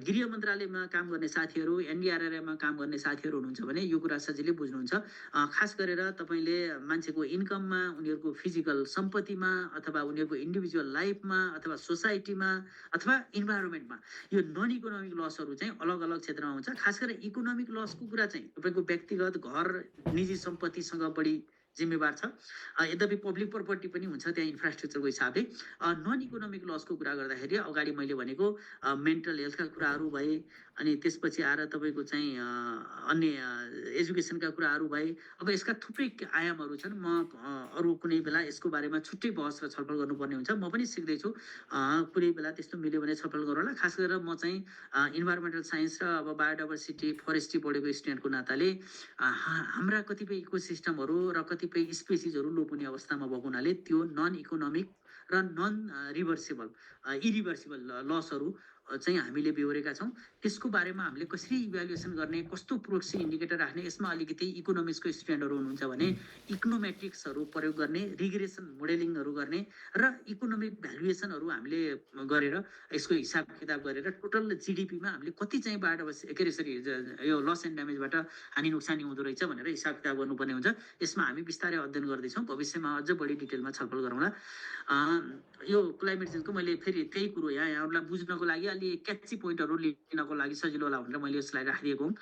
Speaker 1: गृह मन्त्रालयमा काम गर्ने साथीहरू, NDRRMमा काम गर्ने साथीहरू हुनुहुन्छ भने यो कुरा सजिलै बुझ्नुहुन्छ। खास गरेर तपाईँले मान्छेको इन्कममा, उनीहरूको फिजिकल सम्पत्तिमा, अथवा उनीहरूको इन्डिभिजुअल लाइफमा, अथवा सोसाइटीमा, अथवा इन्भाइरोमेन्टमा यो नन इकोनोमिक लसहरू चाहिँ अलग अलग क्षेत्रमा हुन्छ। खास गरेर इकोनोमिक लसको कुरा चाहिँ तपाईँको व्यक्तिगत घर, निजी सम्पत्तिसँग बढी जिम्मेवार छ। यद्यपि पब्लिक प्रपर्टी पनि हुन्छ त्यहाँ इन्फ्रास्ट्रक्चरको हिसाबले। नन इकोनोमिक लसको कुरा गर्दाखेरि अगाडि मैले भनेको मेन्टल हेल्थका कुराहरू भए, अनि त्यसपछि आएर तपाईँको चाहिँ अन्य एजुकेसनका कुराहरू भए। अब यसका थुप्रै आयामहरू छन्। म अरू कुनै बेला यसको बारेमा छुट्टै बहस र छलफल गर्नुपर्ने हुन्छ। म पनि सिक्दैछु, कुनै बेला त्यस्तो मिल्यो भने छलफल गरौँला। खास गरेर म चाहिँ इन्भाइरोमेन्टल साइन्स र अब बायोडाइभर्सिटी, फरेस्ट्री पढेको स्टुडेन्टको नाताले हाम्रा कतिपय इकोसिस्टमहरू र कतिपय स्पेसिसहरू लोप हुने अवस्थामा भएको हुनाले त्यो नन इकोनोमिक र नन रिभर्सिबल, इरिभर्सिबल लसहरू चाहिँ हामीले बेहोरेका छौँ। त्यसको बारेमा हामीले कसरी इभ्यालुएसन गर्ने, कस्तो प्रोक्सी इन्डिकेटर राख्ने, यसमा अलिकति इकोनोमिक्सको स्टुडेन्टहरू हुनुहुन्छ भने इकोनोमेट्रिक्सहरू प्रयोग गर्ने, रिग्रेसन मोडेलिङहरू गर्ने र इकोनोमिक भ्यालुएसनहरू हामीले गरेर यसको हिसाब किताब गरेर टोटल GDPमा हामीले कति चाहिँ बायोडाइभर्सिटी के अरे यो लस एन्ड ड्यामेजबाट हानि नोक्सानी हुँदो रहेछ भनेर हिसाब किताब गर्नुपर्ने हुन्छ। यसमा हामी बिस्तारै अध्ययन गर्दैछौँ, भविष्यमा अझ बढी डिटेलमा छलफल गरौँला। यो क्लाइमेट चेन्जको मैले फेरि त्यही कुरो यहाँहरूलाई बुझ्नको लागि अलि क्याची पोइन्टहरू लिनको लागि सजिलो होला भनेर मैले यसलाई राखिदिएको हुँ।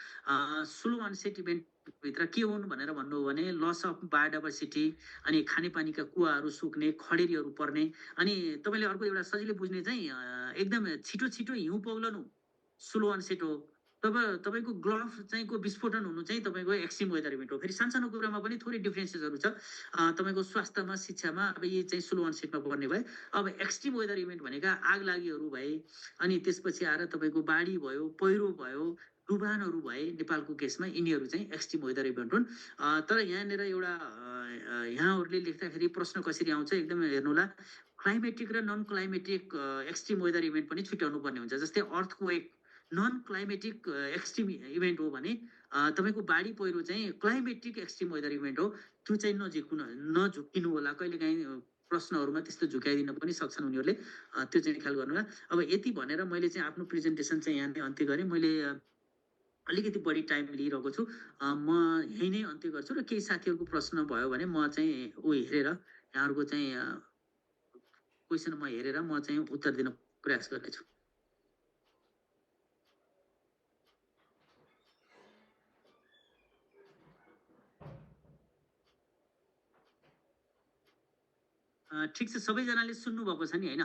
Speaker 1: स्लो अनसेट इभेन्टभित्र के हुन् भनेर भन्नु हो भने लस अफ बायोडाइभर्सिटी, अनि खानेपानीका कुवाहरू सुक्ने, खडेरीहरू पर्ने, अनि तपाईँले अर्को एउटा सजिलै बुझ्ने चाहिँ एकदम छिटो छिटो हिउँ पग्लनु स्लो अनसेट हो। तपाईँको ग्लोभ चाहिँ को विस्फोटन हुनु चाहिँ तपाईँको एक्सट्रिम वेदर इभेन्ट हो। फेरि सानसानो कुरामा पनि थोरै डिफ्रेन्सेसहरू छ। तपाईँको स्वास्थ्यमा, शिक्षामा अब यी चाहिँ स्लो अनसेटमा पर्ने भए। अब एक्सट्रिम वेदर इभेन्ट भनेका आगलागीहरू भए, अनि त्यसपछि आएर तपाईँको बाढी भयो, पहिरो भयो, डुबानहरू भए नेपालको केसमा, यिनीहरू चाहिँ एक्सट्रिम वेदर इभेन्ट हुन्। तर यहाँनिर एउटा यहाँहरूले लेख्दाखेरि प्रश्न कसरी आउँछ एकदमै हेर्नुहोला। क्लाइमेटिक र non climatic extreme weather event पनि छुट्याउनु पर्ने हुन्छ। जस्तै earthquake non climatic extreme event हो भने तपाईँको बाढी पहिरो चाहिँ क्लाइमेटिक एक्सट्रिम वेदर इभेन्ट हो। त्यो चाहिँ नझुक्किनु होला। कहिलेकाहीँ प्रश्नहरूमा त्यस्तो झुक्याइदिन पनि सक्छन् उनीहरूले। त्यो चाहिँ ख्याल गर्नु होला। अब यति भनेर मैले चाहिँ आफ्नो प्रेजेन्टेसन चाहिँ यहाँ नै अन्त्य गरेँ। मैले अलिकति बढी टाइम लिइरहेको छु। म यहीँ नै अन्त्य गर्छु र केही साथीहरूको प्रश्न भयो भने म चाहिँ हेरेर यहाँहरूको चाहिँ क्वेसन म हेरेर म चाहिँ उत्तर दिन प्रयास गर्नेछु। ठिक छ, सबैजनाले सुन्नुभएको छ नि होइन?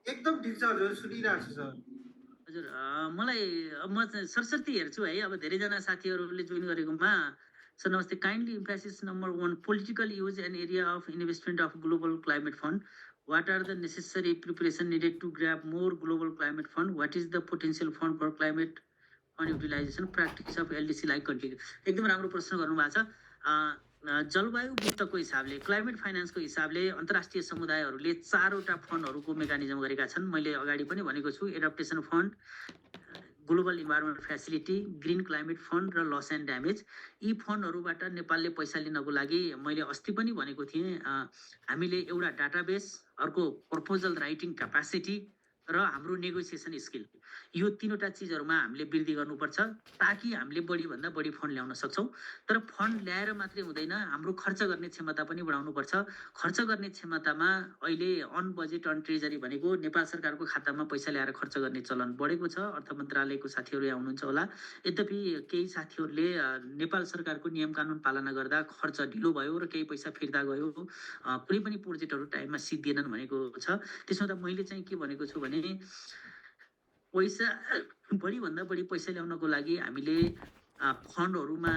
Speaker 3: एकदम ठिक छ हजुर, सुनिरहेको छु सर।
Speaker 1: हजुर, मलाई म सरसर्ती हेर्छु है। अब धेरैजना साथीहरूले जोइन गरेकोमा। सर नमस्ते, kindly emphasis number 1 political use and area of investment of global climate fund. What are the necessary preparation needed to grab more global climate fund? What is the potential fund for climate fund utilization? Practice of LDC like country. एकदम राम्रो प्रश्न गर्नुभएको छ। जलवायु वित्तको हिसाबले, climate फाइनेन्सको हिसाबले अन्तर्राष्ट्रिय समुदायहरूले 4वटा फन्डहरूको मेकानिजम गरेका छन्। मैले अगाडि पनि भनेको छु, adaptation fund, global environment facility, green climate fund र लस एन्ड ड्यामेज। यी फन्डहरूबाट नेपालले पैसा लिनको लागि मैले अस्ति पनि भनेको थिएँ, हामीले एउटा डाटाबेस, अर्को प्रपोजल राइटिङ क्यापासिटी र हाम्रो नेगोसिएसन स्किल, यो 3वटा चिजहरूमा हामीले वृद्धि गर्नुपर्छ ताकि हामीले बढीभन्दा बढी फन्ड ल्याउन सक्छौँ। तर फन्ड ल्याएर मात्रै हुँदैन, हाम्रो खर्च गर्ने क्षमता पनि बढाउनुपर्छ। खर्च गर्ने क्षमतामा अहिले अन बजेट अन ट्रेजरी भनेको नेपाल सरकारको खातामा पैसा ल्याएर खर्च गर्ने चलन बढेको छ। अर्थ मन्त्रालयको साथीहरू यहाँ हुनुहुन्छ होला। यद्यपि केही साथीहरूले नेपाल सरकारको नियम कानुन पालना गर्दा खर्च ढिलो भयो र केही पैसा फिर्ता गयो, कुनै पनि प्रोजेक्टहरू टाइममा सिद्धिएनन् भनेको छ। त्यसमा त मैले चाहिँ के भनेको छु भने पैसा बढीभन्दा बढी पैसा ल्याउनको लागि हामीले फन्डहरूमा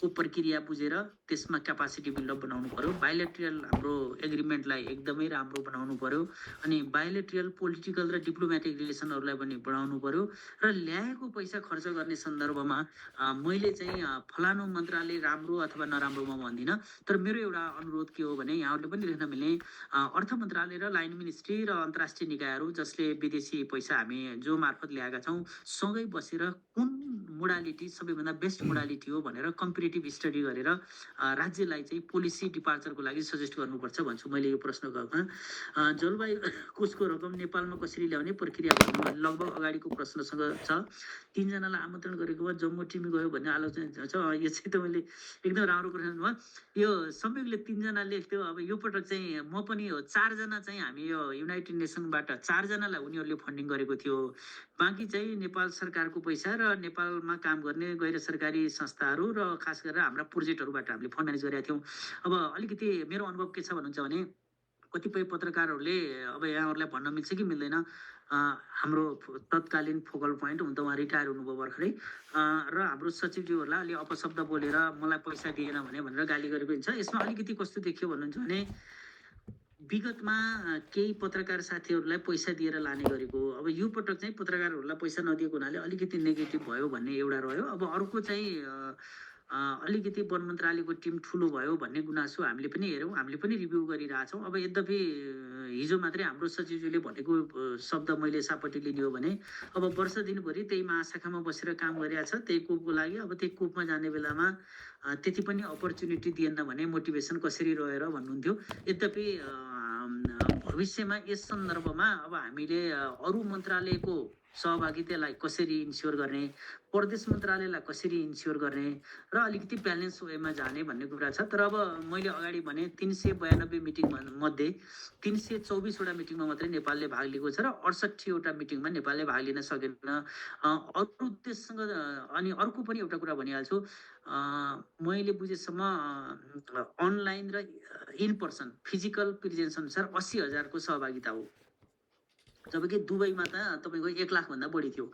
Speaker 1: को प्रक्रिया बुझेर त्यसमा क्यापासिटी बिल्डअप बनाउनु पर्यो। बायोलेट्रियल हाम्रो एग्रिमेन्टलाई एकदमै राम्रो बनाउनु पर्यो। अनि बायोलेट्रियल पोलिटिकल र डिप्लोमेटिक रिलेसनहरूलाई पनि बढाउनु पर्यो। र ल्याएको पैसा खर्च गर्ने सन्दर्भमा मैले चाहिँ फलानु मन्त्रालय राम्रो अथवा नराम्रो म भन्दिनँ। तर मेरो एउटा अनुरोध के हो भने, यहाँहरूले पनि लेख्न मिल्ने, अर्थ मन्त्रालय र लाइन मिनिस्ट्री र अन्तर्राष्ट्रिय निकायहरू जसले विदेशी पैसा हामी जो मार्फत ल्याएका छौँ सँगै बसेर कुन मोडालिटी सबैभन्दा बेस्ट मोडालिटी हो भनेर कम्पेरिटिभ स्टडी गरेर राज्यलाई चाहिँ पोलिसी डिपार्चरको लागि सजेस्ट गर्नुपर्छ भन्छु मैले यो प्रश्नको। जलवायु कोषको रकम नेपालमा कसरी ल्याउने प्रक्रिया भन्नु लगभग अगाडिको प्रश्नसँग छ। 3 जनालाई आमन्त्रण गरेकोमा जम्मू टिम गयो भन्ने आलोचना छ। यो चाहिँ तपाईँले एकदम राम्रो प्रश्न भयो। यो संयोगले 3 जना लेख्थ्यो। अब यो पटक चाहिँ म पनि हो, 4 जना चाहिँ हामी यो युनाइटेड नेसनबाट 4 जनालाई उनीहरूले फन्डिङ गरेको थियो। बाँकी चाहिँ नेपाल सरकारको पैसा र नेपालमा काम गर्ने गैर सरकारी संस्थाहरू र खास गरेर हाम्रा प्रोजेक्टहरूबाट हामीले फन्ड म्यानेज गरेका थियौँ। अब अलिकति मेरो अनुभव के छ भन्नुहुन्छ भने, कतिपय पत्रकारहरूले अब यहाँहरूलाई भन्न मिल्छ कि मिल्दैन, हाम्रो तत्कालीन फोकल पोइन्ट हुन त उहाँ रिटायर हुनुभयो भर्खरै, र हाम्रो सचिवज्यूहरूलाई अलि अपशब्द बोलेर मलाई पैसा दिएन भनेर गाली गरेको हुन्छ। यसमा अलिकति कस्तो देखियो भन्नुहुन्छ भने, विगतमा केही पत्रकार साथीहरूलाई पैसा दिएर लाने गरेको, अब यो पटक चाहिँ पत्रकारहरूलाई पैसा नदिएको हुनाले अलिकति नेगेटिभ भयो भन्ने एउटा रह्यो। अब अर्को चाहिँ अलिकति वन मन्त्रालयको टिम ठुलो भयो भन्ने गुनासो हामीले पनि हेऱ्यौँ, हामीले पनि रिभ्यू गरिरहेछौँ। अब यद्यपि हिजो मात्रै हाम्रो सचिवज्यूले भनेको शब्द मैले सापट्टि लिने हो भने, अब वर्ष दिनभरि त्यही महाशाखामा बसेर काम गरिरहेछ त्यही कोपको लागि। अब त्यही कोपमा जाने बेलामा त्यति पनि अपर्च्युनिटी दिएन भने मोटिभेसन कसरी रहेर भन्नुहुन्थ्यो। यद्यपि भविष्यमा यस सन्दर्भमा अब हामीले अरू मन्त्रालयको सहभागितालाई कसरी इन्स्योर गर्ने, प्रदेश मन्त्रालयलाई कसरी इन्स्योर गर्ने र अलिकति ब्यालेन्स वेमा जाने भन्ने कुरा छ। तर अब मैले अगाडि भने 392 मिटिङ मध्ये 324वटा मिटिङमा मात्रै नेपालले भाग लिएको छ र 68वटा मिटिङमा नेपालले भाग लिन सकेन। अरू देशसँग अनि अर्को पनि एउटा कुरा भनिहाल्छु, मैले बुझेसम्म अनलाइन र इन पर्सन फिजिकल प्रेजेन्स अनुसार 80,000को सहभागिता हो। जबकि दुबईमा त तपाईँको 1 लाखभन्दा बढी थियो।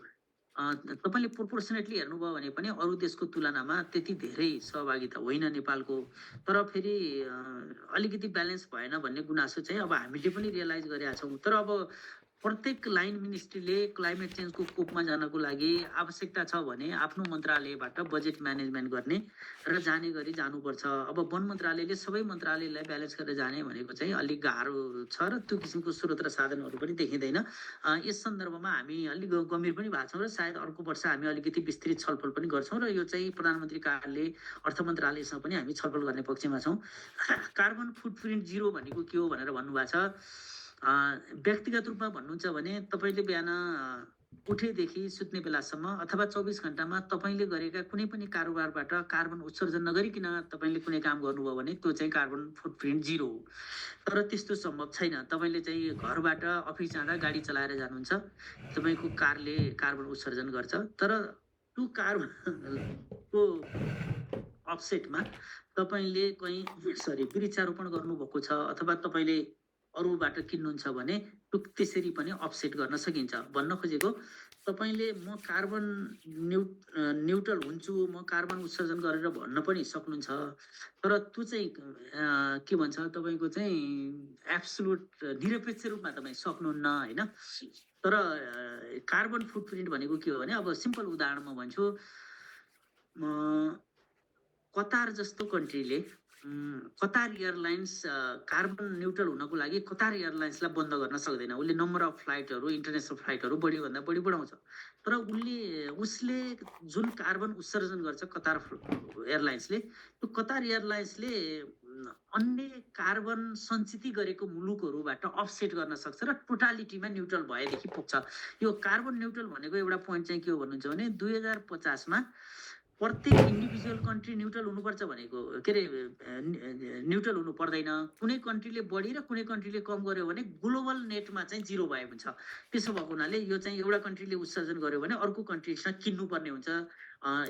Speaker 1: तपाईँले प्रोपोर्सनेटली हेर्नुभयो भने पनि अरू देशको तुलनामा त्यति धेरै सहभागिता होइन नेपालको। तर फेरि अलिकति ब्यालेन्स भएन भन्ने गुनासो चाहिँ अब हामीले पनि रियलाइज गरेका छौँ। तर अब प्रत्येक लाइन मिनिस्ट्रीले क्लाइमेट चेन्जको कोपमा जानको लागि आवश्यकता छ भने आफ्नो मन्त्रालयबाट बजेट म्यानेजमेन्ट गर्ने र जाने गरी जानुपर्छ। अब वन मन्त्रालयले सबै मन्त्रालयलाई ब्यालेन्स गरेर जाने भनेको चाहिँ अलिक गाह्रो छ र त्यो किसिमको स्रोत र साधनहरू पनि देखिँदैन। यस सन्दर्भमा हामी अलिक गम्भीर पनि भएको छौँ र सायद अर्को वर्ष हामी अलिकति विस्तृत छलफल पनि गर्छौँ र यो चाहिँ प्रधानमन्त्री कार्यालय अर्थ मन्त्रालयसँग पनि हामी छलफल गर्ने पक्षमा छौँ। कार्बन फुटप्रिन्ट जिरो भनेको के हो भनेर भन्नुभएको छ। व्यक्तिगत रूपमा भन्नुहुन्छ भने तपाईँले बिहान उठेदेखि सुत्ने बेलासम्म अथवा 24 घण्टामा तपाईँले गरेका कुनै पनि कारोबारबाट कार्बन उत्सर्जन नगरिकन तपाईँले कुनै काम गर्नुभयो भने त्यो चाहिँ कार्बन फुटप्रिन्ट जिरो हो। तर त्यस्तो सम्भव छैन। तपाईँले चाहिँ घरबाट अफिस जाँदा गाडी चलाएर जानुहुन्छ, तपाईँको कारले कार्बन उत्सर्जन गर्छ। तर त्यो कार्बनको अफसेटमा तपाईँले कहीँ वृक्षारोपण गर्नुभएको छ अथवा तपाईँले अरूबाट किन्नुहुन्छ भने त्यसरी पनि अफसेट गर्न सकिन्छ। भन्न खोजेको तपाईँले म कार्बन न्युट्रल हुन्छु, म कार्बन उत्सर्जन गरेर भन्न पनि सक्नुहुन्छ। तर त्यो चाहिँ के भन्छ तपाईँको चाहिँ एब्सोल्युट निरपेक्ष रूपमा तपाईँ सक्नुहुन्न होइन। तर कार्बन फुटप्रिन्ट भनेको के हो भने अब सिम्पल उदाहरण म भन्छु। कतार जस्तो कन्ट्रीले कतार एयरलाइन्स कार्बन न्युट्रल हुनको लागि कतार एयरलाइन्सलाई बन्द गर्न सक्दैन। उसले नम्बर अफ फ्लाइटहरू इन्टरनेसनल फ्लाइटहरू बढीभन्दा बढी बढाउँछ। तर उसले जुन कार्बन उत्सर्जन गर्छ कतार एयरलाइन्सले, त्यो कतार एयरलाइन्सले अन्य कार्बन सञ्चित गरेको मुलुकहरूबाट अफसेट गर्न सक्छ र टोटालिटीमा न्युट्रल भएदेखि पुग्छ। यो कार्बन न्युट्रल भनेको एउटा पोइन्ट चाहिँ के हो भन्नुहुन्छ भने 2050 मा प्रत्येक इन्डिभिजुअल कन्ट्री न्युट्रल हुनुपर्छ भनेको के अरे न्युट्रल हुनु पर्दैन। कुनै कन्ट्रीले बढी र कुनै कन्ट्रीले कम गर्यो भने ग्लोबल नेटमा चाहिँ जिरो भएको हुन्छ। त्यसो भएको हुनाले यो चाहिँ एउटा कन्ट्रीले उत्सर्जन गर्यो भने अर्को कन्ट्रीसँग किन्नुपर्ने हुन्छ।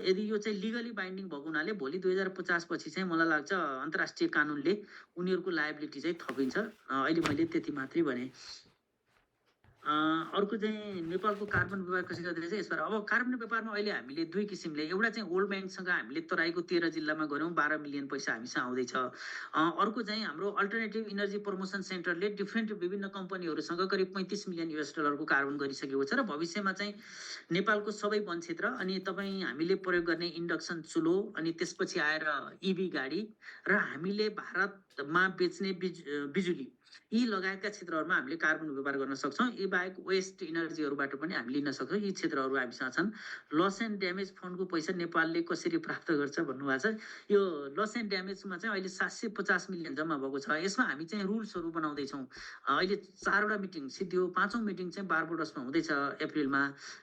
Speaker 1: यदि यो चाहिँ लिगली बाइन्डिङ भएको हुनाले भोलि 2050 पछि चाहिँ मलाई लाग्छ अन्तर्राष्ट्रिय कानुनले उनीहरूको लायबिलिटी चाहिँ थपिन्छ। अहिले मैले त्यति मात्रै भने। अर्को चाहिँ नेपालको कार्बन व्यापार कसरी गर्दैछ यसबारे। अब कार्बन व्यापारमा अहिले हामीले दुई किसिमले, एउटा चाहिँ वर्ल्ड ब्याङ्कसँग हामीले तराईको 13 जिल्लामा गऱ्यौँ, 12 मिलियन पैसा हामीसँग आउँदैछ। अर्को चाहिँ हाम्रो अल्टरनेटिभ इनर्जी प्रमोसन सेन्टरले विभिन्न कम्पनीहरूसँग करिब $35 मिलियन को कार्बन गरिसकेको छ र भविष्यमा चाहिँ नेपालको सबै वन क्षेत्र अनि तपाईँ हामीले प्रयोग गर्ने इन्डक्सन चुलो अनि त्यसपछि आएर इभी गाडी र हामीले भारतमा बेच्ने बिजुली यी लगायतका क्षेत्रहरूमा हामीले कार्बन व्यापार गर्न सक्छौँ। यी बाहेक वेस्ट इनर्जीहरूबाट पनि हामी लिन सक्छौँ। यी क्षेत्रहरू हामीसँग छन्। लस एन्ड ड्यामेज फन्डको पैसा नेपालले कसरी प्राप्त गर्छ भन्नुभएको छ। यो लस एन्ड ड्यामेजमा चाहिँ अहिले 750 मिलियन जम्मा भएको छ। यसमा हामी चाहिँ रुल्सहरू बनाउँदैछौँ। अहिले 4वटा मिटिङ सिद्धियो, 5औँ मिटिङ चाहिँ बारबोडसमा हुँदैछ अप्रिलमा।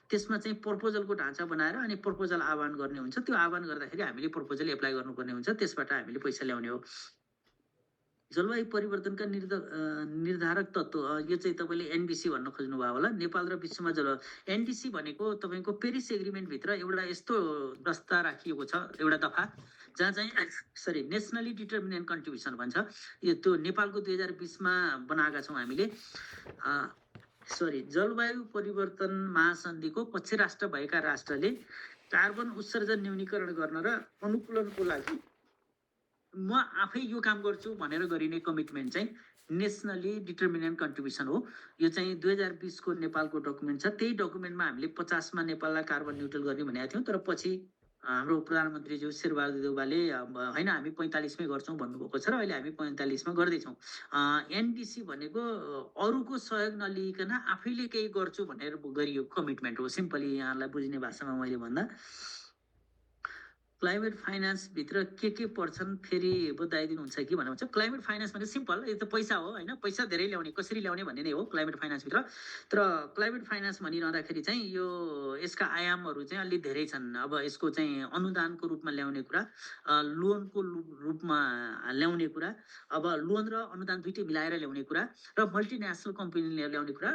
Speaker 1: त्यसमा चाहिँ प्रपोजलको ढाँचा बनाएर अनि प्रपोजल आह्वान गर्ने हुन्छ। त्यो आह्वान गर्दाखेरि हामीले प्रपोजल एप्लाई गर्नुपर्ने हुन्छ, त्यसबाट हामीले पैसा ल्याउने हो। जलवायु परिवर्तनका निर्धारक तत्त्व, यो चाहिँ तपाईँले एनडीसी भन्न खोज्नुभयो होला। नेपाल र विश्वमा एनडीसी भनेको तपाईँको पेरिस एग्रिमेन्टभित्र एउटा यस्तो दस्ता राखिएको छ, एउटा दफा, जहाँ चाहिँ नेसनली डिटर्मिनेन्ट कन्ट्रिब्युसन भन्छ। यो त्यो नेपालको 2020 मा बनाएका छौँ हामीले। जलवायु परिवर्तन महासन्धिको पक्ष राष्ट्र भएका राष्ट्रले कार्बन उत्सर्जन न्यूनीकरण गर्न र अनुकूलनको लागि म आफै यो काम गर्छु भनेर गरिने कमिटमेन्ट चाहिँ नेसनली डिटर्मिनेन्ट कन्ट्रिब्युसन हो। यो चाहिँ 2020 को नेपालको डकुमेन्ट छ। त्यही डकुमेन्टमा हामीले 50 मा नेपाललाई कार्बन न्युट्रल गर्ने भनेका थियौँ। तर पछि हाम्रो प्रधानमन्त्रीज्यू शेरबहादुर देउवाले होइन हामी 45 मै गर्छौँ भन्नुभएको छ र अहिले हामी 45 मा गर्दैछौँ। एनडीसी भनेको अरूको सहयोग नलिइकन आफैले केही गर्छु भनेर गरियो कमिटमेन्ट हो। सिम्पली यहाँलाई बुझ्ने भाषामा मैले भन्दा क्लाइमेट फाइनेन्स भित्र के पर्छन् फेरि बताइदिनुहुन्छ कि भनेर भन्छ। क्लाइमेट फाइनेन्स भने सिम्पल, यो त पैसा हो होइन, पैसा धेरै ल्याउने, कसरी ल्याउने भन्ने नै हो क्लाइमेट फाइनेन्स भित्र। तर क्लाइमेट फाइनेन्स भनिरहँदाखेरि चाहिँ यो यसका आयामहरू चाहिँ अलि धेरै छन्। अब यसको चाहिँ अनुदानको रूपमा ल्याउने कुरा, लोनको रूपमा ल्याउने कुरा, अब लोन र अनुदान दुइटै मिलाएर ल्याउने कुरा र मल्टिनेसनल कम्पनीले ल्याउने कुरा,